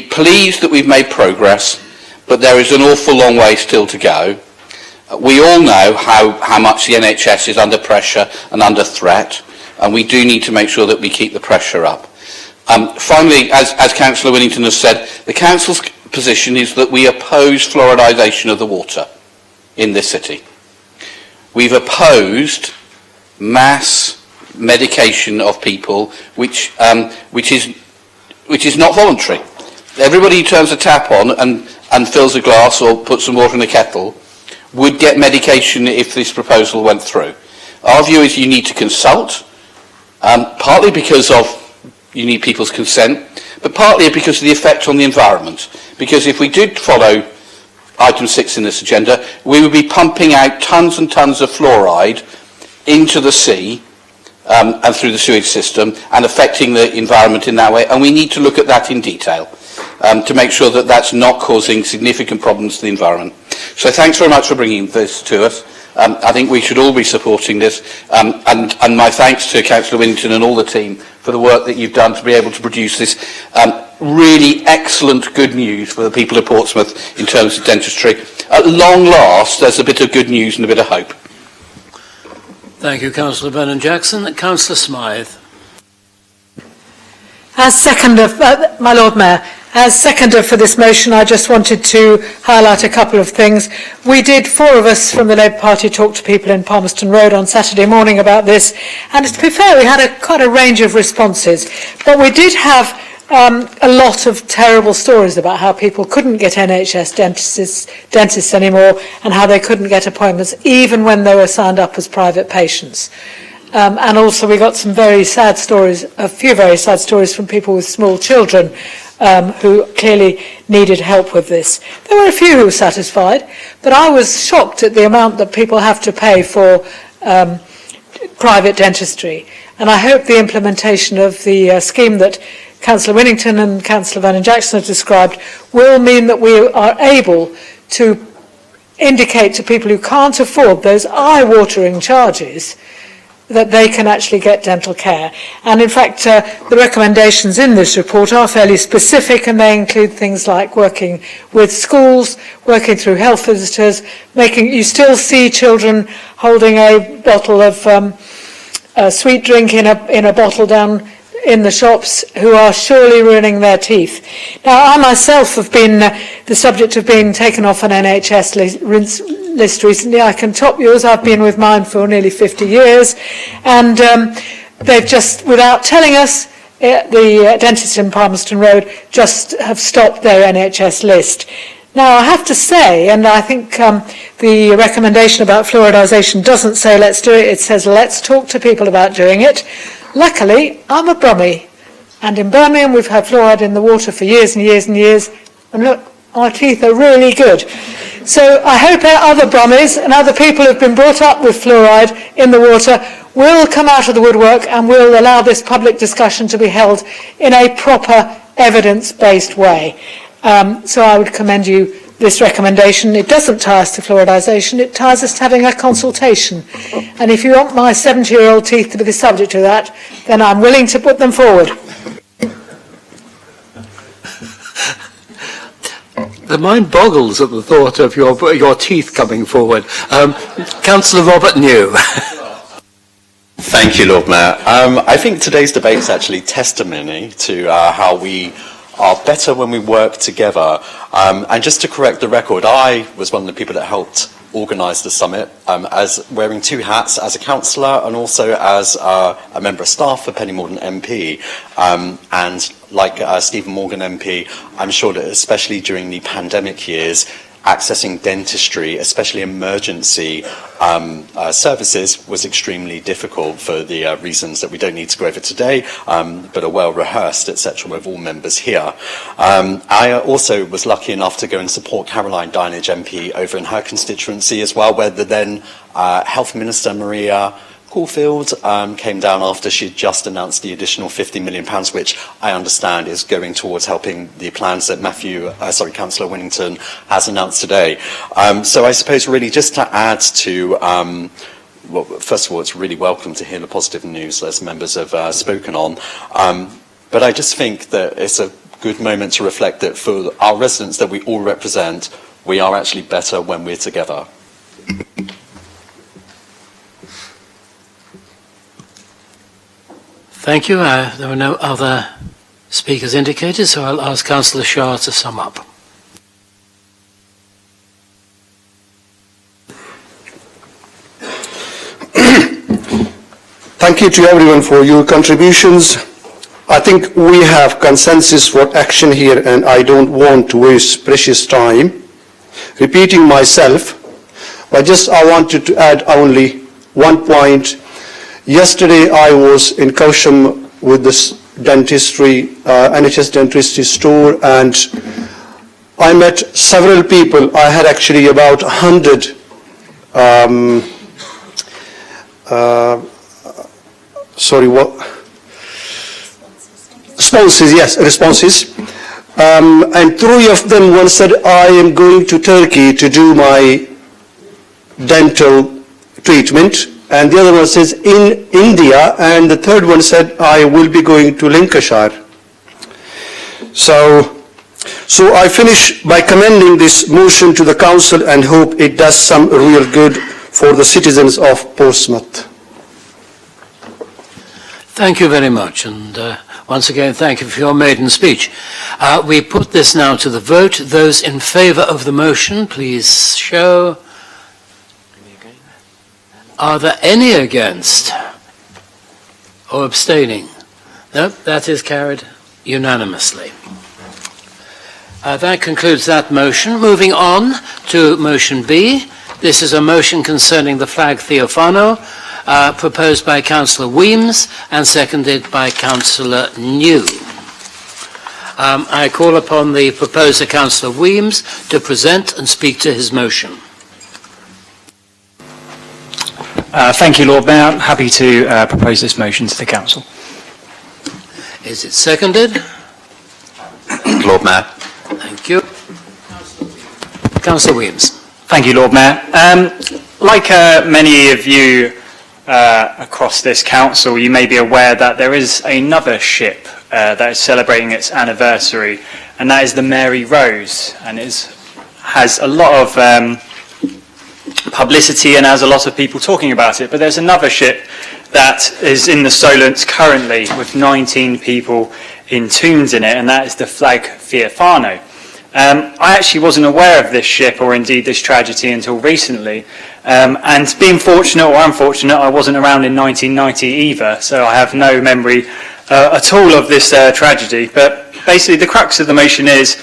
Q: pleased that we've made progress, but there is an awful long way still to go. We all know how much the NHS is under pressure and under threat, and we do need to make sure that we keep the pressure up. Finally, as Councillor Winnington has said, the Council's position is that we oppose fluoridisation of the water in this city. We've opposed mass medication of people, which is not voluntary. Everybody who turns a tap on and fills a glass or puts some water in a kettle would get medication if this proposal went through. Our view is you need to consult, partly because you need people's consent, but partly because of the effect on the environment. Because if we did follow item 6 in this agenda, we would be pumping out tons and tons of fluoride into the sea and through the sewage system and affecting the environment in that way, and we need to look at that in detail to make sure that that's not causing significant problems to the environment. So thanks very much for bringing this to us. I think we should all be supporting this, and my thanks to Councillor Winnington and all the team for the work that you've done to be able to produce this really excellent good news for the people of Portsmouth in terms of dentistry. At long last, there's a bit of good news and a bit of hope.
A: Thank you, Councillor Vernon-Jackson. Councillor Smythe.
B: As seconder, my Lord Mayor, as seconder for this motion, I just wanted to highlight a couple of things. We did, 4 of us from the Labour Party, talk to people in Palmerston Road on Saturday morning about this, and to be fair, we had quite a range of responses, but we did have a lot of terrible stories about how people couldn't get NHS dentists anymore and how they couldn't get appointments even when they were signed up as private patients. And also we got some very sad stories, a few very sad stories from people with small children who clearly needed help with this. There were a few who were satisfied, but I was shocked at the amount that people have to pay for private dentistry. And I hope the implementation of the scheme that Councillor Winnington and Councillor Vernon-Jackson have described will mean that we are able to indicate to people who can't afford those eye-watering charges that they can actually get dental care. And in fact, the recommendations in this report are fairly specific, and they include things like working with schools, working through health visitors, you still see children holding a bottle of sweet drink in a bottle down in the shops who are surely ruining their teeth. Now, I myself have been the subject of being taken off an NHS list recently. I can top yours. I've been with mine for nearly 50 years, and they've just, without telling us, the dentists in Palmerston Road just have stopped their NHS list. Now, I have to say, and I think the recommendation about fluoridisation doesn't say let's do it, it says let's talk to people about doing it. Luckily, I'm a Brummie, and in Birmingham we've had fluoride in the water for years and years and years, and look, our teeth are really good. So I hope other Brummies and other people who've been brought up with fluoride in the water will come out of the woodwork and will allow this public discussion to be held in a proper evidence-based way. So I would commend you this recommendation. It doesn't tie us to fluoridisation, it ties us to having a consultation. And if you want my 70-year-old teeth to be the subject of that, then I'm willing to put them forward.
A: The mind boggles at the thought of your teeth coming forward. Councillor Robert New.
O: Thank you, Lord Mayor. I think today's debate is actually testimony to how we are better when we work together. And just to correct the record, I was one of the people that helped organise the summit as wearing two hats, as a councillor and also as a member of staff for Penny Morden MP. And like Stephen Morgan MP, I'm sure that especially during the pandemic years, accessing dentistry, especially emergency services, was extremely difficult for the reasons that we don't need to go over today, but are well rehearsed, etc., with all members here. I also was lucky enough to go and support Caroline Dinage MP over in her constituency as well, where the then Health Minister Maria Caulfield came down after she'd just announced the additional £50 million, which I understand is going towards helping the plans that Councillor Winnington has announced today. So I suppose really just to add to, well, first of all, it's really welcome to hear the positive news as members have spoken on. But I just think that it's a good moment to reflect that for our residents that we all represent, we are actually better when we're together.
A: Thank you. There were no other speakers indicated, so I'll ask Councillor Shah to sum up.
T: Thank you to everyone for your contributions. I think we have consensus for action here, and I don't want to waste precious time repeating myself, but just I wanted to add only one point. Yesterday I was in Cowsham with this dentistry, NHS dentistry store, and I met several people. I had actually about 100 responses. And 3 of them, one said, I am going to Turkey to do my dental treatment. And the other one says, in India. And the third one said, I will be going to Lancashire. So I finish by commending this motion to the Council and hope it does some real good for the citizens of Portsmouth.
A: Thank you very much, and once again, thank you for your maiden speech. We put this now to the vote. Those in favour of the motion, please show. Are there any against or abstaining? No, that is carried unanimously. That concludes that motion. Moving on to motion B. This is a motion concerning the flag Theophano, proposed by Councillor Weems and seconded by Councillor New. I call upon the proposer, Councillor Weems, to present and speak to his motion.
P: Thank you, Lord Mayor. I'm happy to propose this motion to the Council.
A: Is it seconded?
O: Lord Mayor.
A: Thank you. Councillor Weems.
P: Thank you, Lord Mayor. Like many of you across this council, you may be aware that there is another ship that is celebrating its anniversary, and that is the Mary Rose, and has a lot of publicity and has a lot of people talking about it. But there's another ship that is in the Solent currently with 19 people entombed in it, and that is the flag Theophano. I actually wasn't aware of this ship or indeed this tragedy until recently, and being fortunate or unfortunate, I wasn't around in 1990 either, so I have no memory at all of this tragedy. But basically the crux of the motion is,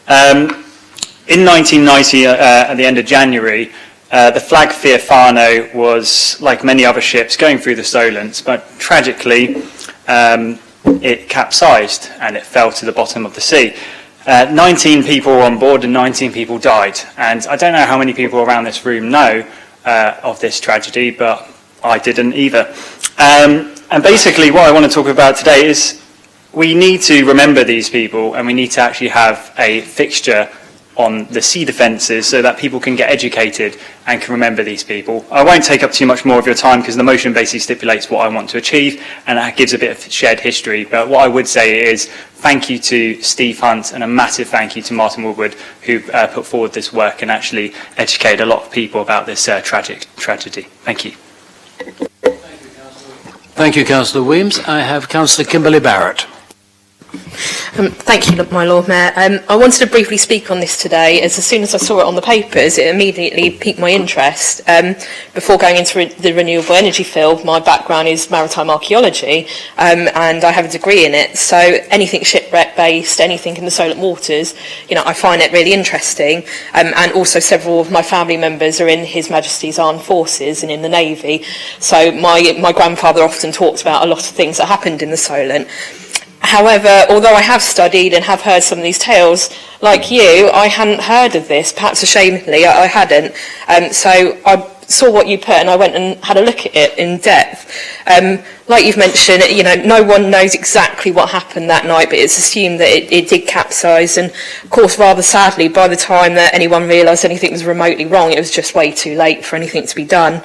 P: in 1990, at the end of January, The flag Fiorfano was, like many other ships, going through the Solent, but tragically it capsized and it fell to the bottom of the sea. 19 people were on board and 19 people died. And I don't know how many people around this room know of this tragedy, but I didn't either. And basically what I want to talk about today is we need to remember these people, and we need to actually have a fixture on the sea defences so that people can get educated and can remember these people. I won't take up too much more of your time because the motion basically stipulates what I want to achieve, and that gives a bit of shared history. But what I would say is thank you to Steve Hunt and a massive thank you to Martin Woodward, who put forward this work and actually educated a lot of people about this tragic tragedy. Thank you.
A: Thank you, Councillor Weems. I have Councillor Kimberly Barrett.
H: Thank you, my Lord Mayor. I wanted to briefly speak on this today, as soon as I saw it on the papers, it immediately piqued my interest. Before going into the renewable energy field, my background is maritime archaeology, and I have a degree in it, so anything shipwreck-based, anything in the Solent waters, I find it really interesting, and also several of my family members are in His Majesty's Armed Forces and in the Navy, so my grandfather often talked about a lot of things that happened in the Solent. However, although I have studied and have heard some of these tales, like you, I hadn't heard of this. Perhaps ashamedly, I hadn't. So I saw what you put and I went and had a look at it in depth. Like you've mentioned, no one knows exactly what happened that night, but it's assumed that it did capsize. And of course, rather sadly, by the time that anyone realised anything was remotely wrong, it was just way too late for anything to be done.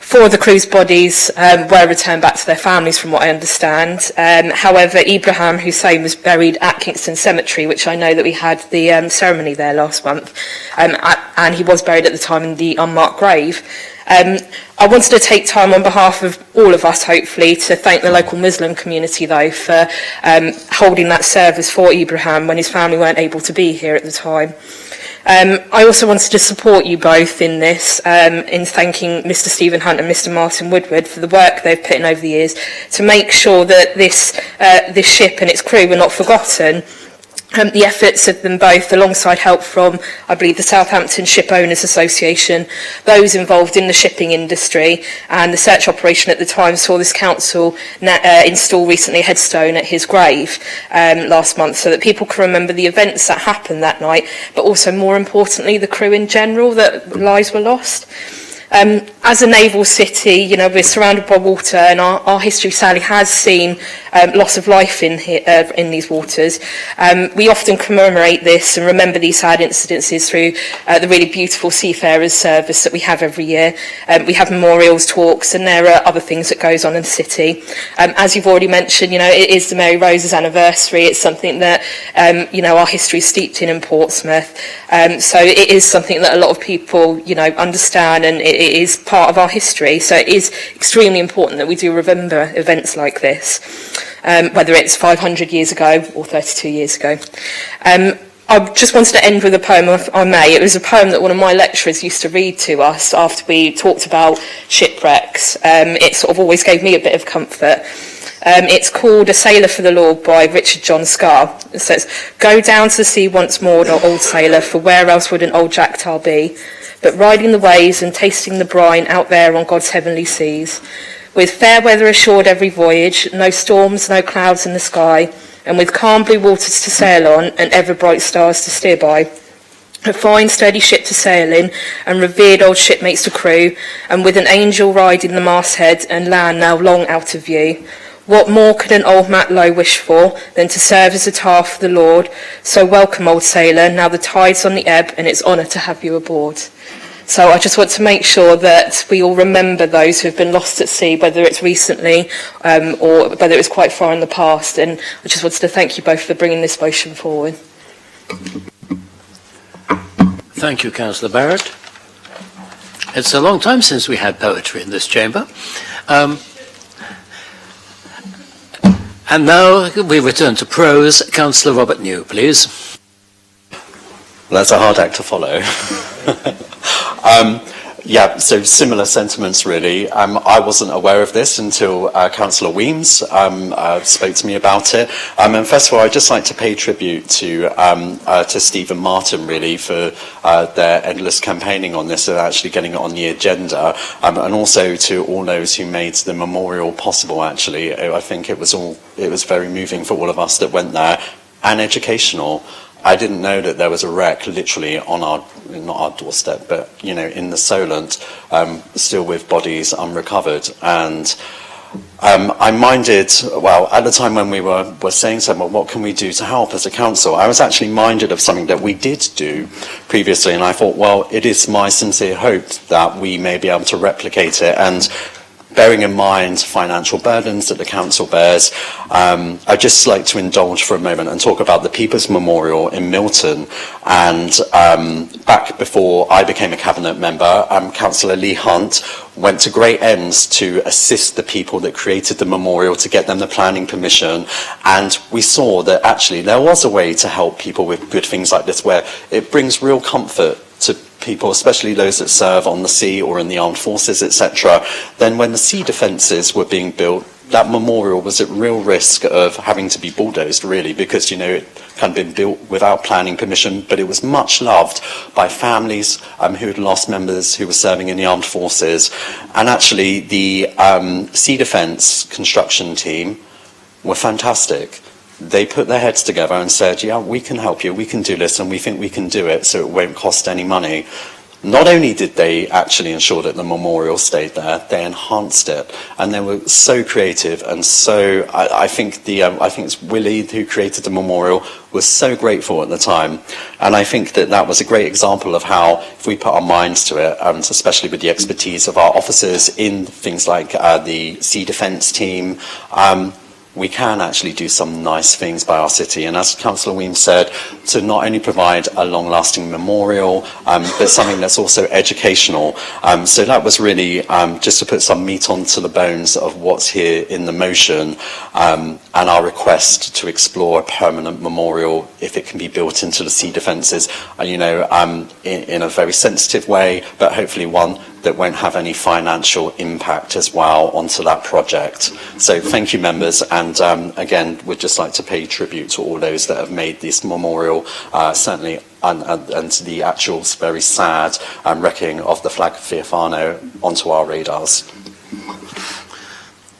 H: 4 of the crew's bodies were returned back to their families, from what I understand. However, Ibrahim Hussein was buried at Kingston Cemetery, which I know that we had the ceremony there last month, and he was buried at the time in the unmarked grave. I wanted to take time on behalf of all of us, hopefully, to thank the local Muslim community, though, for holding that service for Ibrahim when his family weren't able to be here at the time. I also wanted to support you both in this, in thanking Mr. Stephen Hunt and Mr. Martin Woodward for the work they've put in over the years to make sure that this ship and its crew were not forgotten. The efforts of them both, alongside help from, I believe, the Southampton Ship Owners Association, those involved in the shipping industry, and the search operation at the time saw this council install recently a headstone at his grave last month, so that people can remember the events that happened that night, but also, more importantly, the crew in general, that lives were lost. As a naval city, we're surrounded by water, and our history sadly has seen loss of life in these waters. We often commemorate this and remember these sad incidences through the really beautiful Seafarers service that we have every year. We have memorials, talks, and there are other things that goes on in the city. As you've already mentioned, it is the Mary Rose's anniversary. It's something that our history is steeped in Portsmouth. So it is something that a lot of people understand, and it is part of our history, so it is extremely important that we do remember events like this, whether it's 500 years ago or 32 years ago. I just wanted to end with a poem, if I may. It was a poem that one of my lecturers used to read to us after we talked about shipwrecks. It sort of always gave me a bit of comfort. It's called A Sailor for the Lord by Richard John Scar. It says, "Go down to the sea once more, old sailor, for where else would an old Jack Tar be? But riding the waves and tasting the brine out there on God's heavenly seas, with fair weather assured every voyage, no storms, no clouds in the sky, and with calm blue waters to sail on and ever bright stars to steer by. A fine sturdy ship to sail in, and revered old shipmates to crew, and with an angel riding the masthead and land now long out of view. What more could an old Matt Lowe wish for than to serve as a tar for the Lord? So welcome, old sailor, now the tide's on the ebb, and it's honour to have you aboard." So I just want to make sure that we all remember those who have been lost at sea, whether it's recently or whether it was quite far in the past. And I just wanted to thank you both for bringing this motion forward.
A: Thank you, Councillor Barrett. It's a long time since we had poetry in this chamber. And now we return to prose. Councillor Robert New, please.
O: Well, that's a hard act to follow. Yeah, so similar sentiments really. I wasn't aware of this until Councillor Weems spoke to me about it. And first of all, I'd just like to pay tribute to Steve and Martin really for their endless campaigning on this and actually getting it on the agenda, and also to all those who made the memorial possible. Actually, I think it was very moving for all of us that went there, and educational. I didn't know that there was a wreck literally on not our doorstep, but, you know, in the Solent, still with bodies unrecovered. And I'm minded, well, at the time when we were saying so, well, what can we do to help as a council? I was actually minded of something that we did do previously, and I thought, well, it is my sincere hope that we may be able to replicate it. And bearing in mind financial burdens that the council bears, I'd just like to indulge for a moment and talk about the People's Memorial in Milton. And back before I became a cabinet member, Councillor Lee Hunt went to great ends to assist the people that created the memorial to get them the planning permission. And we saw that actually there was a way to help people with good things like this, where it brings real comfort to people, especially those that serve on the sea or in the armed forces, etc. Then when the sea defences were being built, that memorial was at real risk of having to be bulldozed, really, because, you know, it had been built without planning permission, but it was much loved by families who had lost members who were serving in the armed forces. And actually the sea defence construction team were fantastic. They put their heads together and said, yeah, we can help you, we can do this, and we think we can do it, so it won't cost any money. Not only did they actually ensure that the memorial stayed there, they enhanced it, and they were so creative and so. I think it's Willie who created the memorial was so grateful at the time, and I think that was a great example of how, if we put our minds to it, especially with the expertise of our officers in things like the sea defence team. We can actually do some nice things by our city. And as Councillor Weems said, to not only provide a long-lasting memorial, but something that's also educational. So that was really just to put some meat onto the bones of what's here in the motion, and our request to explore a permanent memorial, if it can be built into the sea defences, in a very sensitive way, but hopefully one that won't have any financial impact as well onto that project. So thank you, members, and again, we'd just like to pay tribute to all those that have made this memorial, certainly, and to the actual very sad wrecking of the flag of Fiofano onto our radars.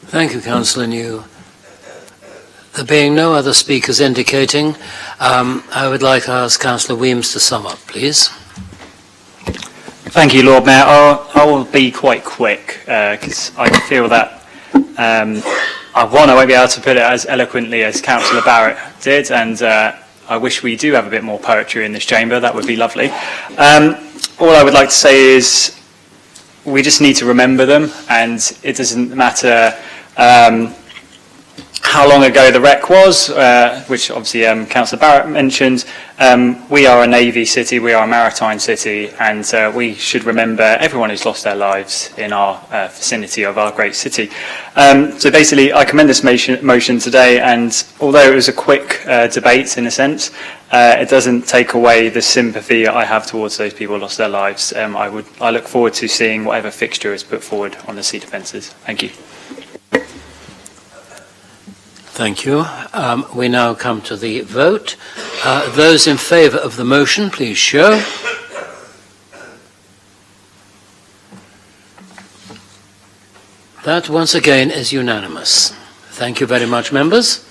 A: Thank you, Councillor New. There being no other speakers indicating, I would like to ask Councillor Weems to sum up, please.
P: Thank you, Lord Mayor. I will be quite quick because I feel that I won't be able to put it as eloquently as Councillor Barrett did, and I wish we do have a bit more poetry in this chamber. That would be lovely. All I would like to say is we just need to remember them, and it doesn't matter how long ago the wreck was, which obviously Councillor Barrett mentioned. We are a Navy city, we are a maritime city, and we should remember everyone who's lost their lives in our vicinity of our great city. So basically, I commend this motion today, and although it was a quick debate in a sense, it doesn't take away the sympathy I have towards those people who lost their lives. I look forward to seeing whatever fixture is put forward on the sea defences. Thank you.
A: Thank you. We now come to the vote. Those in favour of the motion, please show. That, once again, is unanimous. Thank you very much, members.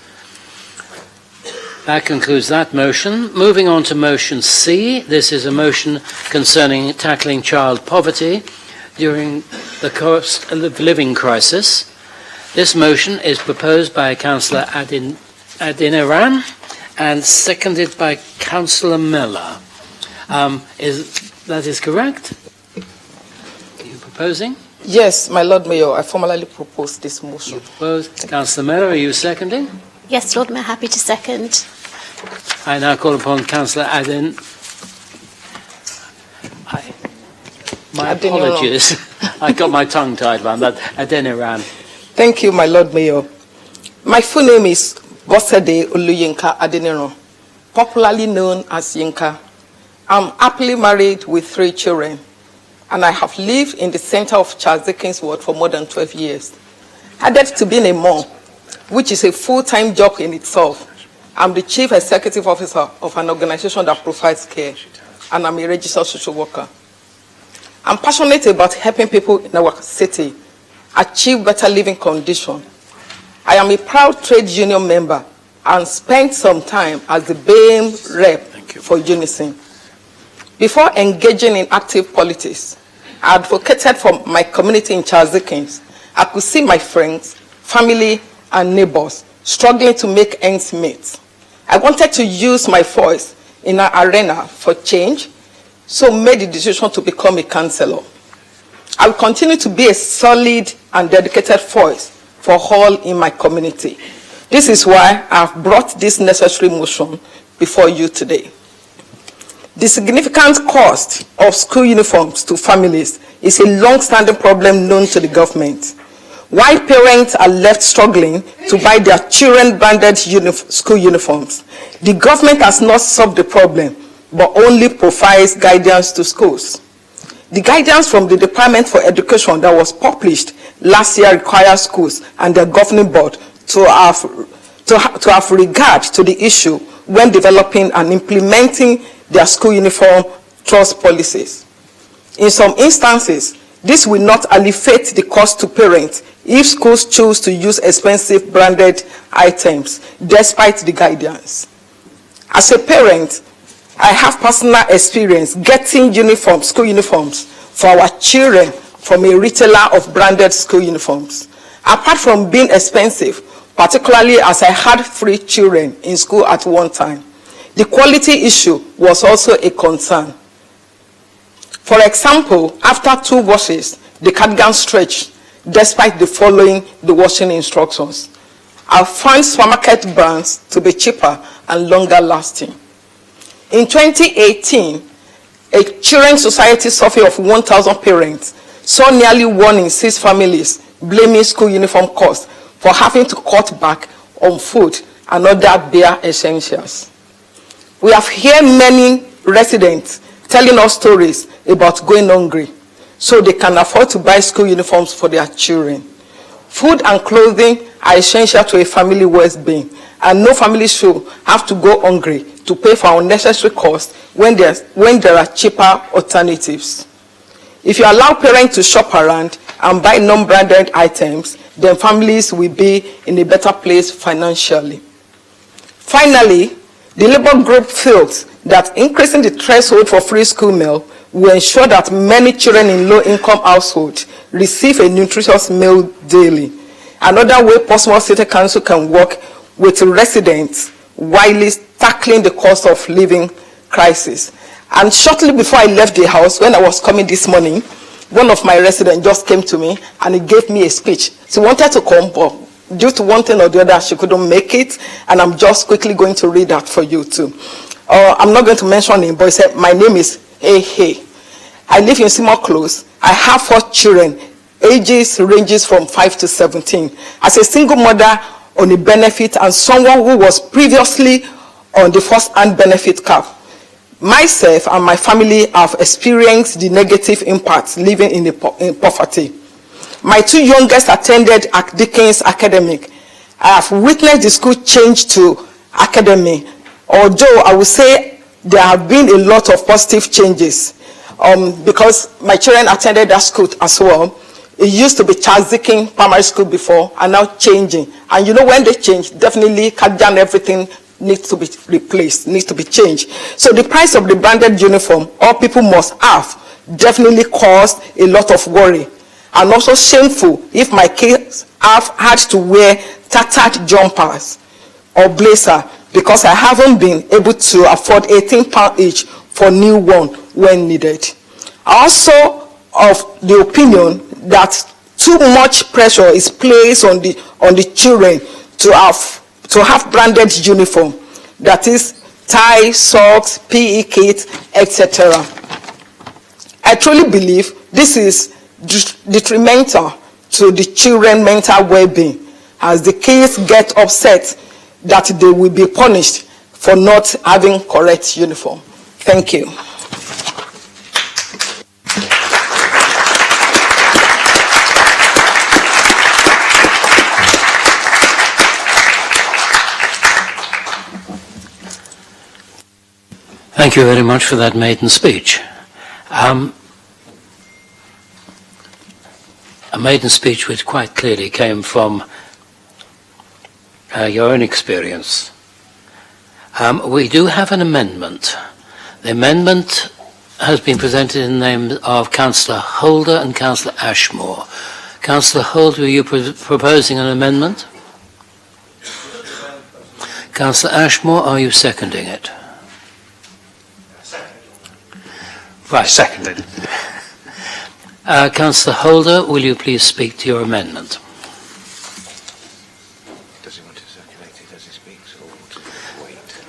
A: That concludes that motion. Moving on to motion C. This is a motion concerning tackling child poverty during the cost of living crisis. This motion is proposed by Councillor Adeniran and seconded by Councillor Miller. That is correct? Are you proposing?
D: Yes, my Lord Mayor, I formally propose this motion.
A: You propose. Councillor Miller, are you seconding?
I: Yes, Lord Mayor, happy to second.
A: I now call upon Councillor Adin. My apologies. I got my tongue tied around that. Adeniran.
D: Thank you, my Lord Mayor. My full name is Bosede Oluyinka Adeniran, popularly known as Yinka. I'm happily married with 3 children. and I have lived in the center of Charles Dickens' ward for more than 12 years. Added to being a mom, which is a full-time job in itself, I'm the chief executive officer of an organization that provides care, and I'm a registered social worker. I'm passionate about helping people in our city achieve better living conditions. I am a proud trade union member and spent some time as the BAME rep for Unison. Before engaging in active politics, I advocated for my community in Charles Dickens. I could see my friends, family, and neighbors struggling to make ends meet. I wanted to use my voice in an arena for change, so made the decision to become a councillor. I will continue to be a solid and dedicated voice for all in my community. This is why I have brought this necessary motion before you today. The significant cost of school uniforms to families is a long-standing problem known to the government. Why parents are left struggling to buy their children branded school uniforms? The government has not solved the problem, but only provides guidance to schools. The guidance from the Department for Education that was published last year requires schools and their governing board to have regard to the issue when developing and implementing their school uniform trust policies. In some instances, this will not alleviate the cost to parents if schools choose to use expensive branded items, despite the guidance. As a parent, I have personal experience getting school uniforms for our children from a retailer of branded school uniforms. Apart from being expensive, particularly as I had 3 children in school at one time, the quality issue was also a concern. For example, after 2 washes, the cardigan stretched despite the following the washing instructions. I found supermarket brands to be cheaper and longer lasting. In 2018, a Children's Society survey of 1,000 parents saw nearly 1 in 6 families blaming school uniform costs for having to cut back on food and other bare essentials. We have heard many residents telling us stories about going hungry so they can afford to buy school uniforms for their children. Food and clothing are essential to a family well-being, and no family should have to go hungry to pay for unnecessary costs when there are cheaper alternatives. If you allow parents to shop around and buy non-branded items, then families will be in a better place financially. Finally, the Labour Group feels that increasing the threshold for free school meal will ensure that many children in low-income households receive a nutritious meal daily. Another way Portsmouth City Council can work with residents while tackling the cost of living crisis. And shortly before I left the house, when I was coming this morning, one of my residents just came to me and he gave me a speech. She wanted to come, but due to one thing or the other, she couldn't make it, and I'm just quickly going to read that for you too. I'm not going to mention him, but he said, my name is Hey. I live in Seymour Close. I have 4 children, ages ranges from 5 to 17. As a single mother on a benefit and someone who was previously on the first-hand benefit cap, myself and my family have experienced the negative impacts living in poverty. My 2 youngest attended Dickens Academic. I have witnessed the school change to academy, although I would say there have been a lot of positive changes because my children attended that school as well. It used to be Charles Dickens Primary School before, and now changing. And you know, when they change, definitely cut down everything needs to be replaced, needs to be changed. So the price of the branded uniform all people must have definitely caused a lot of worry. And also shameful if my kids have had to wear tattered jumpers or blazer because I haven't been able to afford £18 each for new one when needed. I also of the opinion that too much pressure is placed on the children to have branded uniform, that is tie, socks, PE kit, etc. I truly believe this is detrimental to the children's mental well-being, as the kids get upset that they will be punished for not having correct uniform. Thank you.
A: Thank you very much for that maiden speech. A maiden speech which quite clearly came from your own experience. We do have an amendment. The amendment has been presented in the name of Councillor Holder and Councillor Ashmore. Councillor Holder, are you proposing an amendment? Councillor Ashmore, are you seconding it? Right.
V: Seconded.
A: Councillor Holder, will you please speak to your amendment?
F: Does he want to circulate it as he speaks, or to wait?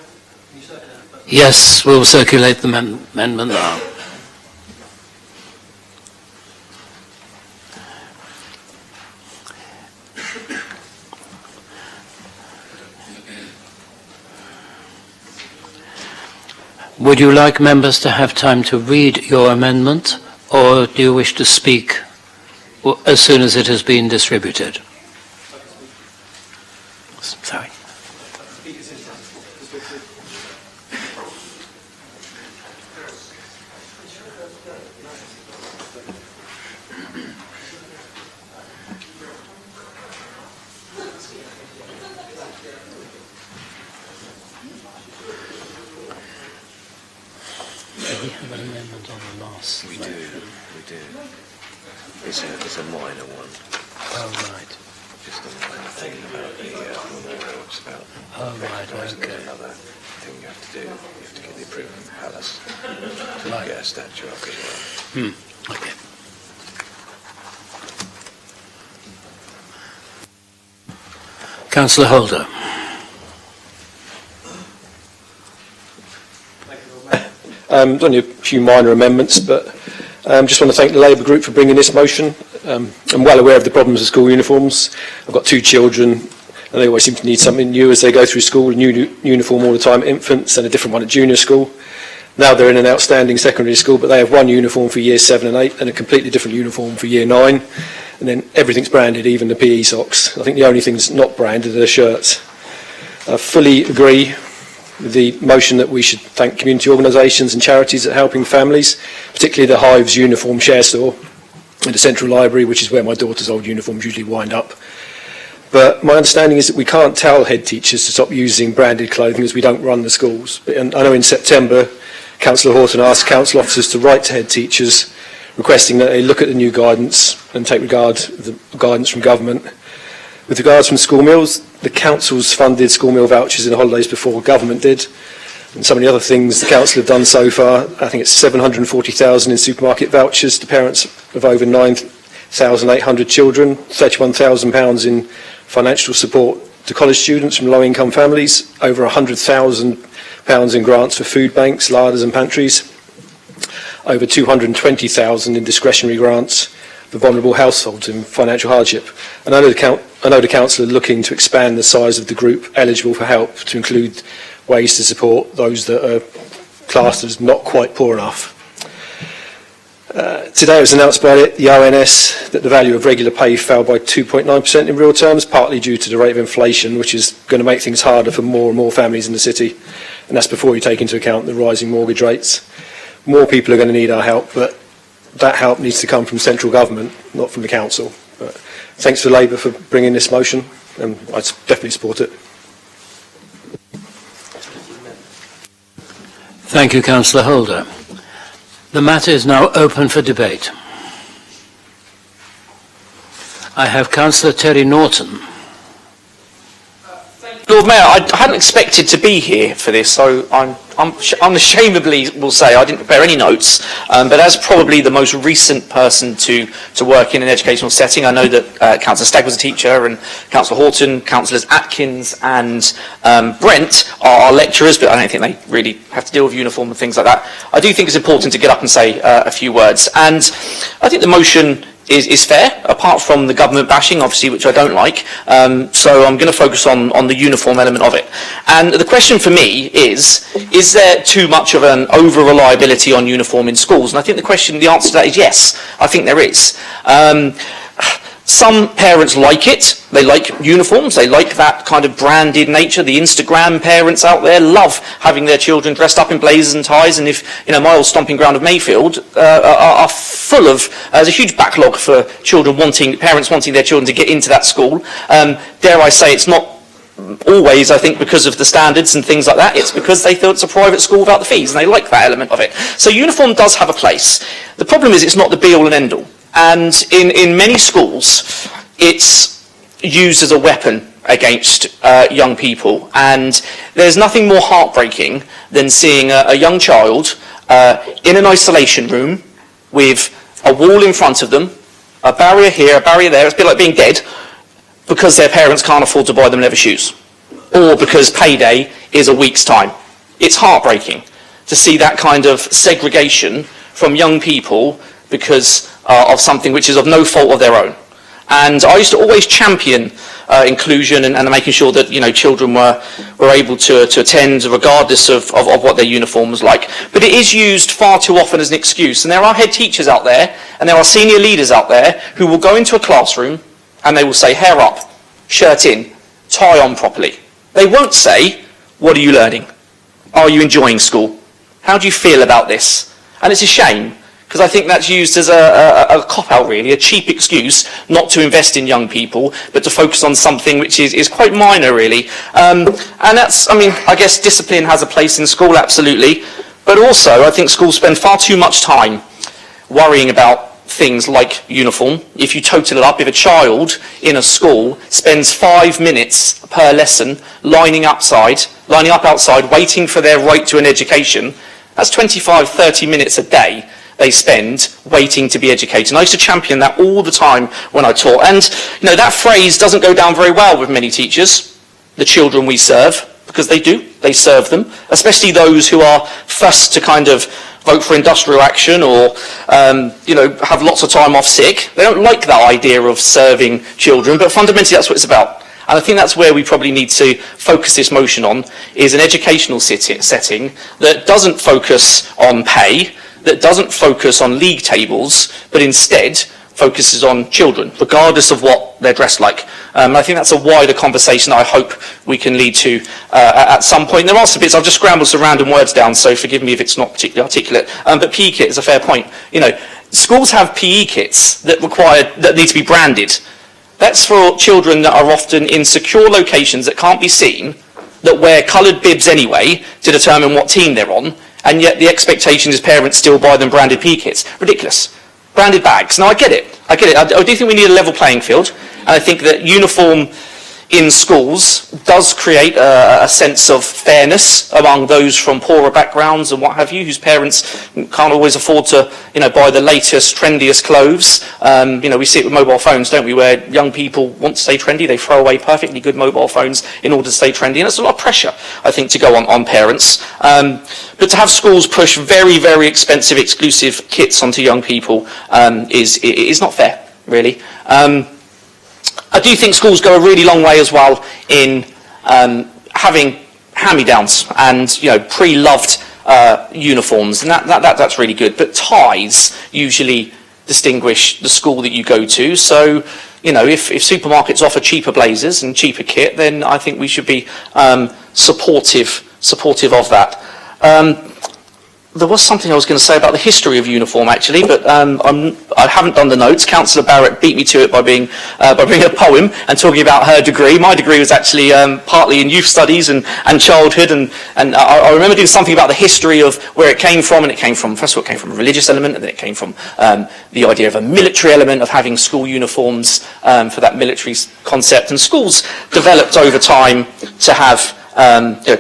A: Yes, we'll circulate the amendment now. Would you like members to have time to read your amendment, or do you wish to speak as soon as it has been distributed? Sorry. We have an amendment on the last.
F: We do. It's a minor one.
A: Oh, right.
F: Just a minor thing about the memorials about.
A: Oh, right, okay.
F: Another thing you have to do. You have to get the approval of the palace to
A: Right.
F: get a statue up as well.
A: Okay. Councillor Holder.
S: Only a few minor amendments, but just want to thank the Labour Group for bringing this motion. I'm well aware of the problems with school uniforms. I've got 2 children, and they always seem to need something new as they go through school, a new uniform all the time, infants, and a different one at junior school. Now they're in an outstanding secondary school, but they have one uniform for year 7 and 8, and a completely different uniform for year 9. And then everything's branded, even the PE socks. I think the only thing that's not branded are the shirts. I fully agree with the motion that we should thank community organisations and charities that are helping families, particularly the Hives Uniform Share Store and the Central Library, which is where my daughter's old uniforms usually wind up. But my understanding is that we can't tell head teachers to stop using branded clothing as we don't run the schools. And I know in September, Councillor Horton asked council officers to write to head teachers requesting that they look at the new guidance and take regard of the guidance from government. With regards from school meals, the council's funded school meal vouchers in the holidays before government did. And some of the other things the council have done so far, I think it's 740,000 in supermarket vouchers to parents of over 9,800 children, £31,000 in financial support to college students from low-income families, over £100,000 in grants for food banks, larders and pantries, over 220,000 in discretionary grants for vulnerable households in financial hardship. And I know the council are looking to expand the size of the group eligible for help to include ways to support those that are classed as not quite poor enough. Today it was announced by the ONS that the value of regular pay fell by 2.9% in real terms, partly due to the rate of inflation, which is going to make things harder for more and more families in the city. And that's before you take into account the rising mortgage rates. More people are going to need our help, but that help needs to come from central government, not from the council. But thanks to Labour for bringing this motion, and I definitely support it.
A: Thank you, Councillor Holder. The matter is now open for debate. I have Councillor Terry Norton.
C: Lord Mayor, I hadn't expected to be here for this, so I'm unashamedly will say I didn't prepare any notes, but as probably the most recent person to work in an educational setting, I know that Councillor Stagg was a teacher, and Councillor Horton, Councillors Atkins and Brent are lecturers, but I don't think they really have to deal with uniform and things like that. I do think it's important to get up and say a few words, and I think the motion is fair, apart from the government bashing, obviously, which I don't like. So I'm going to focus on the uniform element of it. And the question for me is there too much of an over-reliability on uniform in schools? And I think the answer to that is yes. I think there is. Some parents like it. They like uniforms. They like that kind of branded nature. The Instagram parents out there love having their children dressed up in blazers and ties. And if, my old stomping ground of Mayfield are full of, there's a huge backlog for parents wanting their children to get into that school. Dare I say, it's not always, I think, because of the standards and things like that. It's because they thought it's a private school without the fees, and they like that element of it. So uniform does have a place. The problem is it's not the be-all and end-all. And in many schools, it's used as a weapon against young people. And there's nothing more heartbreaking than seeing a young child in an isolation room with a wall in front of them, a barrier here, a barrier there. It's a bit like being dead because their parents can't afford to buy them leather shoes, or because payday is a week's time. It's heartbreaking to see that kind of segregation from young people because of something which is of no fault of their own. And I used to always champion inclusion and making sure that children were able to attend regardless of what their uniform was like. But it is used far too often as an excuse. And there are head teachers out there and there are senior leaders out there who will go into a classroom and they will say, hair up, shirt in, tie on properly. They won't say, what are you learning? Are you enjoying school? How do you feel about this? And it's a shame, because I think that's used as a cop-out, really, a cheap excuse not to invest in young people, but to focus on something which is quite minor, really. And that's, I guess discipline has a place in school, absolutely. But also, I think schools spend far too much time worrying about things like uniform. If you total it up, if a child in a school spends 5 minutes per lesson lining up outside, waiting for their right to an education, that's 25, 30 minutes a day they spend waiting to be educated. And I used to champion that all the time when I taught. And that phrase doesn't go down very well with many teachers, the children we serve, because they serve them, especially those who are fussed to kind of vote for industrial action or have lots of time off sick. They don't like that idea of serving children, but fundamentally that's what it's about. And I think that's where we probably need to focus this motion on, is an educational setting that doesn't focus on pay, that doesn't focus on league tables, but instead focuses on children, regardless of what they're dressed like. I think that's a wider conversation that I hope we can lead to at some point. There are some bits, I've just scrambled some random words down, so forgive me if it's not particularly articulate, but PE kit is a fair point. Schools have PE kits that need to be branded. That's for children that are often in secure locations that can't be seen, that wear coloured bibs anyway to determine what team they're on, and yet the expectation is parents still buy them branded PE kits. Ridiculous. Branded bags. Now, I get it. I do think we need a level playing field, and I think that uniform in schools does create a sense of fairness among those from poorer backgrounds and what have you, whose parents can't always afford to, buy the latest, trendiest clothes. We see it with mobile phones, don't we, where young people want to stay trendy, they throw away perfectly good mobile phones in order to stay trendy, and it's a lot of pressure, I think, to go on parents. But to have schools push very, very expensive, exclusive kits onto young people is not fair, really. I do think schools go a really long way as well in having hand-me-downs and pre-loved uniforms, and that's really good. But ties usually distinguish the school that you go to. So if supermarkets offer cheaper blazers and cheaper kit, then I think we should be supportive of that. There was something I was going to say about the history of uniform, actually, but I haven't done the notes. Councillor Barrett beat me to it by bringing a poem and talking about her degree. My degree was actually partly in youth studies and childhood, and I remember doing something about the history of where it came from, and first of all, it came from a religious element, and then it came from the idea of a military element of having school uniforms for that military concept. And schools developed over time to have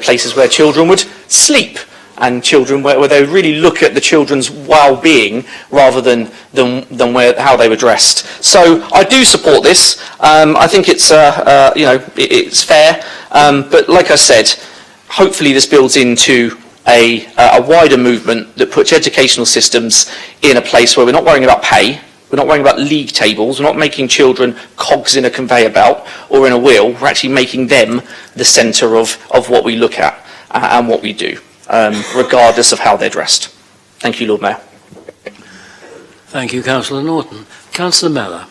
C: places where children would sleep, and children where they really look at the children's well-being rather than how they were dressed. So I do support this. I think it's it's fair, but like I said, hopefully this builds into a wider movement that puts educational systems in a place where we're not worrying about pay, we're not worrying about league tables, we're not making children cogs in a conveyor belt or in a wheel. We're actually making them the centre of what we look at and what we do. Regardless of how they're dressed. Thank you, Lord Mayor.
A: Thank you, Councillor Norton. Councillor Mellor.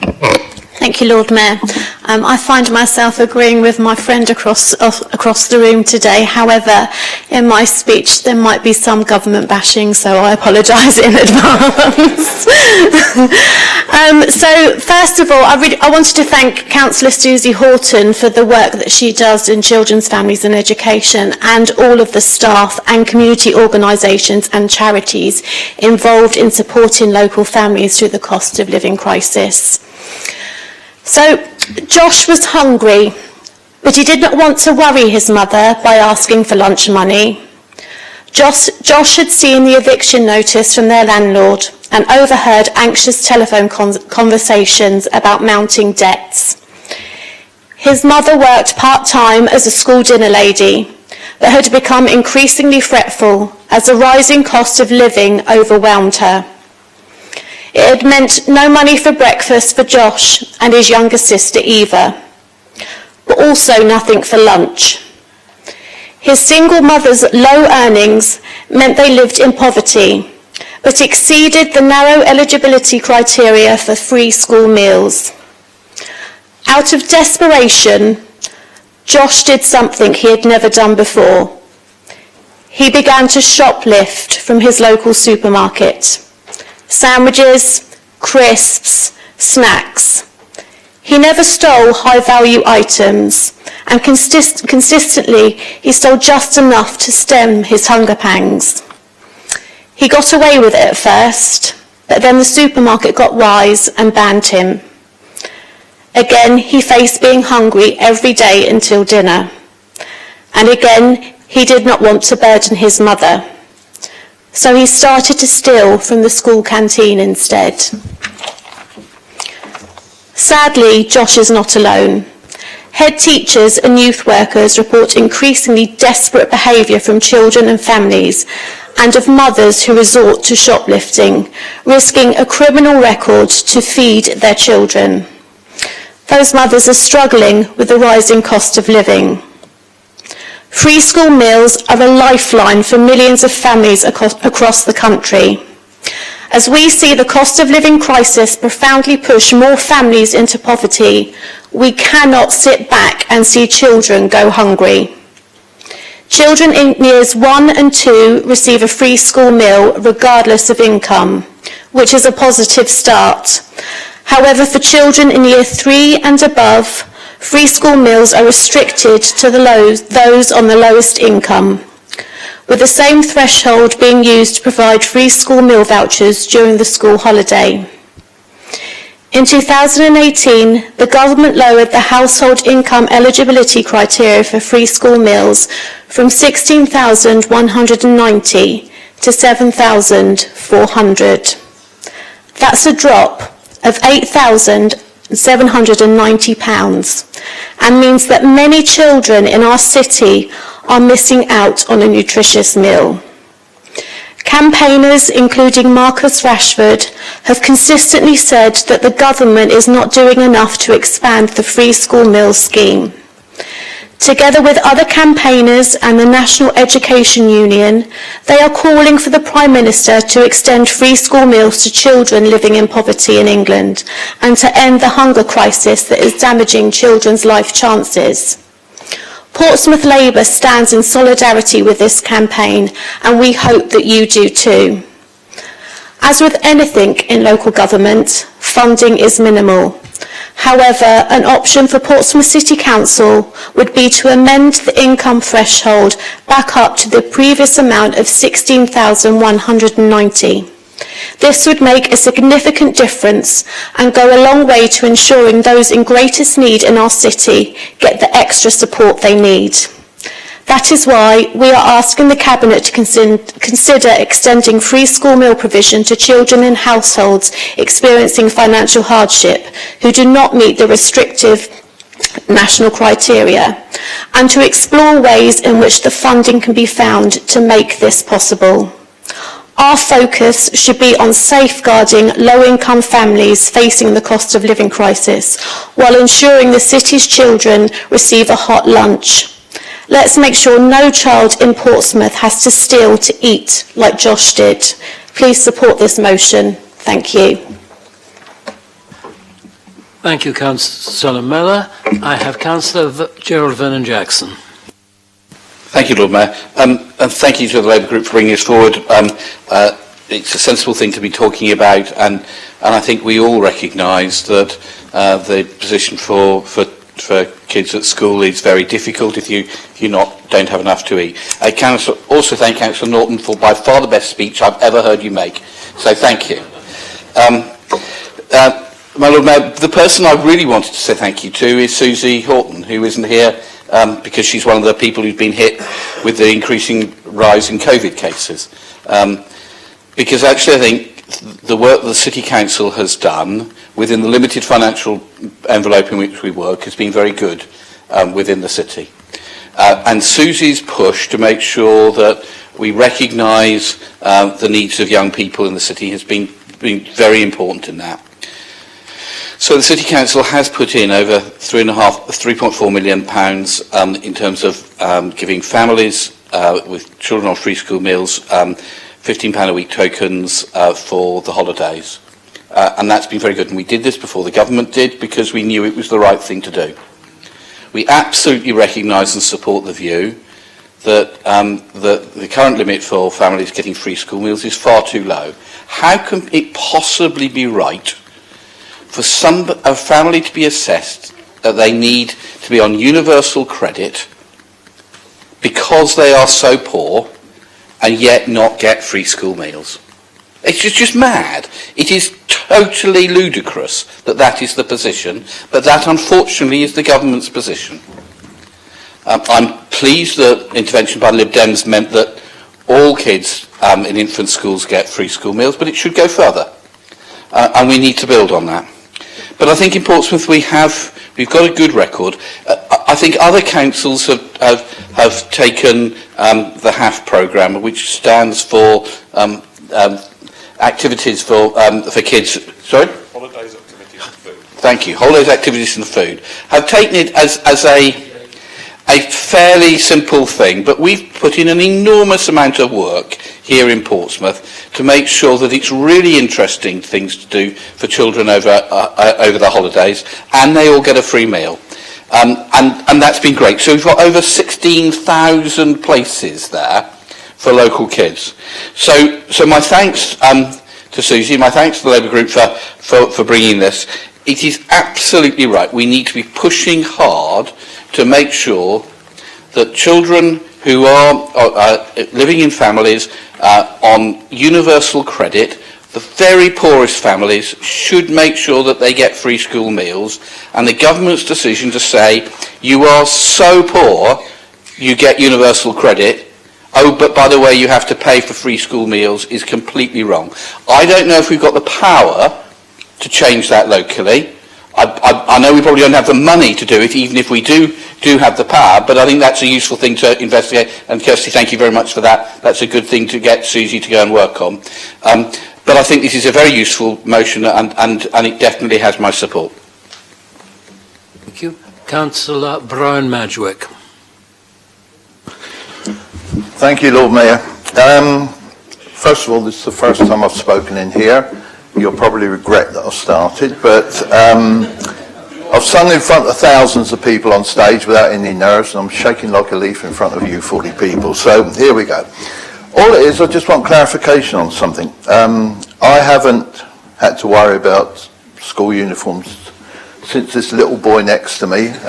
I: Thank you, Lord Mayor. I find myself agreeing with my friend across the room today. However, in my speech there might be some government bashing, so I apologise in advance. So first of all, I wanted to thank Councillor Susie Horton for the work that she does in children's families and education, and all of the staff and community organisations and charities involved in supporting local families through the cost of living crisis. So Josh was hungry, but he did not want to worry his mother by asking for lunch money. Josh had seen the eviction notice from their landlord and overheard anxious telephone conversations about mounting debts. His mother worked part-time as a school dinner lady, but had become increasingly fretful as the rising cost of living overwhelmed her. It had meant no money for breakfast for Josh and his younger sister Eva, but also nothing for lunch. His single mother's low earnings meant they lived in poverty, but exceeded the narrow eligibility criteria for free school meals. Out of desperation, Josh did something he had never done before. He began to shoplift from his local supermarket. Sandwiches, crisps, snacks. He never stole high-value items, and consistently he stole just enough to stem his hunger pangs. He got away with it at first, but then the supermarket got wise and banned him. Again, he faced being hungry every day until dinner. And again, he did not want to burden his mother. So he started to steal from the school canteen instead. Sadly, Josh is not alone. Head teachers and youth workers report increasingly desperate behaviour from children and families, and of mothers who resort to shoplifting, risking a criminal record to feed their children. Those mothers are struggling with the rising cost of living. Free school meals are a lifeline for millions of families across the country. As we see the cost of living crisis profoundly push more families into poverty, we cannot sit back and see children go hungry. Children in years 1 and 2 receive a free school meal regardless of income, which is a positive start. However, for children in year 3 and above, free school meals are restricted to those on the lowest income, with the same threshold being used to provide free school meal vouchers during the school holiday. In 2018, the government lowered the household income eligibility criteria for free school meals from 16,190 to 7,400. That's a drop of £8,790 and means that many children in our city are missing out on a nutritious meal. Campaigners, including Marcus Rashford, have consistently said that the government is not doing enough to expand the free school meal scheme. Together with other campaigners and the National Education Union, they are calling for the Prime Minister to extend free school meals to children living in poverty in England and to end the hunger crisis that is damaging children's life chances. Portsmouth Labour stands in solidarity with this campaign, and we hope that you do too. As with anything in local government, funding is minimal. However, an option for Portsmouth City Council would be to amend the income threshold back up to the previous amount of 16,190. This would make a significant difference and go a long way to ensuring those in greatest need in our city get the extra support they need. That is why we are asking the Cabinet to consider extending free school meal provision to children in households experiencing financial hardship who do not meet the restrictive national criteria, and to explore ways in which the funding can be found to make this possible. Our focus should be on safeguarding low-income families facing the cost of living crisis, while ensuring the city's children receive a hot lunch. Let's make sure no child in Portsmouth has to steal to eat like Josh did. Please support this motion. Thank you.
A: Thank you, Councillor Miller. I have Councillor Gerald Vernon Jackson.
Q: Thank you, Lord Mayor. And thank you to the Labour Group for bringing this forward. It's a sensible thing to be talking about, and I think we all recognise that the position for kids at school is very difficult if you don't have enough to eat. I can also thank Councillor Norton for by far the best speech I've ever heard you make. So thank you. My Lord Mayor, the person I really wanted to say thank you to is Susie Horton, who isn't here because she's one of the people who's been hit with the increasing rise in COVID cases. Because actually I think the work the City Council has done within the limited financial envelope in which we work has been very good within the city. And Susie's push to make sure that we recognise the needs of young people in the city has been very important in that. So the City Council has put in over £3.4 million in terms of giving families with children on free school meals £15 a week tokens for the holidays. And that's been very good. And we did this before the government did because we knew it was the right thing to do. We absolutely recognise and support the view that the current limit for families getting free school meals is far too low. How can it possibly be right for a family to be assessed that they need to be on universal credit because they are so poor and yet not get free school meals? It's just mad. It is totally ludicrous that that is the position, but that unfortunately is the government's position. I'm pleased that intervention by Lib Dems meant that all kids in infant schools get free school meals, but it should go further, and we need to build on that. But I think in Portsmouth we've got a good record. I think other councils have taken the HAF programme, which stands for activities for kids. Sorry?
J: Holidays, activities and food.
Q: Thank you. Holidays, activities and food. Have taken it as a fairly simple thing, but we've put in an enormous amount of work here in Portsmouth to make sure that it's really interesting things to do for children over the holidays, and they all get a free meal. And that's been great. So we've got over 16,000 places there for local kids. So my thanks to Susie, my thanks to the Labour Group for bringing this. It is absolutely right. We need to be pushing hard to make sure that children who are living in families on universal credit, the very poorest families, should make sure that they get free school meals. And the government's decision to say, you are so poor, you get universal credit, oh, but by the way, you have to pay for free school meals, is completely wrong. I don't know if we've got the power to change that locally. I know we probably don't have the money to do it, even if we do have the power, but I think that's a useful thing to investigate. And Kirsty, thank you very much for that. That's a good thing to get Susie to go and work on. But I think this is a very useful motion, and it definitely has my support.
A: Thank you. Councillor Brian Madgwick.
K: Thank you, Lord Mayor. First of all, this is the first time I've spoken in here. You'll probably regret that I've started, but I've sung in front of thousands of people on stage without any nerves, and I'm shaking like a leaf in front of you 40 people. So here we go. All it is, I just want clarification on something. I haven't had to worry about school uniforms since this little boy next to me, 25.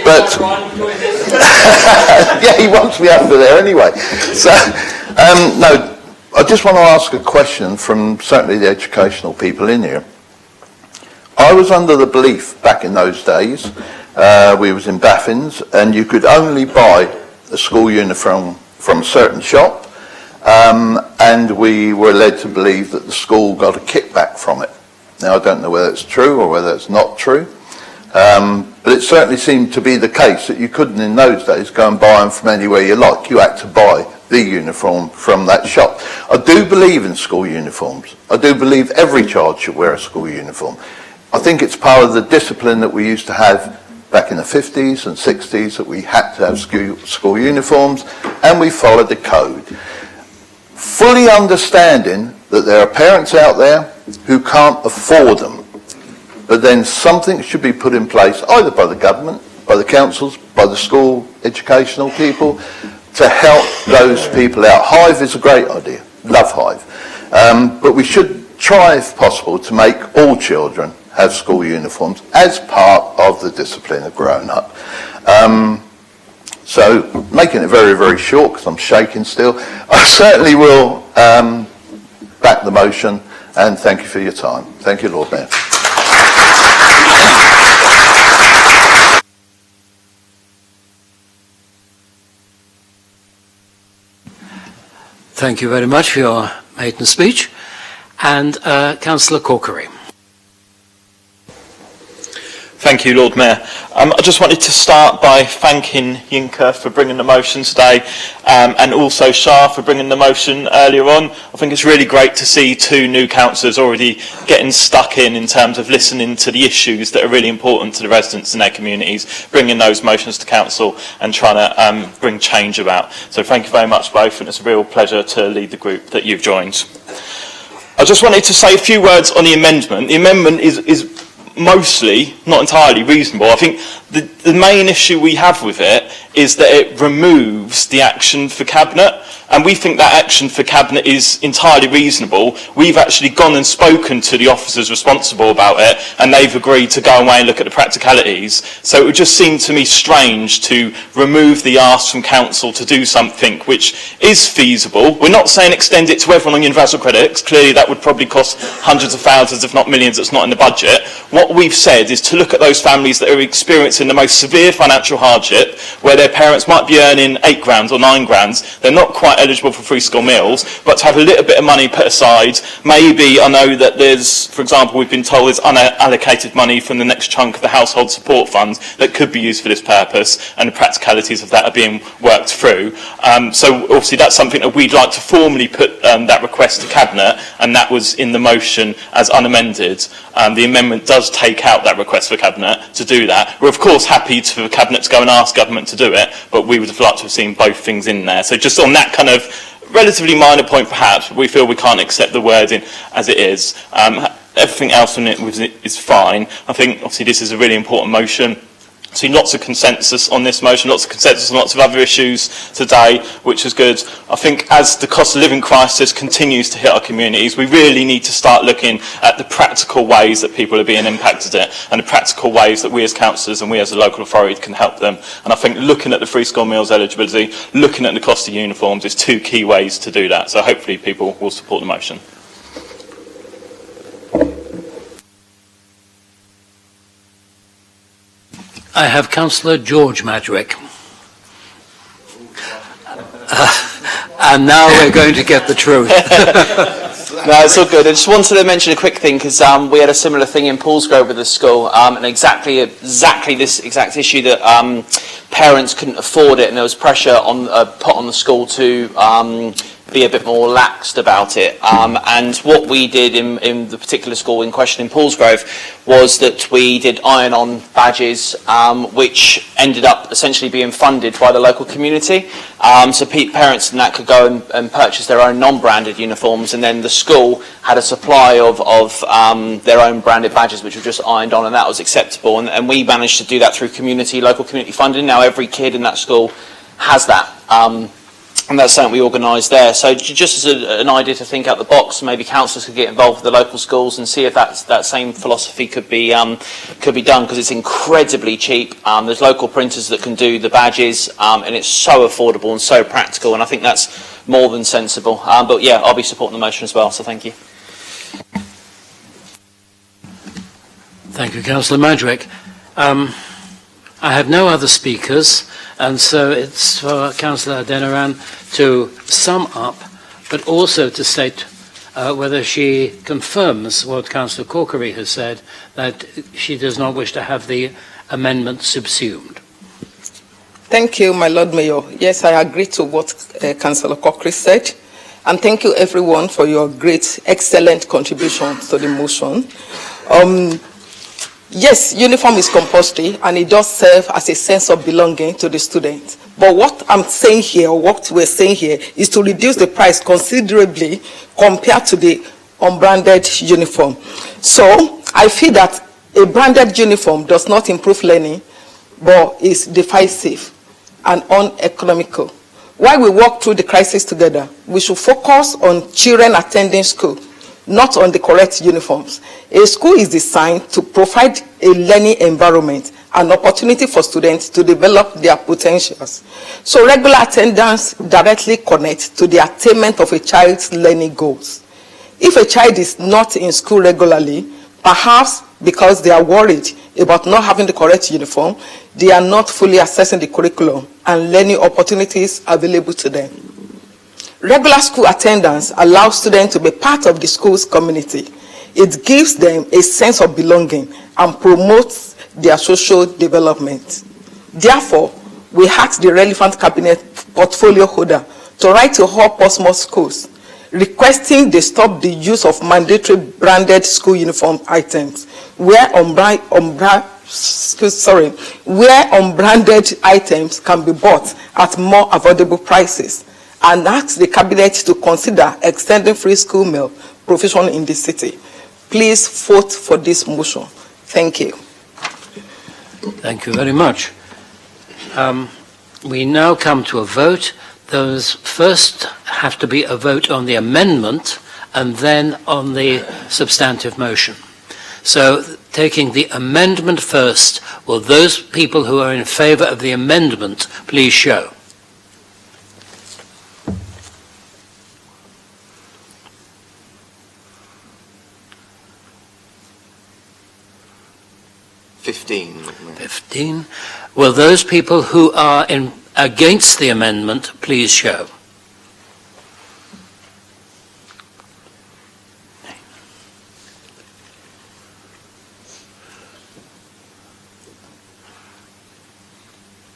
K: But yeah, he wants me over there anyway. So no, I just want to ask a question from certainly the educational people in here. I was under the belief back in those days, we was in Baffins, and you could only buy a school uniform from a certain shop, and we were led to believe that the school got a kickback from it. Now I don't know whether it's true or whether it's not true, but it certainly seemed to be the case that you couldn't in those days go and buy them from anywhere you like. You had to buy the uniform from that shop. I do believe in school uniforms. I do believe every child should wear a school uniform. I think it's part of the discipline that we used to have back in the 50s and 60s that we had to have school uniforms, and we followed the code. Fully understanding that there are parents out there who can't afford them, but then something should be put in place either by the government, by the councils, by the school educational people to help those people out. Hive is a great idea, love Hive, but we should try if possible to make all children have school uniforms as part of the discipline of growing up. So making it very, very short because I'm shaking still, I certainly will back the motion, and thank you for your time. Thank you, Lord Mayor.
A: Thank you very much for your maiden speech. And Councillor Corkery.
C: Thank you, Lord Mayor. I just wanted to start by thanking Yinka for bringing the motion today, and also Shah for bringing the motion earlier on. I think it's really great to see two new councillors already getting stuck in terms of listening to the issues that are really important to the residents in their communities, bringing those motions to council and trying to bring change about. So thank you very much both, and it's a real pleasure to lead the group that you've joined. I just wanted to say a few words on the amendment. The amendment is mostly, not entirely reasonable. I think the main issue we have with it is that it removes the action for Cabinet, and we think that action for Cabinet is entirely reasonable. We've actually gone and spoken to the officers responsible about it, and they've agreed to go away and look at the practicalities. So it would just seem to me strange to remove the ask from Council to do something which is feasible. We're not saying extend it to everyone on universal credits. Clearly that would probably cost hundreds of thousands, if not millions, that's not in the budget. What we've said is to look at those families that are experiencing the most severe financial hardship, where their parents might be earning £8 or £9, they're not quite eligible for free school meals, but to have a little bit of money put aside. Maybe, I know that there's, for example, we've been told there's unallocated money from the next chunk of the household support funds that could be used for this purpose, and the practicalities of that are being worked through. So obviously that's something that we'd like to formally put that request to Cabinet, and that was in the motion as unamended. The amendment does take out that request for Cabinet to do that. We're of course happy for Cabinet to go and ask Government to do it, but we would have liked to have seen both things in there. So just on that kind of relatively minor point perhaps, we feel we can't accept the wording as it is. Everything else on it is fine. I think obviously this is a really important motion. See lots of consensus on this motion, lots of consensus on lots of other issues today, which is good. I think as the cost of living crisis continues to hit our communities, we really need to start looking at the practical ways that people are being impacted and the practical ways that we as councillors and we as a local authority can help them. And I think looking at the free school meals eligibility, looking at the cost of uniforms is two key ways to do that. So hopefully people will support the motion.
A: I have Councillor George Madrick. And now we're going to get the truth.
C: No, it's all good. I just wanted to mention a quick thing because we had a similar thing in Paulsgrove with the school, and exactly this exact issue that parents couldn't afford it, and there was pressure on put on the school to be a bit more laxed about it. And what we did in the particular school in question in Paulsgrove was that we did iron-on badges, which ended up essentially being funded by the local community. So parents and that could go and purchase their own non-branded uniforms, and then the school had a supply of their own branded badges which were just ironed on, and that was acceptable. And we managed to do that through local community funding. Now every kid in that school has that. And that's something we organised there. So just as an idea to think out the box, maybe councillors could get involved with the local schools and see if that same philosophy could be done, because it's incredibly cheap. There's local printers that can do the badges, and it's so affordable and so practical, and I think that's more than sensible. But yeah, I'll be supporting the motion as well, so thank you.
A: Thank you, Councillor Madrick. I have no other speakers, and so it's for Councillor Adeniran to sum up, but also to state whether she confirms what Councillor Corkery has said, that she does not wish to have the amendment subsumed.
D: Thank you, my Lord Mayor. Yes, I agree to what Councillor Corkery said, and thank you everyone for your great, excellent contribution to the motion. Yes, uniform is compulsory and it does serve as a sense of belonging to the student. But what I'm saying here, or what we're saying here, is to reduce the price considerably compared to the unbranded uniform. So I feel that a branded uniform does not improve learning, but is divisive and uneconomical. While we walk through the crisis together, we should focus on children attending school, not on the correct uniforms. A school is designed to provide a learning environment, an opportunity for students to develop their potentials. So regular attendance directly connects to the attainment of a child's learning goals. If a child is not in school regularly, perhaps because they are worried about not having the correct uniform, they are not fully assessing the curriculum and learning opportunities available to them. Regular school attendance allows students to be part of the school's community. It gives them a sense of belonging and promotes their social development. Therefore, we ask the relevant cabinet portfolio holder to write to all Portsmouth schools requesting they stop the use of mandatory branded school uniform items where unbranded items can be bought at more affordable prices, and ask the cabinet to consider extending free school meal provision in the city. Please vote for this motion. Thank you.
A: Thank you very much. We now come to a vote. Those first have to be a vote on the amendment and then on the substantive motion. So, taking the amendment first, will those people who are in favour of the amendment please show? $15. Will those people who are against the amendment please show?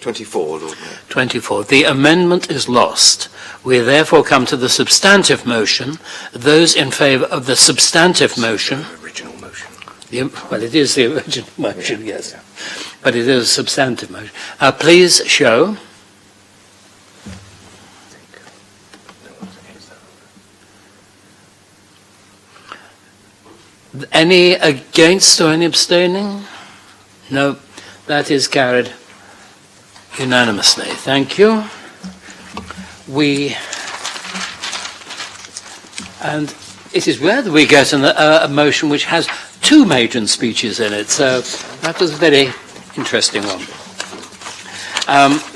R: $24, Lord Mayor.
A: 24. The amendment is lost. We therefore come to the substantive motion. Those in favour of the substantive motion.
F: Original motion.
A: Well, it is the original motion, yes. But it is a substantive motion. Please show. Any against or any abstaining? No, that is carried unanimously. Thank you. And it is rare that we get a motion which has two maiden speeches in it, so that was a very interesting one.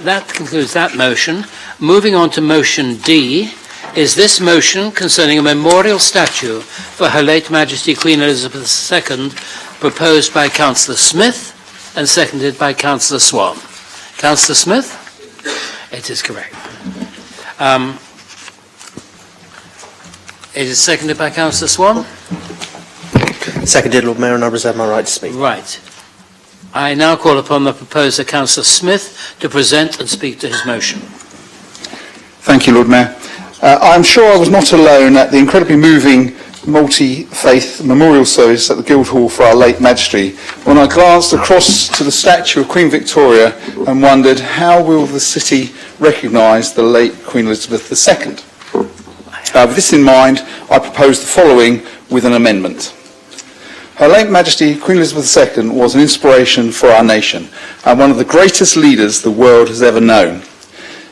A: That concludes that motion. Moving on to motion D, is this motion concerning a memorial statue for Her late Majesty Queen Elizabeth II, proposed by Councillor Smith and seconded by Councillor Swan. Councillor Smith? It is correct. It is seconded by Councillor Swan?
G: Seconded, Lord Mayor, and I reserve my right to speak.
A: Right. I now call upon the proposer, Councillor Smith, to present and speak to his motion.
U: Thank you, Lord Mayor. I'm sure I was not alone at the incredibly moving multi-faith memorial service at the Guildhall for Our Late Majesty when I glanced across to the statue of Queen Victoria and wondered, how will the city recognise the late Queen Elizabeth II? With this in mind, I propose the following with an amendment. Her late Majesty Queen Elizabeth II was an inspiration for our nation and one of the greatest leaders the world has ever known.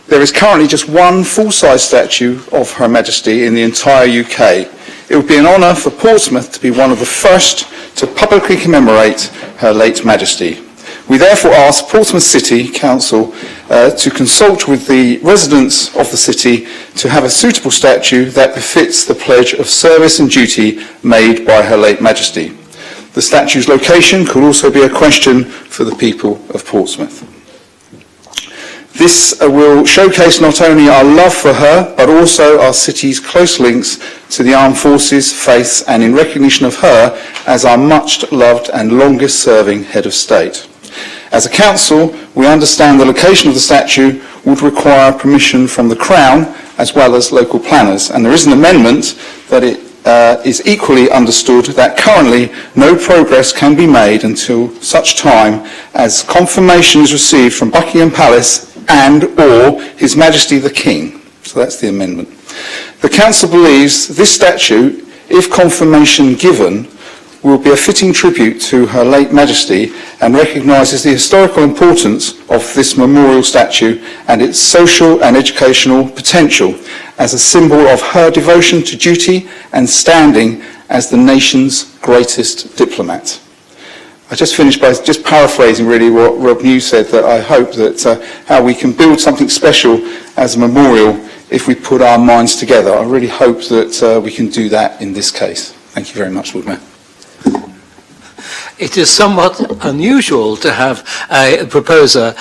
U: There is currently just one full-size statue of Her Majesty in the entire UK. It would be an honour for Portsmouth to be one of the first to publicly commemorate Her late Majesty. We therefore ask Portsmouth City Council to consult with the residents of the city to have a suitable statue that befits the pledge of service and duty made by Her late Majesty. The statue's location could also be a question for the people of Portsmouth. This will showcase not only our love for her, but also our city's close links to the armed forces, faiths, and in recognition of her as our much loved and longest serving head of state. As a council, we understand the location of the statue would require permission from the Crown as well as local planners, and there is an amendment that it is equally understood that currently no progress can be made until such time as confirmation is received from Buckingham Palace and or His Majesty the King. So that's the amendment. The Council believes this statute, if confirmation given, will be a fitting tribute to Her late Majesty and recognises the historical importance of this memorial statue and its social and educational potential as a symbol of her devotion to duty and standing as the nation's greatest diplomat. I just finished by just paraphrasing really what Rob New said, that I hope that how we can build something special as a memorial if we put our minds together. I really hope that we can do that in this case. Thank you very much, Lord Mayor.
A: It is somewhat unusual to have a proposer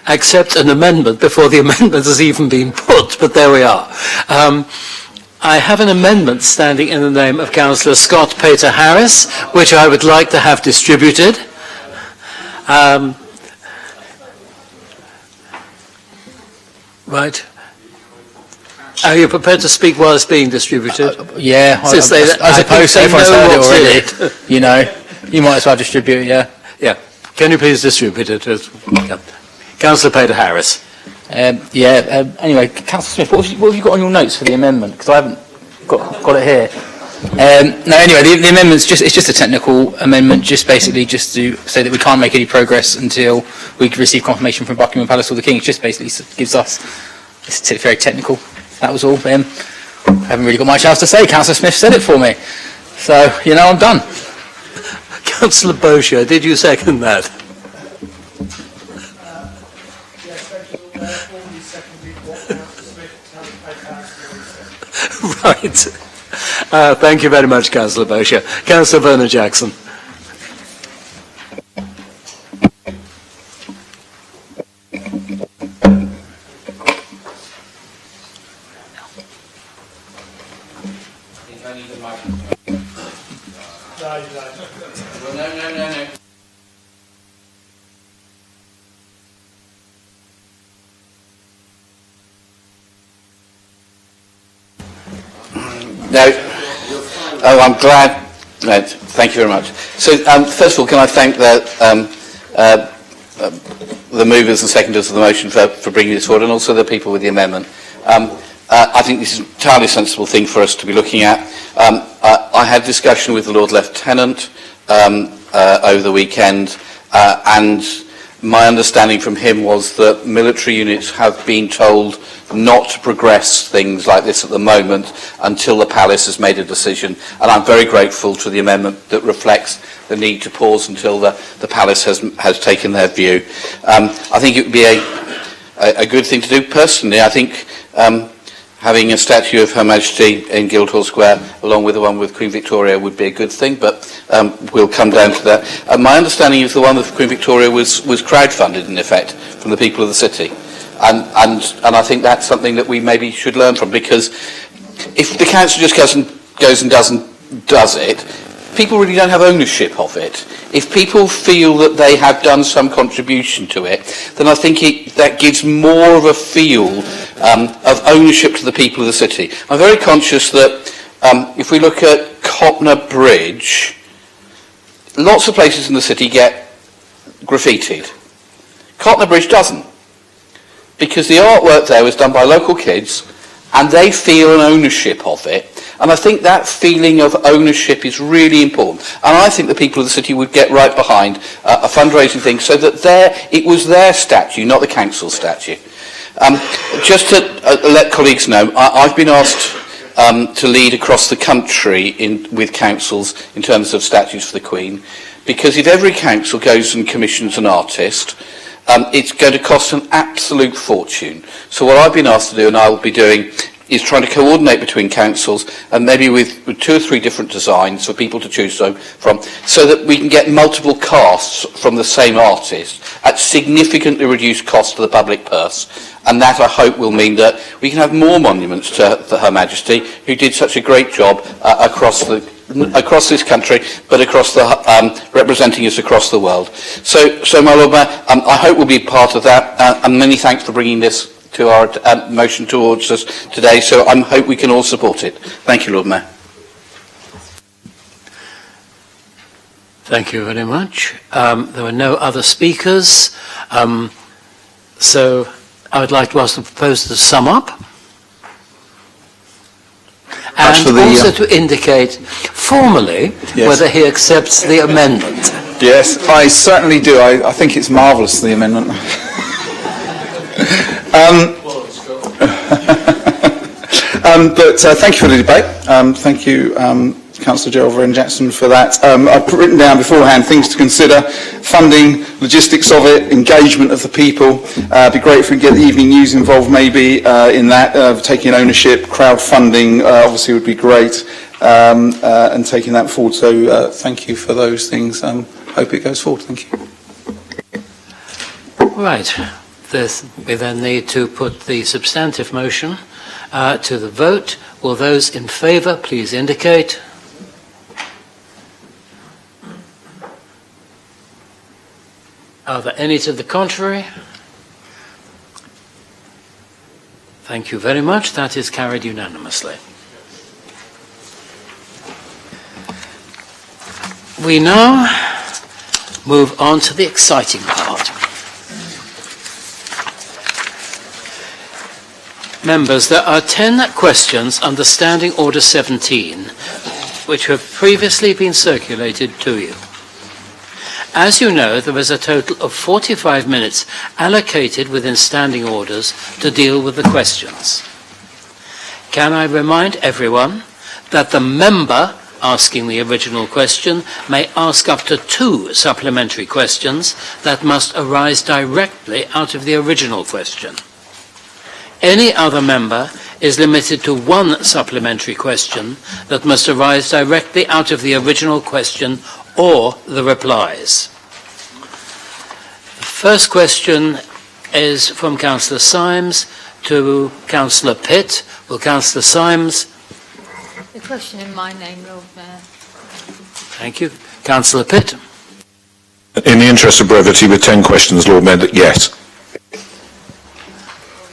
A: accept an amendment before the amendment has even been put, but there we are. I have an amendment standing in the name of Councillor Scott Pater Harris, which I would like to have distributed. Right. Are you prepared to speak while it's being distributed?
E: Yeah, I suppose so. If I heard it already, you know, you might as well distribute it, yeah.
A: Yeah. Can you please distribute it? Councillor Pater Harris.
E: Anyway, Councillor Smith, what have you got on your notes for the amendment? Because I haven't got it here. No, anyway, the amendment's just a technical amendment, just basically just to say that we can't make any progress until we receive confirmation from Buckingham Palace or the King. It just basically gives us, it's very technical. That was all. I haven't really got much else to say. Councillor Smith said it for me. So, you know, I'm done.
A: Councillor Bosher, did you second that? Right. Thank you very much, Councillor Bosher. Councillor Verner-Jackson.
Q: No. Oh, I'm glad. No, thank you very much. So, first of all, can I thank the movers and seconders of the motion for bringing this forward, and also the people with the amendment. I think this is an entirely sensible thing for us to be looking at. I had discussion with the Lord Lieutenant over the weekend, and my understanding from him was that military units have been told not to progress things like this at the moment until the Palace has made a decision. And I'm very grateful to the amendment that reflects the need to pause until the Palace has taken their view. I think it would be a good thing to do. Personally, I think having a statue of Her Majesty in Guildhall Square along with the one with Queen Victoria would be a good thing, but we'll come down to that. My understanding is the one with Queen Victoria was crowdfunded in effect from the people of the city. And I think that's something that we maybe should learn from, because if the council just goes and does it, people really don't have ownership of it. If people feel that they have done some contribution to it, then I think that gives more of a feel of ownership to the people of the city. I'm very conscious that if we look at Copner Bridge, lots of places in the city get graffitied. Copner Bridge doesn't, because the artwork there was done by local kids and they feel an ownership of it. And I think that feeling of ownership is really important. And I think the people of the city would get right behind a fundraising thing so that it was their statue, not the council statue. Just to let colleagues know, I've been asked to lead across the country with councils in terms of statues for the Queen, because if every council goes and commissions an artist, it's going to cost an absolute fortune. So what I've been asked to do, and I will be doing, is trying to coordinate between councils and maybe with 2 or 3 different designs for people to choose from, so that we can get multiple casts from the same artist at significantly reduced cost to the public purse. And that, I hope, will mean that we can have more monuments to Her Majesty, who did such a great job across this country, but representing us across the world. So my Lord Mayor, I hope we'll be part of that, and many thanks for bringing this to our motion towards us today. So I hope we can all support it. Thank you, Lord Mayor.
A: Thank you very much. There were no other speakers, so I would like to ask the proposer to sum up. And also to indicate formally whether he accepts the amendment.
U: Yes, I certainly do. I think it's marvellous, the amendment. But thank you for the debate. Thank you, Councillor Gerald Vernon Jackson, for that. I've written down beforehand things to consider: funding, logistics of it, engagement of the people. It'd be great if we could get the evening news involved maybe in that, taking ownership, crowdfunding obviously would be great, and taking that forward. So thank you for those things. Hope it goes forward. Thank you.
A: Right. We then need to put the substantive motion to the vote. Will those in favour please indicate? Are there any to the contrary? Thank you very much. That is carried unanimously. We now move on to the exciting part. Members, there are 10 questions under Standing Order 17, which have previously been circulated to you. As you know, there is a total of 45 minutes allocated within standing orders to deal with the questions. Can I remind everyone that the member asking the original question may ask up to 2 supplementary questions that must arise directly out of the original question. Any other member is limited to 1 supplementary question that must arise directly out of the original question or the replies. The first question is from Councillor Symes to Councillor Pitt. Will Councillor Symes?
L: The question in my name, Lord Mayor.
A: Thank you. Councillor Pitt?
J: In the interest of brevity, with 10 questions, Lord Mayor, yes.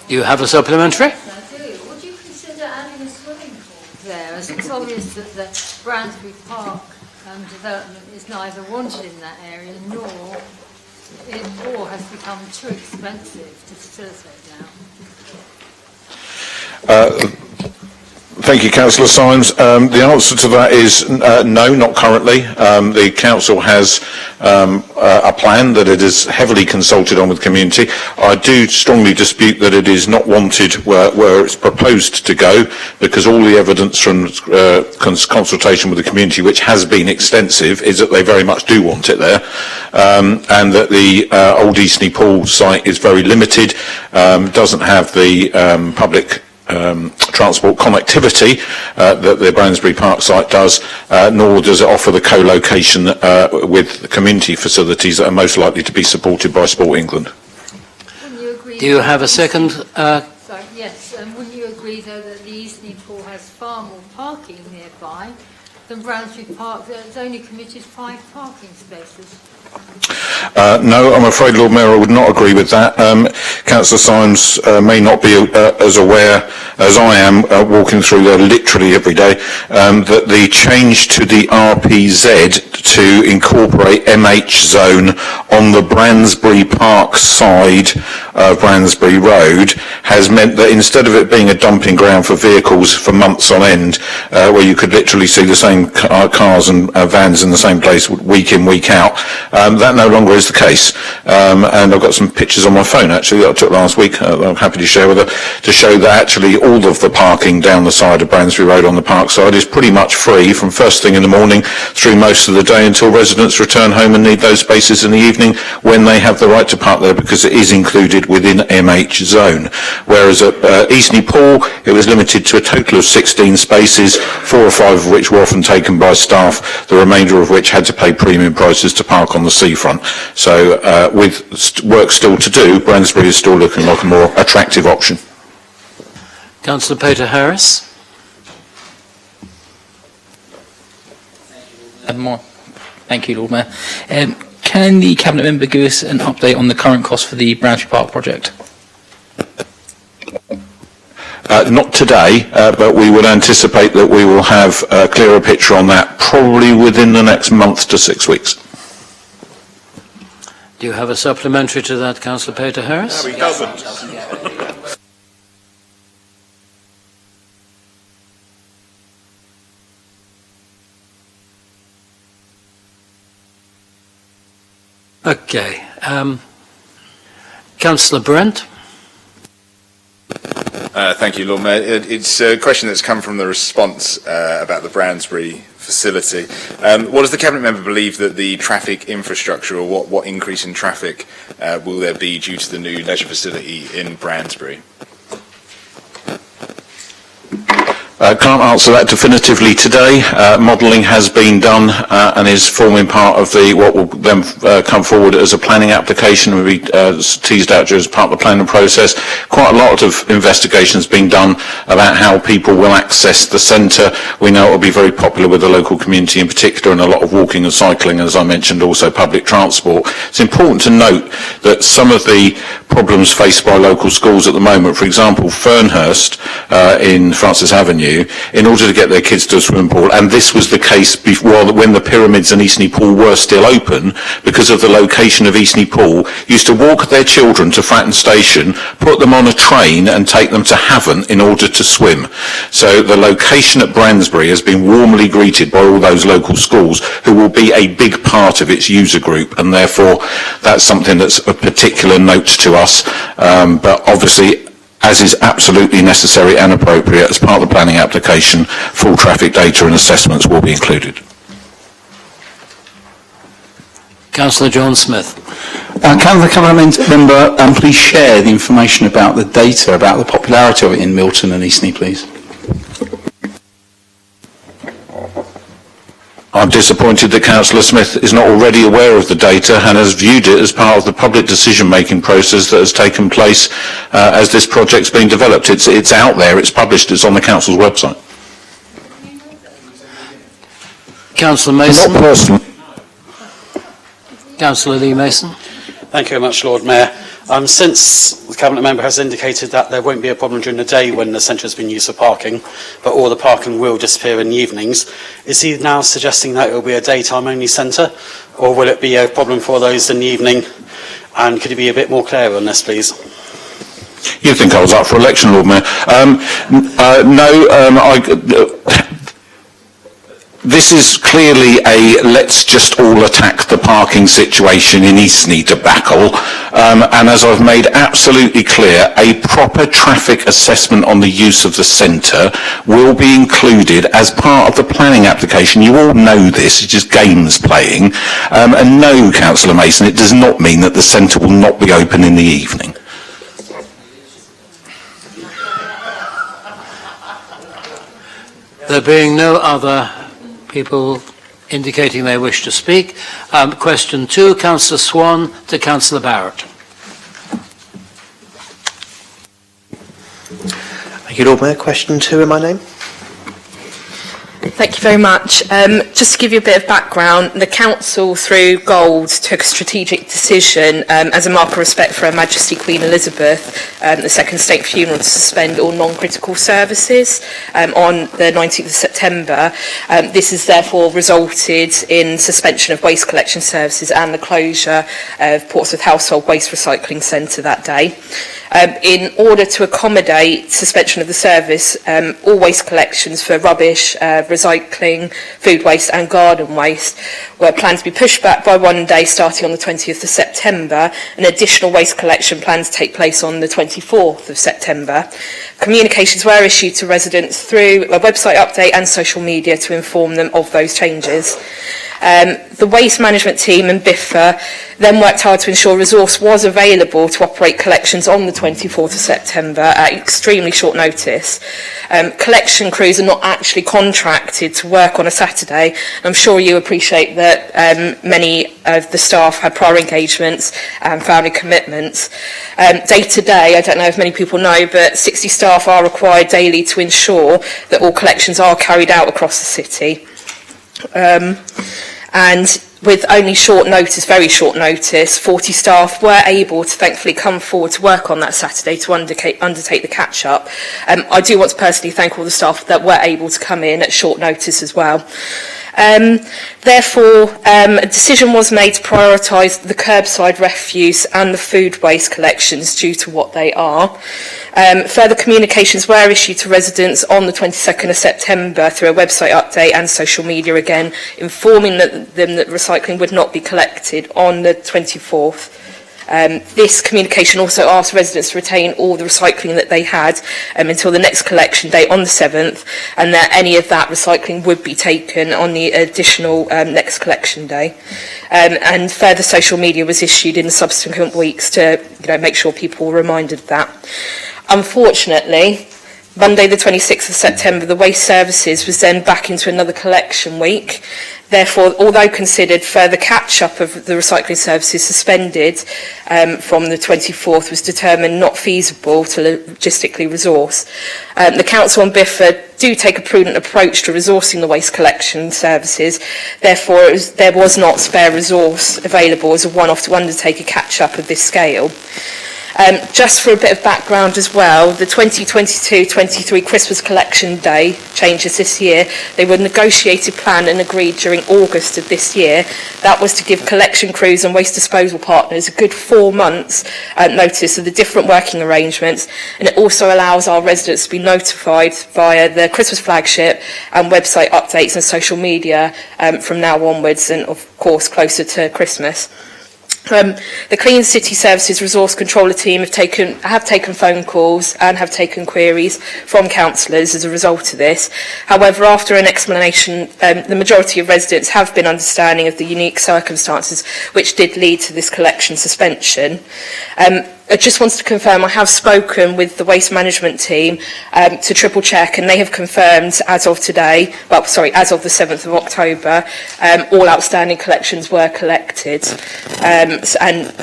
A: You have a supplementary?
L: I do. Would you consider adding a swimming pool there, as it's obvious that the Bransbury Park development is neither wanted in that area nor has become too expensive to facilitate now?
J: Thank you, Councillor Symes. The answer to that is no, not currently. The council has a plan that it is heavily consulted on with the community. I do strongly dispute that it is not wanted where it's proposed to go, because all the evidence from consultation with the community, which has been extensive, is that they very much do want it there, and that the old Eastney Pool site is very limited, doesn't have the public transport connectivity that the Bransbury Park site does, nor does it offer the co-location with the community facilities that are most likely to be supported by Sport England.
A: Do you have a second?
L: Sorry, yes. Wouldn't you agree, though, that the Eastney Pool has far more parking nearby than Bransbury Park, that it's only committed 5 parking spaces?
J: No, I'm afraid, Lord Mayor, I would not agree with that. Councillor Symes may not be as aware as I am, walking through there literally every day, that the change to the RPZ to incorporate MH zone on the Bransbury Park side of Bransbury Road has meant that instead of it being a dumping ground for vehicles for months on end, where you could literally see the same cars and vans in the same place week in, week out, that no longer is the case. And I've got some pictures on my phone actually that I took last week I'm happy to share with her, to show that actually all of the parking down the side of Bransbury Road on the park side is pretty much free from first thing in the morning through most of the day until residents return home and need those spaces in the evening, when they have the right to park there because it is included within MH zone. Whereas at Eastney Pool it was limited to a total of 16 spaces, 4 or 5 of which were often taken by staff, the remainder of which had to pay premium prices to park on the seafront. So with work still to do, Bransbury is still looking like a more attractive option.
A: Councillor Peter Harris.
E: Thank you, Lord Mayor. Can the Cabinet member give us an update on the current cost for the Bransbury Park project?
J: Not today, but we would anticipate that we will have a clearer picture on that probably within the next month to 6 weeks.
A: Do you have a supplementary to that, Councillor Peter Harris?
J: No, he doesn't.
A: Okay. Councillor Brent?
J: Thank you, Lord Mayor. It's a question that's come from the response about the Brandsbury facility. What does the Cabinet member believe that the traffic infrastructure, or what increase in traffic will there be due to the new leisure facility in Brandsbury?
K: Can't answer that definitively today. Modelling has been done and is forming part of what will then come forward as a planning application and will be teased out as part of the planning process. Quite a lot of investigation has been done about how people will access the centre. We know it will be very popular with the local community in particular, and a lot of walking and cycling, as I mentioned, also public transport. It's important to note that some of the problems faced by local schools at the moment, for example, Fernhurst in Francis Avenue, in order to get their kids to a swimming pool, and this was the case before, when the Pyramids and Eastney Pool were still open, because of the location of Eastney Pool, used to walk their children to Fratton Station, put them on a train and take them to Havant in order to swim. So the location at Brandsbury has been warmly greeted by all those local schools, who will be a big part of its user group, and therefore that's something that's a particular note to us, but obviously, as is absolutely necessary and appropriate as part of the planning application, full traffic data and assessments will be included.
A: Councillor John Smith.
M: Can the Cabinet member please share the information about the data, about the popularity of it in Milton and Eastney, please?
K: I'm disappointed that Councillor Smith is not already aware of the data and has viewed it as part of the public decision-making process that has taken place as this project's been developed. It's out there, it's published, it's on the Council's website.
A: Councillor Mason.
K: Not personally.
A: Councillor Lee Mason.
N: Thank you very much, Lord Mayor. Since the Cabinet member has indicated that there won't be a problem during the day when the centre has been used for parking, but all the parking will disappear in the evenings, is he now suggesting that it will be a daytime-only centre, or will it be a problem for those in the evening? And could you be a bit more clear on this, please?
K: You think I was up for election, Lord Mayor? This is clearly a let's just all attack the parking situation in Eastney debacle, and as I've made absolutely clear, a proper traffic assessment on the use of the centre will be included as part of the planning application. You all know this, it's just games playing, and no, Councillor Mason, it does not mean that the centre will not be open in the evening.
A: There being no other people indicating they wish to speak. Question 2, Councillor Swan to Councillor Barrett.
G: Thank you, Lord Mayor. Question 2 in my name.
H: Thank you very much. Just to give you a bit of background, the Council, through Gold, took a strategic decision as a mark of respect for Her Majesty Queen Elizabeth, the Second State Funeral, to suspend all non-critical services on the 19th of September. This has therefore resulted in suspension of waste collection services and the closure of Portsmouth Household Waste Recycling Centre that day. In order to accommodate suspension of the service, all waste collections for rubbish, recycling, food waste and garden waste were planned to be pushed back by 1 day starting on the 20th of September. An additional waste collection planned to take place on the 24th of September. Communications were issued to residents through a website update and social media to inform them of those changes. The waste management team and BIFA then worked hard to ensure resource was available to operate collections on the 24th of September at extremely short notice. Collection crews are not actually contracted to work on a Saturday. I'm sure you appreciate that many of the staff had prior engagements and family commitments. Day to day, I don't know if many people know, but 60 staff are required daily to ensure that all collections are carried out across the city. And with only short notice, very short notice, 40 staff were able to thankfully come forward to work on that Saturday to undertake the catch-up. I do want to personally thank all the staff that were able to come in at short notice as well. Therefore, a decision was made to prioritise the curbside refuse and the food waste collections due to what they are. Further communications were issued to residents on the 22nd of September through a website update and social media again, informing them that recycling would not be collected on the 24th. This communication also asked residents to retain all the recycling that they had until the next collection date on the 7th, and that any of that recycling would be taken on the additional next collection day. And further social media was issued in the subsequent weeks to make sure people were reminded of that. Unfortunately, Monday the 26th of September, the Waste Services was then back into another collection week. Therefore, although considered, further catch-up of the recycling services suspended from the 24th was determined not feasible to logistically resource. The Council and Biffa do take a prudent approach to resourcing the waste collection services. Therefore, there was not spare resource available as a one-off to undertake a catch-up of this scale. Just for a bit of background as well, the 2022-23 Christmas collection day changes this year, they were negotiated, planned and agreed during August of this year. That was to give collection crews and waste disposal partners a good 4 months notice of the different working arrangements, and it also allows our residents to be notified via the Christmas flagship and website updates and social media from now onwards, and of course closer to Christmas. The Clean City Services Resource Controller team have taken phone calls and have taken queries from councillors as a result of this. However, after an explanation, the majority of residents have been understanding of the unique circumstances which did lead to this collection suspension. I just wanted to confirm I have spoken with the waste management team to triple check, and they have confirmed as of today, as of the 7th of October, all outstanding collections were collected, and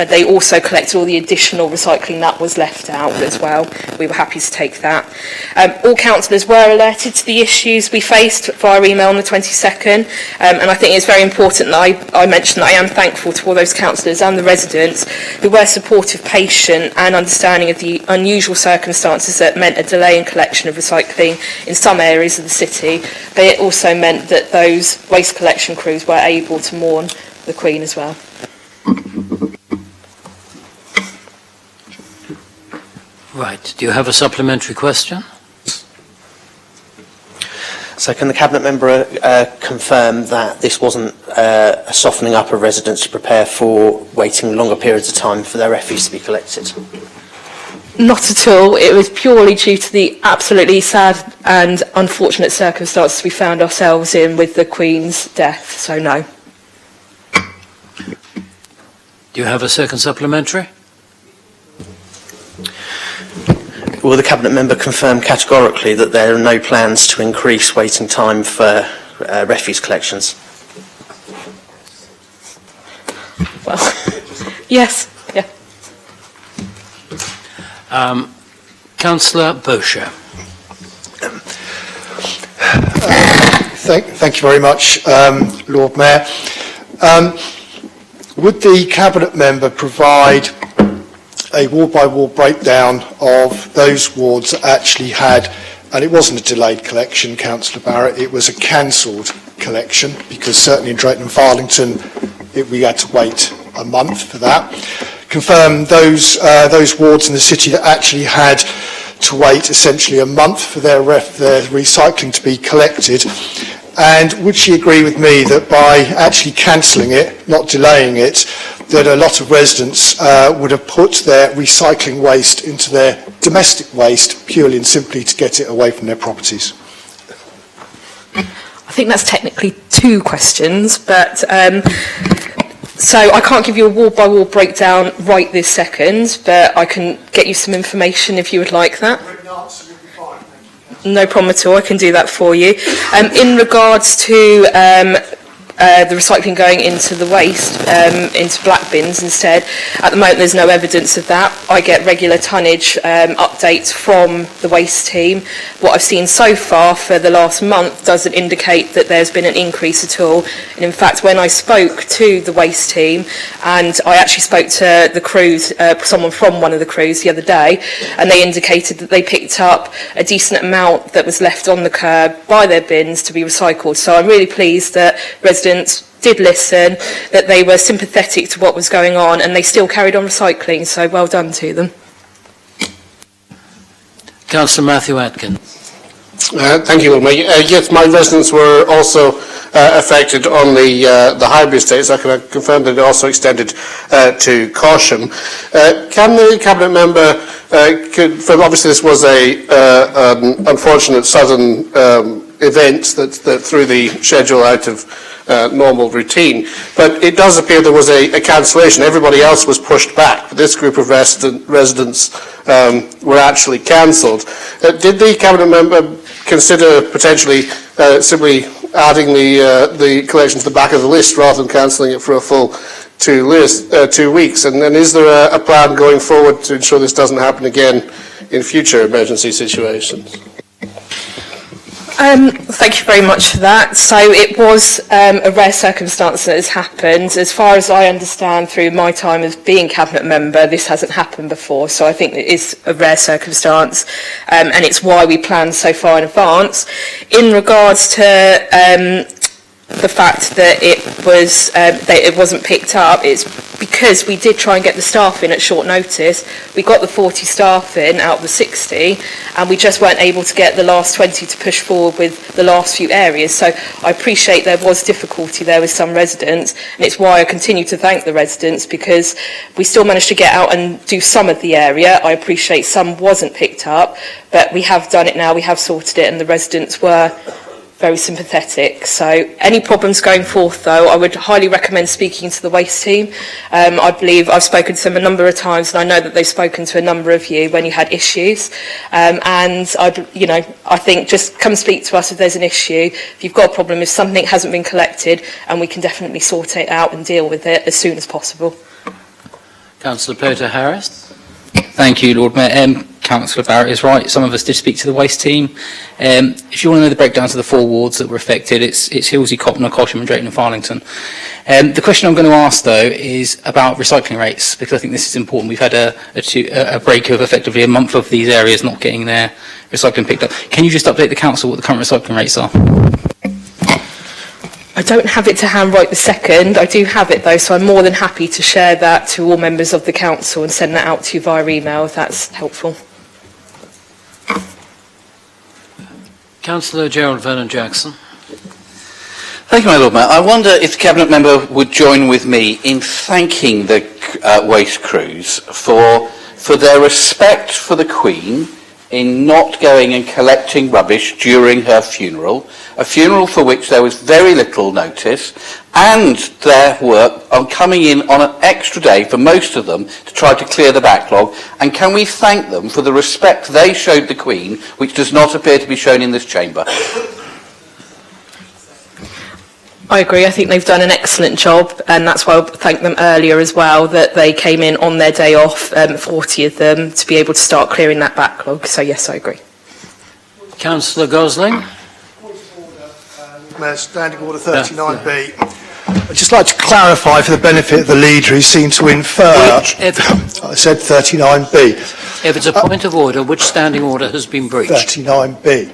H: they also collected all the additional recycling that was left out as well. We were happy to take that. All councillors were alerted to the issues we faced via email on the 22nd, and I think it's very important that I mention that I am thankful to all those councillors and the residents who were supportive, patient and understanding of the unusual circumstances that meant a delay in collection of recycling in some areas of the city, but it also meant that those waste collection crews were able to mourn the Queen as well.
A: Right. Do you have a supplementary question?
G: So can the Cabinet Member confirm that this wasn't a softening up of residents to prepare for waiting longer periods of time for their refuse to be collected?
H: Not at all. It was purely due to the absolutely sad and unfortunate circumstances we found ourselves in with the Queen's death, so no.
A: Do you have a second supplementary?
G: Will the Cabinet Member confirm categorically that there are no plans to increase waiting time for refuse collections?
H: Well, yes, yeah.
A: Councillor Bosher.
V: Thank you very much, Lord Mayor. Would the Cabinet Member provide a ward-by-ward breakdown of those wards that actually had, and it wasn't a delayed collection, Councillor Barrett, it was a cancelled collection, because certainly in Drayton and Farlington we had to wait a month for that. Confirm those wards in the city that actually had to wait essentially a month for their recycling to be collected. And would she agree with me that by actually cancelling it, not delaying it, that a lot of residents would have put their recycling waste into their domestic waste purely and simply to get it away from their properties?
H: I think that's technically two questions, but so I can't give you a ward-by-ward breakdown right this second, but I can get you some information if you would like that. No problem at all, I can do that for you. In regards to the recycling going into the waste, into black bins instead. At the moment there's no evidence of that. I get regular tonnage updates from the waste team. What I've seen so far for the last month doesn't indicate that there's been an increase at all. And in fact, when I spoke to the waste team, and I actually spoke to the crews, someone from one of the crews the other day, and they indicated that they picked up a decent amount that was left on the curb by their bins to be recycled. So I'm really pleased that residents did listen, that they were sympathetic to what was going on, and they still carried on recycling, so well done to them.
A: Councillor Matthew Atkins.
B: Thank you, Wilma. Yes, my residents were also affected on the hybrid estates. I can confirm that it also extended to Corsham. Can the Cabinet member, obviously this was an unfortunate sudden event that threw the schedule out of normal routine, but it does appear there was a cancellation. Everybody else was pushed back, but this group of residents were actually cancelled. Did the Cabinet member consider potentially simply adding the collection to the back of the list rather than cancelling it for a full 2 weeks? And then is there a plan going forward to ensure this doesn't happen again in future emergency situations?
H: Thank you very much for that. So it was a rare circumstance that has happened. As far as I understand through my time as being Cabinet member, this hasn't happened before, so I think it is a rare circumstance, and it's why we planned so far in advance. In regards to the fact that it wasn't picked up, it's because we did try and get the staff in at short notice. We got the 40 staff in out of the 60, and we just weren't able to get the last 20 to push forward with the last few areas. So I appreciate there was difficulty there with some residents, and it's why I continue to thank the residents, because we still managed to get out and do some of the area. I appreciate some wasn't picked up, but we have done it now, we have sorted it, and the residents were very sympathetic. So any problems going forth, though, I would highly recommend speaking to the waste team. I believe I've spoken to them a number of times, and I know that they've spoken to a number of you when you had issues. And I think just come speak to us if there's an issue, if you've got a problem, if something hasn't been collected, and we can definitely sort it out and deal with it as soon as possible.
A: Councillor Peter Harris.
E: Thank you, Lord Mayor. Councillor Barrett is right. Some of us did speak to the waste team. If you want to know the breakdown to the 4 wards that were affected, it's Hilsey, Copner, Corsham and Drayton and Farlington. The question I'm going to ask, though, is about recycling rates, because I think this is important. We've had a break of effectively a month of these areas not getting their recycling picked up. Can you just update the council what the current recycling rates are?
H: I don't have it to hand right this second. I do have it, though, so I'm more than happy to share that to all members of the council and send that out to you via email if that's helpful.
A: Councillor Gerald Vernon-Jackson.
Q: Thank you, my Lord Mayor. I wonder if the Cabinet member would join with me in thanking the waste crews for their respect for the Queen in not going and collecting rubbish during her funeral, a funeral for which there was very little notice, and their work on coming in on an extra day for most of them to try to clear the backlog. And can we thank them for the respect they showed the Queen, which does not appear to be shown in this chamber?
H: I agree. I think they've done an excellent job, and that's why I thanked them earlier as well, that they came in on their day off, 40 of them, to be able to start clearing that backlog. So yes, I agree.
A: Councillor Gosling.
V: Mayor, Standing Order 39B. I'd just like to clarify for the benefit of the leader who seemed to infer... I said 39B.
A: If it's a point of order, which standing order has been breached?
V: 39B.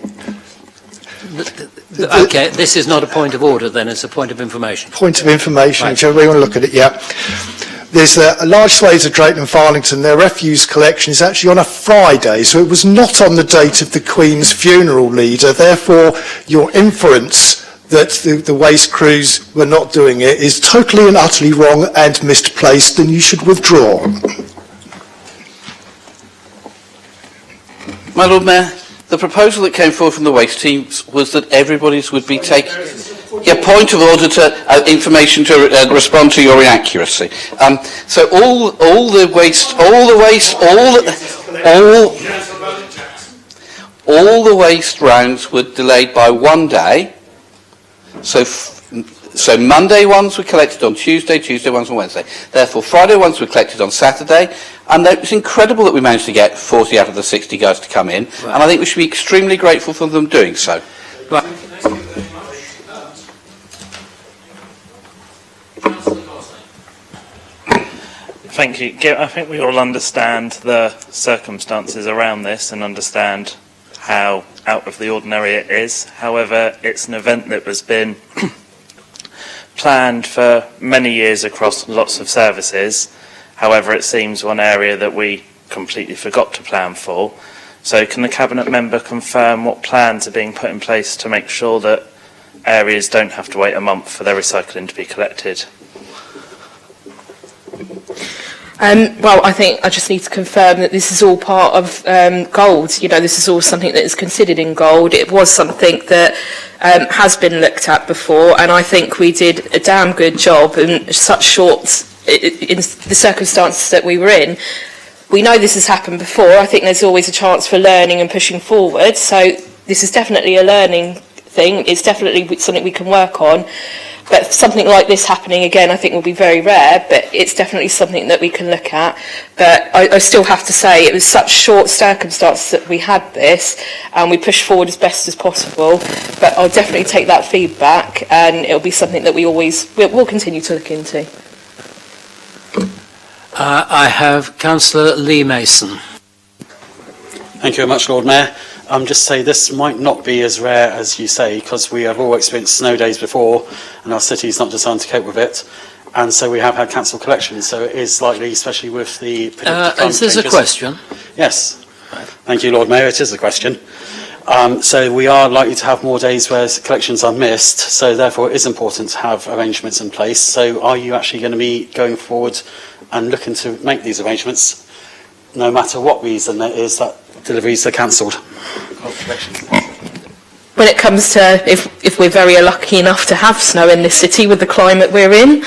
A: Okay, this is not a point of order then, it's a point of information.
V: Point of information,
A: Right.
V: whichever way you want to look at it, yeah. There's a large swathe of Drayton and Farlington. Their refuse collection is actually on a Friday, so it was not on the date of the Queen's funeral, leader. Therefore, your inference that the waste crews were not doing it is totally and utterly wrong and misplaced, and you should withdraw.
Q: My Lord Mayor, the proposal that came forward from the waste teams was that everybody's would be taken... Yeah, point of order to information to respond to your inaccuracy. So all the waste rounds were delayed by 1 day, So Monday ones were collected on Tuesday, Tuesday ones on Wednesday. Therefore, Friday ones were collected on Saturday. And it's incredible that we managed to get 40 out of the 60 guys to come in. Right. And I think we should be extremely grateful for them doing so.
A: Right.
O: Thank you. I think we all understand the circumstances around this and understand how out of the ordinary it is. However, it's an event that has been planned for many years across lots of services. However, it seems one area that we completely forgot to plan for. So can the Cabinet member confirm what plans are being put in place to make sure that areas don't have to wait a month for their recycling to be collected?
H: Well, I think I just need to confirm that this is all part of gold. You know, this is all something that is considered in gold. It was something that has been looked at before, and I think we did a damn good job in such short, in the circumstances that we were in. We know this has happened before. I think there's always a chance for learning and pushing forward. So this is definitely a learning thing. It's definitely something we can work on. But something like this happening again, I think will be very rare, but it's definitely something that we can look at. But I still have to say it was such short circumstances that we had this, and we pushed forward as best as possible. But I'll definitely take that feedback, and it'll be something that we'll continue to look into.
A: I have Councillor Lee Mason.
N: Thank you very much, Lord Mayor. Just say this might not be as rare as you say, because we have all experienced snow days before, and our city's not designed to cope with it. And so we have had cancelled collections, so it is likely, especially with the...
A: Is this a question?
N: Yes. Thank you, Lord Mayor. It is a question. So we are likely to have more days where collections are missed, so therefore it is important to have arrangements in place. So are you actually going to be going forward and looking to make these arrangements, no matter what reason it is that deliveries are cancelled?
H: When it comes to if we're very lucky enough to have snow in this city with the climate we're in,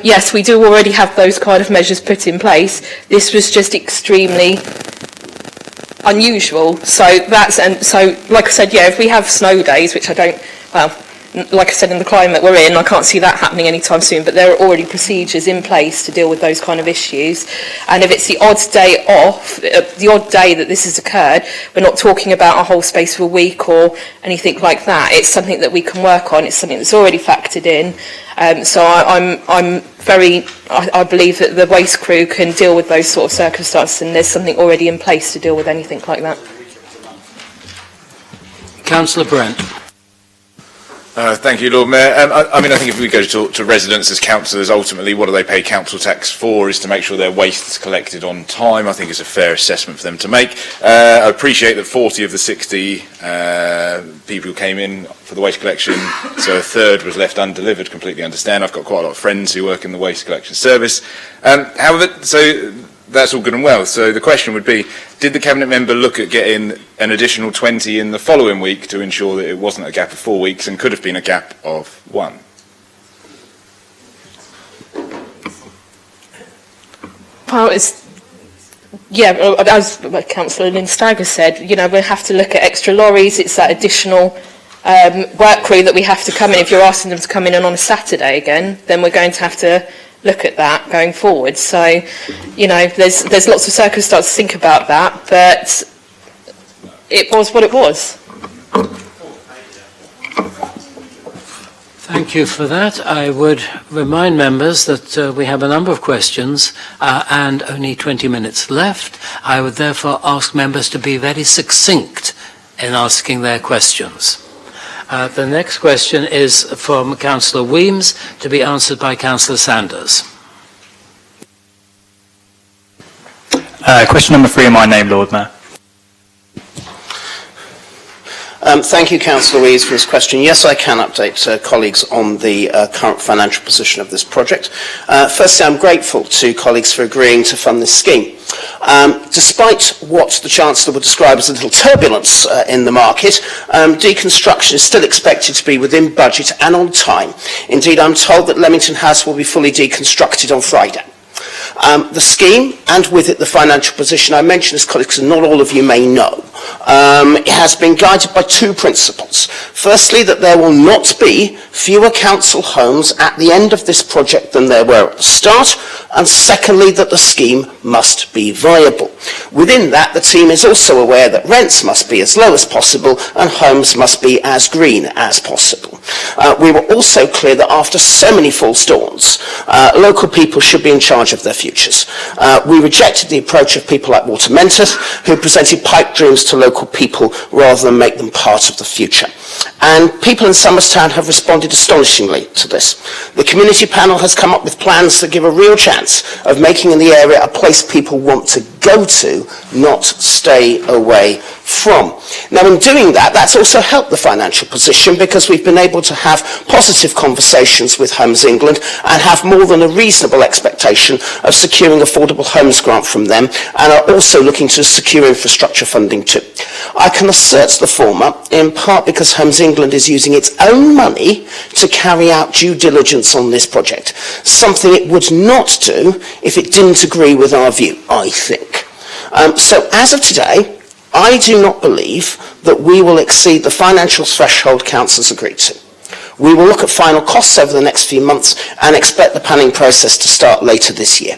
H: yes, we do already have those kind of measures put in place. This was just extremely unusual. So like I said, yeah, if we have snow days, which I don't, well, like I said, in the climate we're in, I can't see that happening anytime soon, but there are already procedures in place to deal with those kind of issues. And if it's the odd day off, the odd day that this has occurred, we're not talking about a whole space of a week or anything like that. It's something that we can work on. It's something that's already factored in. So I believe that the waste crew can deal with those sort of circumstances, and there's something already in place to deal with anything like that.
A: Councillor Brent.
J: Thank you, Lord Mayor. I think if we go to talk to residents as councillors, ultimately what do they pay council tax for is to make sure their waste is collected on time. I think it's a fair assessment for them to make. I appreciate that 40 of the 60 people who came in for the waste collection, so a third was left undelivered. Completely understand. I've got quite a lot of friends who work in the waste collection service. However, so that's all good and well. So the question would be, did the Cabinet member look at getting an additional 20 in the following week to ensure that it wasn't a gap of 4 weeks and could have been a gap of 1?
H: Well, as Councillor Lynn Stagger said, you know, we'll have to look at extra lorries. It's that additional work crew that we have to come in. If you're asking them to come in on a Saturday again, then we're going to have to look at that going forward. So, you know, there's lots of circumstances to think about that, but it was what it was.
A: Thank you for that. I would remind members that we have a number of questions and only 20 minutes left. I would therefore ask members to be very succinct in asking their questions. The next question is from Councillor Weems, to be answered by Councillor Sanders.
P: Question number 3 in my name, Lord Mayor.
T: Thank you, Councillor Weems, for this question. Yes, I can update colleagues on the current financial position of this project. Firstly, I'm grateful to colleagues for agreeing to fund this scheme. Despite what the Chancellor would describe as a little turbulence in the market, deconstruction is still expected to be within budget and on time. Indeed, I'm told that Leamington House will be fully deconstructed on Friday. The scheme, and with it the financial position I mentioned, as colleagues, and not all of you may know, it has been guided by two principles. Firstly, that there will not be fewer council homes at the end of this project than there were at the start, and secondly, that the scheme must be viable. Within that, the team is also aware that rents must be as low as possible and homes must be as green as possible. We were also clear that after so many false dawns, local people should be in charge of their futures. We rejected the approach of people like Walter Mentor, who presented pipe dreams to local people rather than make them part of the future. And people in Somerstown have responded astonishingly to this. The community panel has come up with plans that give a real chance of making the area a place people want to go to, not stay away from. Now, in doing that, that's also helped the financial position because we've been able to have positive conversations with Homes England and have more than a reasonable expectation of securing affordable homes grant from them, and are also looking to secure infrastructure funding too. I can assert the former, in part because Homes England is using its own money to carry out due diligence on this project, something it would not do if it didn't agree with our view, I think. So as of today, I do not believe that we will exceed the financial threshold council has agreed to. We will look at final costs over the next few months and expect the planning process to start later this year.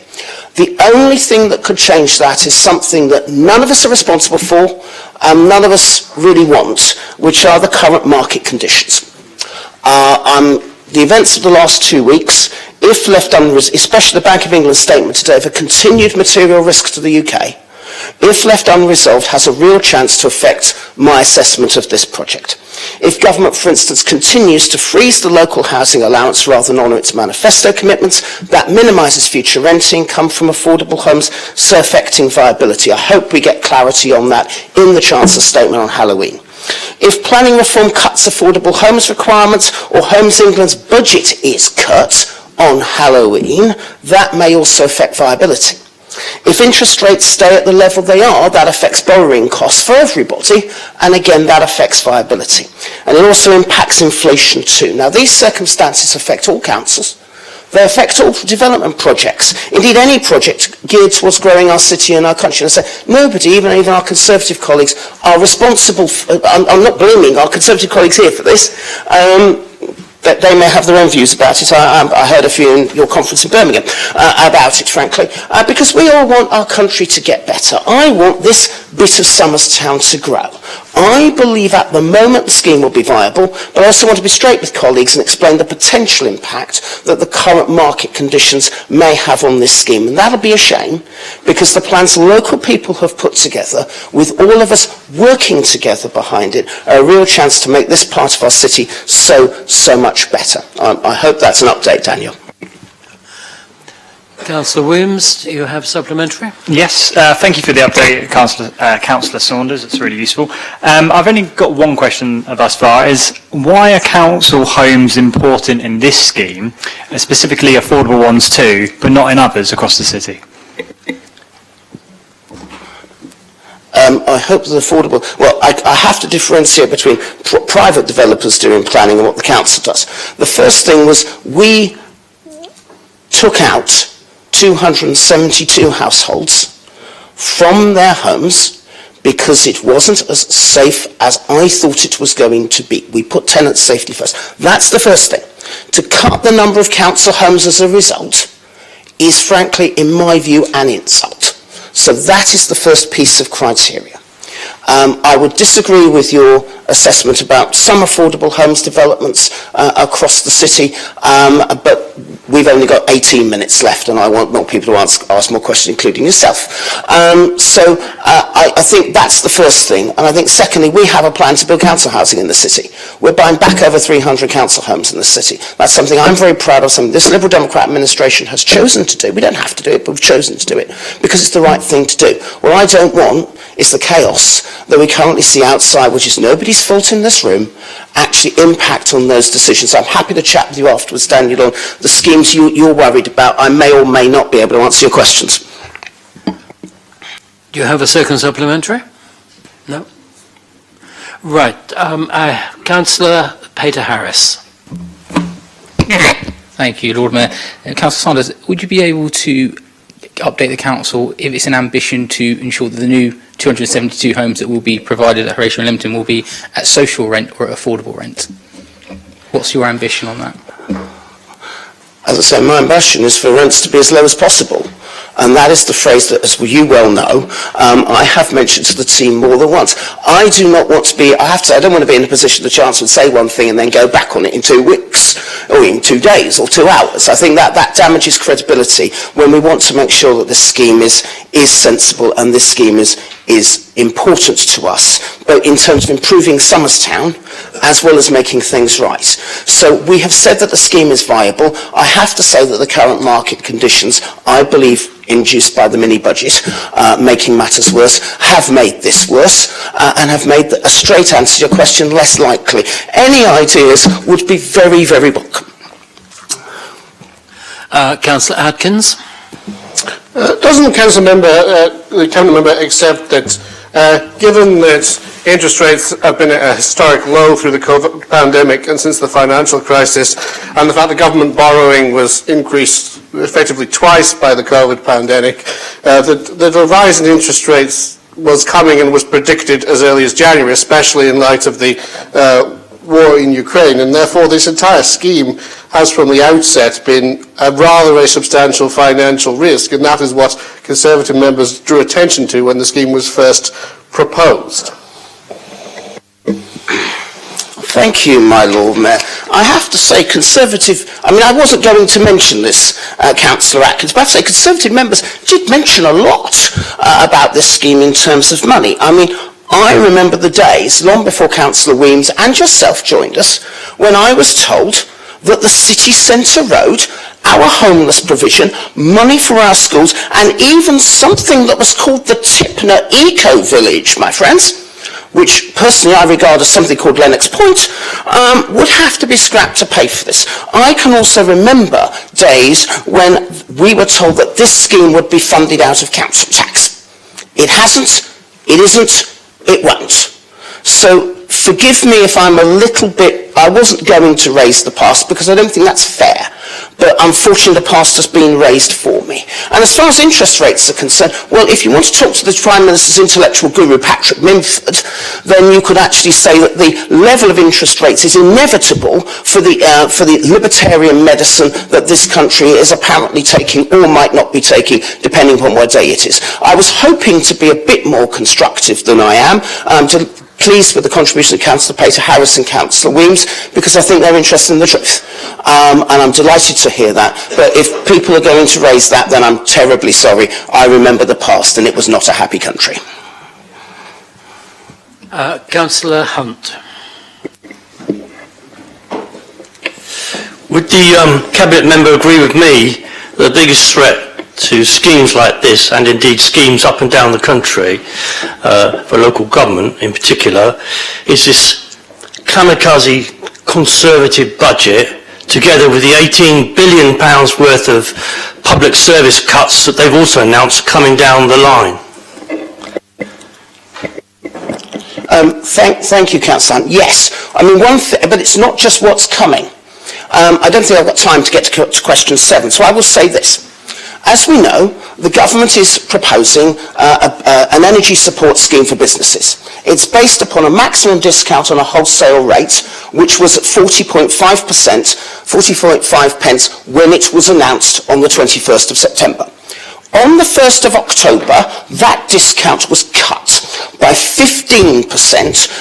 T: The only thing that could change that is something that none of us are responsible for and none of us really want, which are the current market conditions. The events of the last 2 weeks, if left unresolved, especially the Bank of England statement today of a continued material risk to the UK, if left unresolved, has a real chance to affect my assessment of this project. If government, for instance, continues to freeze the local housing allowance rather than honour its manifesto commitments, that minimises future renting income from affordable homes, so affecting viability. I hope we get clarity on that in the Chancellor's statement on Halloween. If planning reform cuts affordable homes requirements or Homes England's budget is cut on Halloween, that may also affect viability. If interest rates stay at the level they are, that affects borrowing costs for everybody, and again, that affects viability. And it also impacts inflation too. Now, these circumstances affect all councils. They affect all development projects. Indeed, any project geared towards growing our city and our country. And I say, nobody, even our Conservative colleagues, are responsible for, I'm not blaming our Conservative colleagues here for this, that they may have their own views about it. I heard a few in your conference in Birmingham about it, frankly, because we all want our country to get better. I want this bit of Somerstown to grow. I believe at the moment the scheme will be viable, but I also want to be straight with colleagues and explain the potential impact that the current market conditions may have on this scheme. And that'll be a shame, because the plans local people have put together, with all of us working together behind it, are a real chance to make this part of our city so much better. I hope that's an update, Daniel.
A: Councillor Williams, do you have supplementary?
P: Yes, thank you for the update, Councillor Saunders. It's really useful. I've only got one question thus far, is why are council homes important in this scheme, specifically affordable ones too, but not in others across the city?
T: I hope that affordable... Well, I have to differentiate between private developers doing planning and what the council does. The first thing was we took out 272 households from their homes because it wasn't as safe as I thought it was going to be. We put tenant safety first. That's the first thing. To cut the number of council homes as a result is, frankly, in my view, an insult. So that is the first piece of criteria. I would disagree with your assessment about some affordable homes developments across the city, but we've only got 18 minutes left and I want more people to ask more questions, including yourself. So I think that's the first thing. And I think secondly, we have a plan to build council housing in the city. We're buying back over 300 council homes in the city. That's something I'm very proud of, something this Liberal Democrat administration has chosen to do. We don't have to do it, but we've chosen to do it because it's the right thing to do. What I don't want is the chaos that we currently see outside, which is nobody's fault in this room, actually impact on those decisions. I'm happy to chat with you afterwards, Daniel, on the schemes you're worried about. I may or may not be able to answer your questions.
A: Do you have a second supplementary? No? Right. Councillor Peter Harris.
E: Thank you, Lord Mayor. Councillor Saunders, would you be able to update the council if it's an ambition to ensure that the new 272 homes that will be provided at Horatio and Leamington will be at social rent or at affordable rent? What's your ambition on that?
T: As I say, my ambition is for rents to be as low as possible. And that is the phrase that, as you well know, I have mentioned to the team more than once. I do not want to be, I don't want to be in a position the Chancellor would say one thing and then go back on it in 2 weeks, or in 2 days, or 2 hours. I think that damages credibility when we want to make sure that this scheme is sensible and this scheme is important to us, but in terms of improving Somerstown as well as making things right. So we have said that the scheme is viable. I have to say that the current market conditions, I believe, induced by the mini-budget, making matters worse, have made this worse and have made a straight answer to your question less likely. Any ideas would be very, very welcome.
A: Councillor Atkins.
B: Doesn't the Cabinet member accept that given that interest rates have been at a historic low through the COVID pandemic and since the financial crisis, and the fact that government borrowing was increased effectively twice by the COVID pandemic, that the rise in interest rates was coming and was predicted as early as January, especially in light of the war in Ukraine, and therefore this entire scheme has from the outset been rather a substantial financial risk, and that is what Conservative members drew attention to when the scheme was first proposed.
T: Thank you, my Lord Mayor. I have to say I wasn't going to mention this, Councillor Atkins, but I have to say Conservative members did mention a lot about this scheme in terms of money. I remember the days, long before Councillor Weems and yourself joined us, when I was told that the city centre road, our homeless provision, money for our schools, and even something that was called the Tipna Eco-Village, my friends, which personally I regard as something called Lennox Point, would have to be scrapped to pay for this. I can also remember days when we were told that this scheme would be funded out of council tax. It hasn't, it isn't, it won't. So forgive me if I'm a little bit, I wasn't going to raise the past because I don't think that's fair. But unfortunately the past has been raised for me. And as far as interest rates are concerned, well, if you want to talk to the Prime Minister's intellectual guru, Patrick Minford, then you could actually say that the level of interest rates is inevitable for the libertarian medicine that this country is apparently taking or might not be taking, depending upon what day it is. I was hoping to be a bit more constructive than I am, pleased with the contribution of Councillor Pater Harris and Councillor Weems, because I think they're interested in the truth. And I'm delighted to hear that. But if people are going to raise that, then I'm terribly sorry. I remember the past, and it was not a happy country.
A: Councillor Hunt.
I: Would the Cabinet member agree with me that the biggest threat to schemes like this, and indeed schemes up and down the country, for local government in particular, is this kamikaze Conservative budget, together with the £18 billion worth of public service cuts that they've also announced coming down the line?
T: Thank you, Councillor Hunt. Yes, one thing, but it's not just what's coming. I don't think I've got time to get to question 7, so I will say this. As we know, the government is proposing an energy support scheme for businesses. It's based upon a maximum discount on a wholesale rate, which was at 40.5%, 40.5 pence, when it was announced on the 21st of September. On the 1st of October, that discount was cut by 15%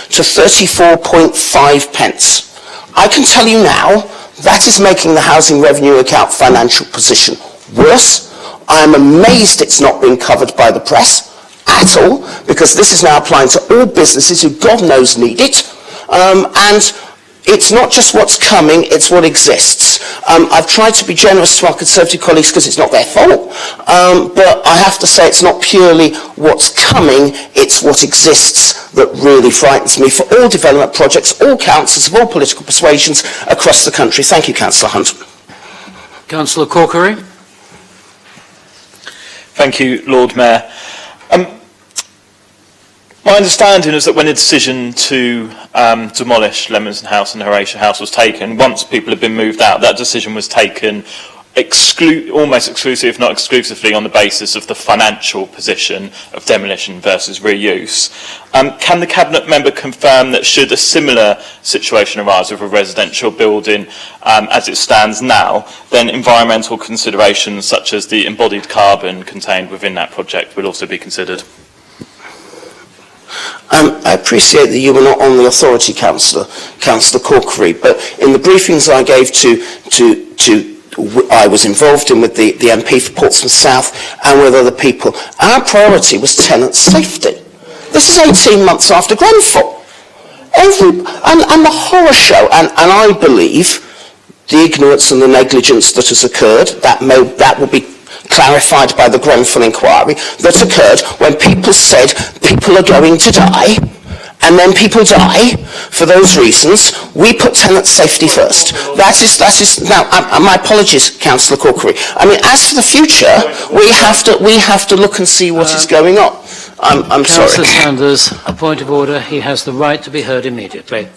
T: to 34.5 pence. I can tell you now, that is making the housing revenue account financial position worse. I am amazed it's not been covered by the press at all, because this is now applying to all businesses who God knows need it. And it's not just what's coming, it's what exists. I've tried to be generous to our Conservative colleagues because it's not their fault, but I have to say it's not purely what's coming, it's what exists that really frightens me for all development projects, all councils of all political persuasions across the country. Thank you, Councillor Hunt.
A: Councillor Corkery.
S: Thank you, Lord Mayor. My understanding is that when a decision to demolish Leamington House and Horatio House was taken, once people had been moved out, that decision was taken almost exclusively, if not exclusively, on the basis of the financial position of demolition versus reuse. Can the Cabinet member confirm that should a similar situation arise with a residential building as it stands now, then environmental considerations such as the embodied carbon contained within that project will also be considered?
T: I appreciate that you were not on the authority, Councillor Corkery, but in the briefings I gave I was involved in with the MP for Portsmouth South and with other people, our priority was tenant safety. This is 18 months after Grenfell. And the horror show, and I believe the ignorance and the negligence that has occurred, that will be clarified by the Grenfell inquiry, that occurred when people said people are going to die, and then people die for those reasons. We put tenant safety first. That is now. My apologies, Councillor Corkery. I mean, as for the future, we have to look and see what is going on. I'm sorry.
A: Councillor Sanders, a point of order. He has the right to be heard immediately.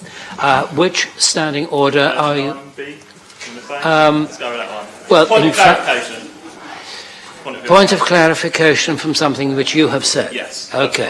A: Which standing order are you? Well, in fact, point of clarification from something which you have said.
S: Yes.
A: Okay.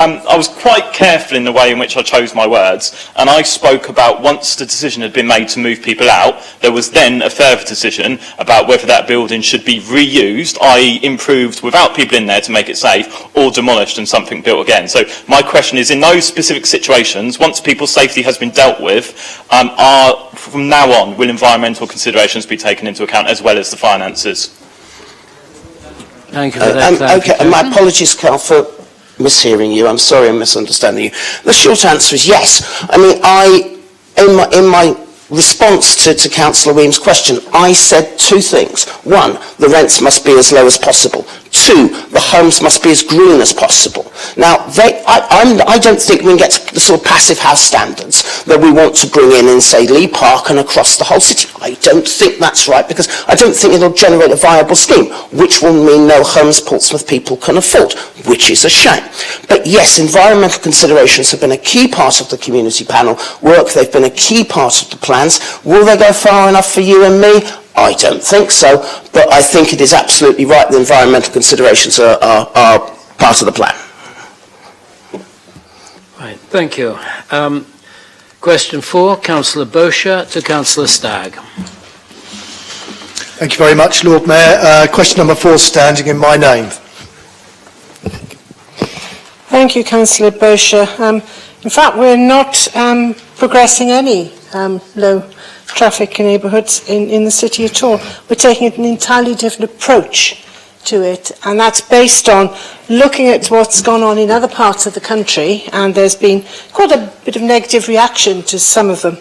S: I was quite careful in the way in which I chose my words, and I spoke about once the decision had been made to move people out, there was then a further decision about whether that building should be reused, i.e. improved without people in there to make it safe, or demolished and something built again. So my question is, in those specific situations, once people's safety has been dealt with, from now on, will environmental considerations be taken into account as well as the finances?
A: Thank you for that.
T: Okay, and my apologies, Carl, for mishearing you. I'm sorry I'm misunderstanding you. The short answer is yes. I mean, in my response to Councillor Weems' question, I said two things. One, the rents must be as low as possible. Two, the homes must be as green as possible. Now, I don't think we can get to the sort of passive house standards that we want to bring in say, Lee Park and across the whole city. I don't think that's right, because I don't think it'll generate a viable scheme, which will mean no homes Portsmouth people can afford, which is a shame. But yes, environmental considerations have been a key part of the community panel work. They've been a key part of the plans. Will they go far enough for you and me? I don't think so, but I think it is absolutely right that environmental considerations are part of the plan.
A: Right, thank you. Question 4, Councillor Bosher to Councillor Stagg.
V: Thank you very much, Lord Mayor. Question number 4 standing in my name.
C: Thank you, Councillor Bosher. In fact, we're not progressing any low traffic neighbourhoods in the city at all. We're taking an entirely different approach to it, and that's based on looking at what's gone on in other parts of the country, and there's been quite a bit of negative reaction to some of them,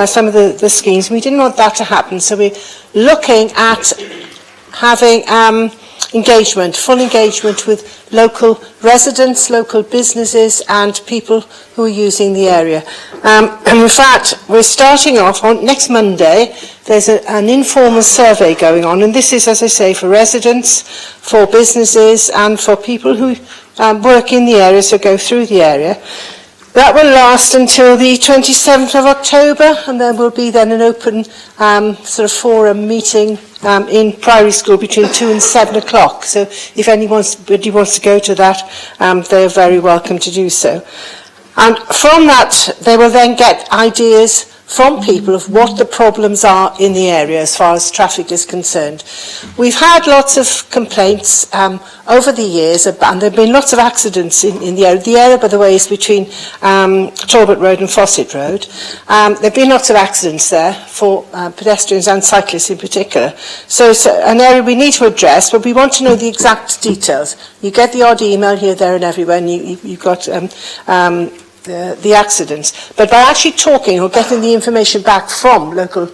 C: some of the schemes. We didn't want that to happen, so we're looking at having full engagement with local residents, local businesses and people who are using the area. And in fact, we're starting off on next Monday. There's an informal survey going on, and this is, as I say, for residents, for businesses and for people who work in the area, so go through the area. That will last until the 27th of October, and there will be then an open sort of forum meeting in Priory School between 2 and 7 o'clock. So if anybody wants to go to that, they are very welcome to do so. And from that, they will then get ideas from people of what the problems are in the area as far as traffic is concerned. We've had lots of complaints over the years, and there have been lots of accidents in the area. The area, by the way, is between Talbot Road and Fawcett Road. There have been lots of accidents there for pedestrians and cyclists in particular. So it's an area we need to address, but we want to know the exact details. You get the odd email here, there and everywhere, and you've got the accidents. But by actually talking or getting the information back from local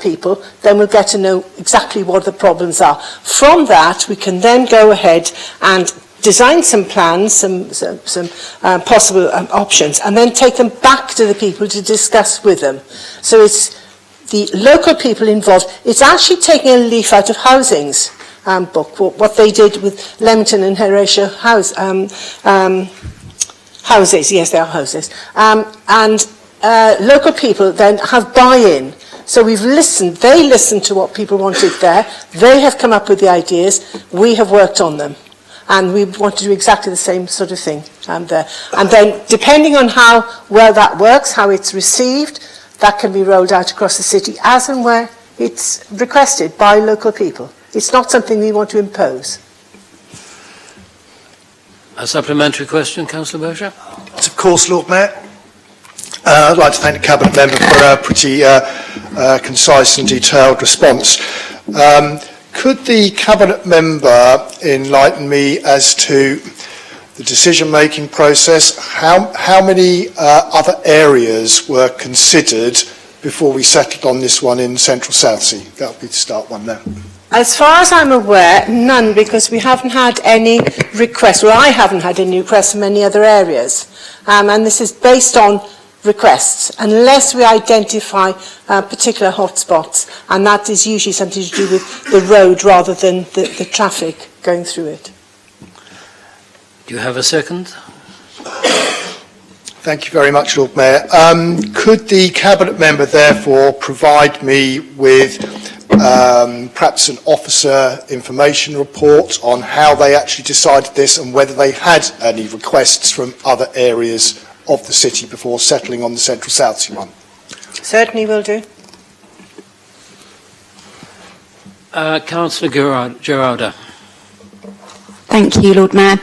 C: people, then we'll get to know exactly what the problems are. From that, we can then go ahead and design some plans, some possible options, and then take them back to the people to discuss with them. So it's the local people involved. It's actually taking a leaf out of Housing's book, what they did with Leamington and Horatio houses, yes, they are houses. And local people then have buy-in So we've listened, they listened to what people wanted there, they have come up with the ideas, we have worked on them. And we want to do exactly the same sort of thing there. And then, depending on how well that works, how it's received, that can be rolled out across the city as and where it's requested by local people. It's not something we want to impose.
A: A supplementary question, Councillor Berger?
V: Of course, Lord Mayor. I'd like to thank the Cabinet member for a pretty concise and detailed response. Could the Cabinet member enlighten me as to the decision-making process? How many other areas were considered before we settled on this one in Central Southsea? That would be the start one there.
C: As far as I'm aware, none, because we haven't had any requests. Well, I haven't had any requests from any other areas. And this is based on requests, unless we identify particular hotspots, and that is usually something to do with the road rather than the traffic going through it.
A: Do you have a second?
V: Thank you very much, Lord Mayor. Could the Cabinet member therefore provide me with perhaps an officer information report on how they actually decided this and whether they had any requests from other areas of the city before settling on the Central Southsea one?
C: Certainly will do.
A: Councillor Gerarda.
D: Thank you, Lord Mayor.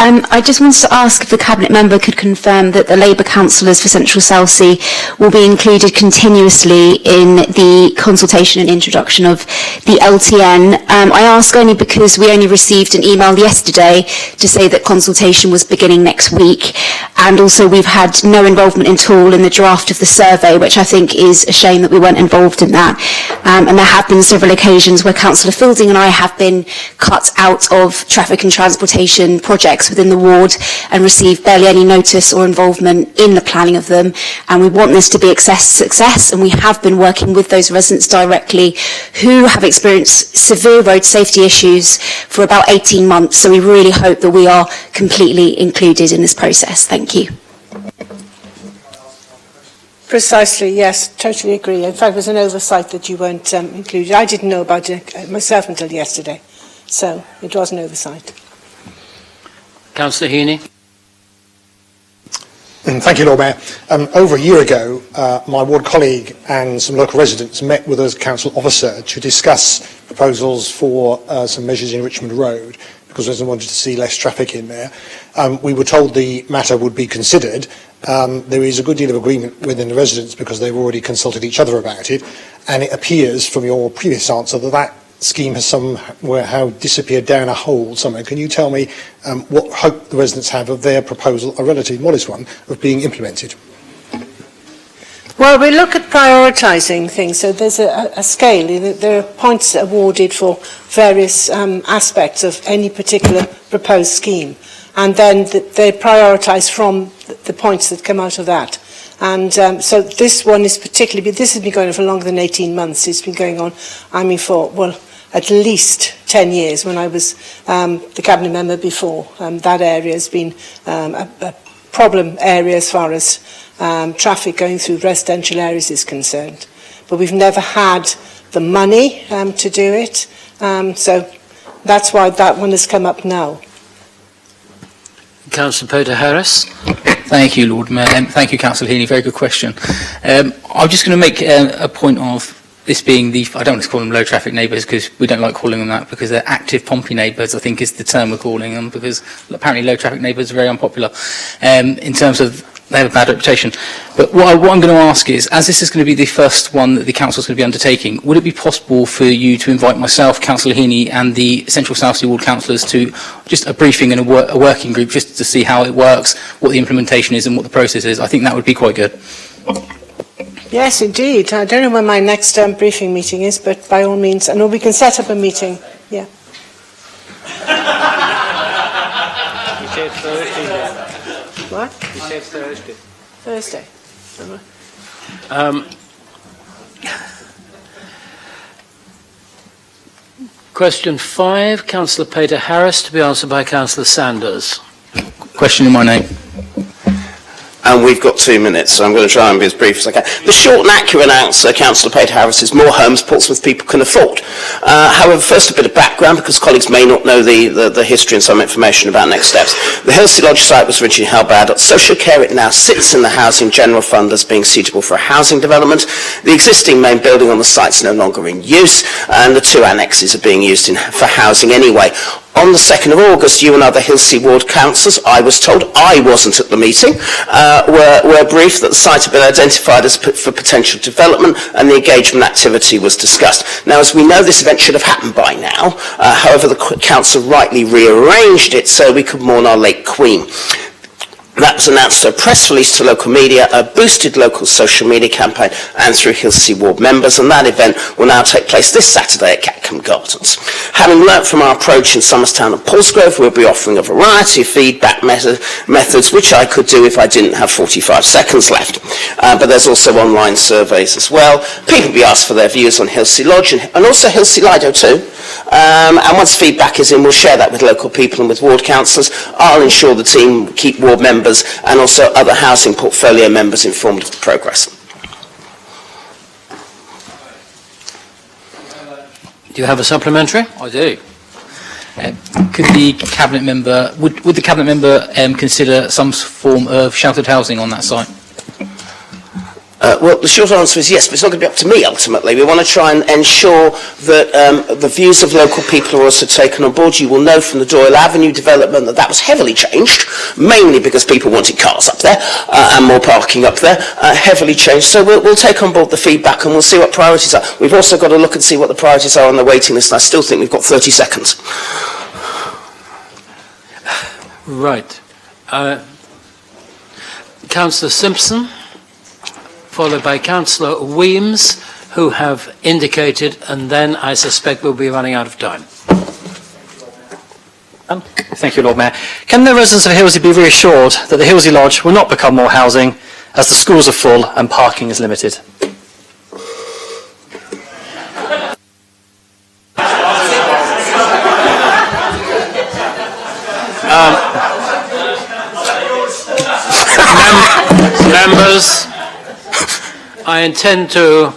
D: I just wanted to ask if the Cabinet member could confirm that the Labour councillors for Central Southsea will be included continuously in the consultation and introduction of the LTN. I ask only because we only received an email yesterday to say that consultation was beginning next week, and also we've had no involvement at all in the draft of the survey, which I think is a shame that we weren't involved in that. And there have been several occasions where Councillor Fielding and I have been cut out of traffic and transportation projects within the ward and received barely any notice or involvement in the planning of them, and we want this to be a success, and we have been working with those residents directly who have experienced severe road safety issues for about 18 months, so we really hope that we are completely included in this process. Thank you.
C: Precisely, yes, totally agree. In fact, it was an oversight that you weren't included. I didn't know about it myself until yesterday, so it was an oversight.
A: Councillor Heaney.
R: Thank you, Lord Mayor. Over a year ago, my ward colleague and some local residents met with a council officer to discuss proposals for some measures in Richmond Road, because residents wanted to see less traffic in there. We were told the matter would be considered. There is a good deal of agreement within the residents because they've already consulted each other about it, and it appears from your previous answer that that scheme has somehow disappeared down a hole somewhere. Can you tell me what hope the residents have of their proposal, a relatively modest one, of being implemented?
C: Well, we look at prioritising things, so there's a scale. There are points awarded for various aspects of any particular proposed scheme, and then they prioritise from the points that come out of that. And so this one is particularly, this has been going on for longer than 18 months. It's been going on, I mean, for, well, at least 10 years when I was the Cabinet member before. That area has been a problem area as far as traffic going through residential areas is concerned. But we've never had the money to do it, so that's why that one has come up now.
A: Councillor Peter Harris.
E: Thank you, Lord Mayor. Thank you, Councillor Heaney. Very good question. I'm just going to make a point of this being the, I don't want to call them low traffic neighbours because we don't like calling them that, because they're active Pompey neighbours, I think is the term we're calling them, because apparently low traffic neighbours are very unpopular in terms of they have a bad reputation. But what I'm going to ask is, as this is going to be the first one that the council is going to be undertaking, would it be possible for you to invite myself, Councillor Heaney, and the Central Southsea Ward councillors to just a briefing and a working group just to see how it works, what the implementation is and what the process is? I think that would be quite good.
C: Yes, indeed. I don't know when my next briefing meeting is, but by all means, and we can set up a meeting. Yeah.
A: You said Thursday.
C: What?
A: You said Thursday.
C: Thursday.
A: Question 5, Councillor Peter Harris, to be answered by Councillor Sanders.
E: Question in my name.
T: and we've got 2 minutes, so I'm going to try and be as brief as I can. The short and accurate answer, Councillor Pate Harris, is more homes Portsmouth people can afford. However, first a bit of background, because colleagues may not know the history and some information about next steps. The Horsey Lodge site was originally held by Adult Social Care. It now sits in the Housing General Fund as being suitable for a housing development. The existing main building on the site is no longer in use, and the 2 annexes are being used for housing anyway. On the 2nd of August, you and other Hillsea Ward councillors, I was told, I wasn't at the meeting, were briefed that the site had been identified as for potential development, and the engagement activity was discussed. Now, as we know, this event should have happened by now. However, the council rightly rearranged it so we could mourn our late Queen. That was announced through a press release to local media, a boosted local social media campaign, and through Hillsea Ward members, and that event will now take place this Saturday at Catcombe Gardens. Having learnt from our approach in Somerstown and Paulsgrove, we'll be offering a variety of feedback methods, which I could do if I didn't have 45 seconds left. But there's also online surveys as well. People will be asked for their views on Hillsea Lodge and also Hillsea Lido too. And once feedback is in, we'll share that with local people and with ward councillors. I'll ensure the team keep ward members and also other housing portfolio members informed of the progress.
A: Do you have a supplementary?
E: I do. Could the cabinet member, would the cabinet member consider some form of sheltered housing on that site?
T: Well, the short answer is yes, but it's not going to be up to me ultimately. We want to try and ensure that the views of local people are also taken on board. You will know from the Doyle Avenue development that was heavily changed, mainly because people wanted cars up there and more parking up there, heavily changed. So we'll take on board the feedback and we'll see what priorities are. We've also got to look and see what the priorities are on the waiting list, and I still think we've got 30 seconds.
A: Right. Councillor Simpson, followed by Councillor Weems, who have indicated, and then I suspect we'll be running out of time.
P: Thank you, Lord Mayor. Can the residents of Hillsey be reassured that the Hillsey Lodge will not become more housing as the schools are full and parking is limited?
A: Members, I intend to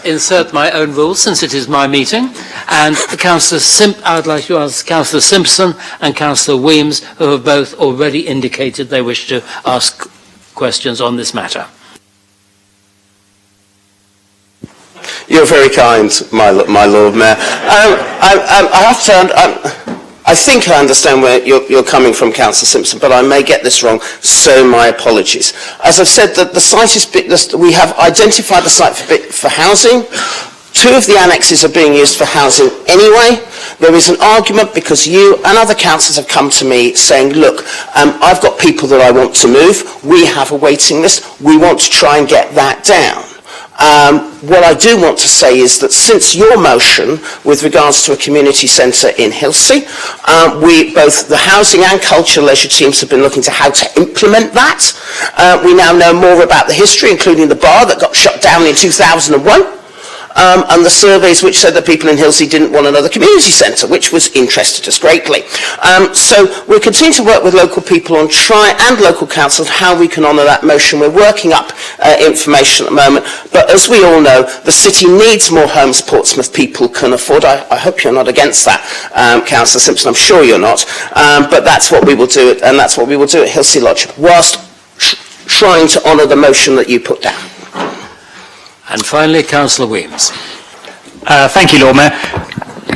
A: insert my own rules since it is my meeting, and I would like to ask Councillor Simpson and Councillor Weems, who have both already indicated they wish to ask questions on this matter.
T: You're very kind, my Lord Mayor. I have to... I think I understand where you're coming from, Councillor Simpson, but I may get this wrong, so my apologies. As I've said, the site is we have identified the site for housing. 2 of the annexes are being used for housing anyway. There is an argument because you and other councillors have come to me saying, look, I've got people that I want to move. We have a waiting list. We want to try and get that down. What I do want to say is that since your motion with regards to a community centre in Hillsey, both the housing and culture leisure teams have been looking to how to implement that. We now know more about the history, including the bar that got shut down in 2001. And the surveys which said that people in Hillsey didn't want another community centre, which was interested us greatly. So we're continuing to work with local people and local councils how we can honour that motion. We're working up information at the moment, but as we all know, the city needs more homes Portsmouth people can afford. I hope you're not against that, Councillor Simpson. I'm sure you're not, but that's what we will do, and that's what we will do at Hillsey Lodge, whilst trying to honour the motion that you put down.
A: And finally, Councillor Weems.
P: Thank you, Lord Mayor.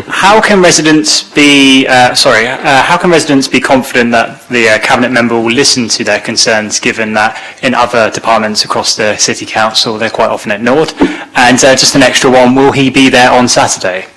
P: How can residents be confident that the cabinet member will listen to their concerns, given that in other departments across the city council they're quite often ignored? And just an extra one: will he be there on Saturday?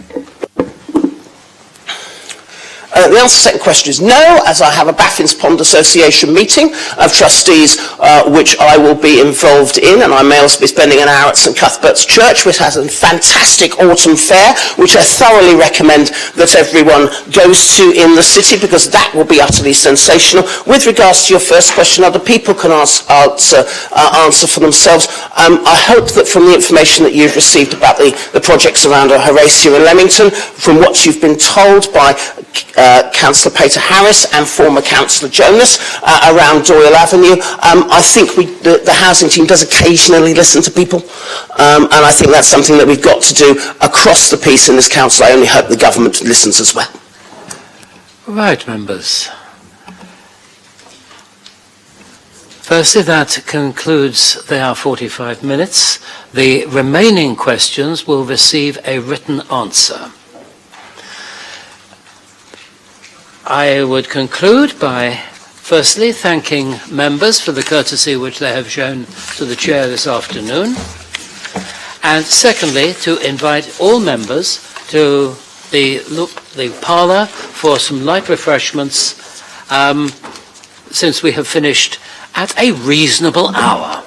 T: The answer to the second question is no, as I have a Baffins Pond Association meeting of trustees, which I will be involved in, and I may also be spending an hour at St Cuthbert's Church, which has a fantastic autumn fair, which I thoroughly recommend that everyone goes to in the city, because that will be utterly sensational. With regards to your first question, other people can answer for themselves. I hope that from the information that you've received about the projects around Horsey and Leamington, from what you've been told by Councillor Peter Harris and former Councillor Jonas around Doyle Avenue. I think the housing team does occasionally listen to people, and I think that's something that we've got to do across the piece in this council. I only hope the government listens as well.
A: Right, members. Firstly, that concludes their 45 minutes. The remaining questions will receive a written answer. I would conclude by firstly thanking members for the courtesy which they have shown to the chair this afternoon, and secondly to invite all members to the parlour for some light refreshments since we have finished at a reasonable hour.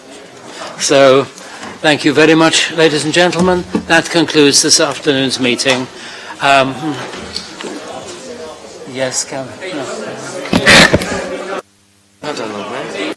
A: So, thank you very much, ladies and gentlemen. That concludes this afternoon's meeting. Yes, Karen. No.
F: I don't know, man.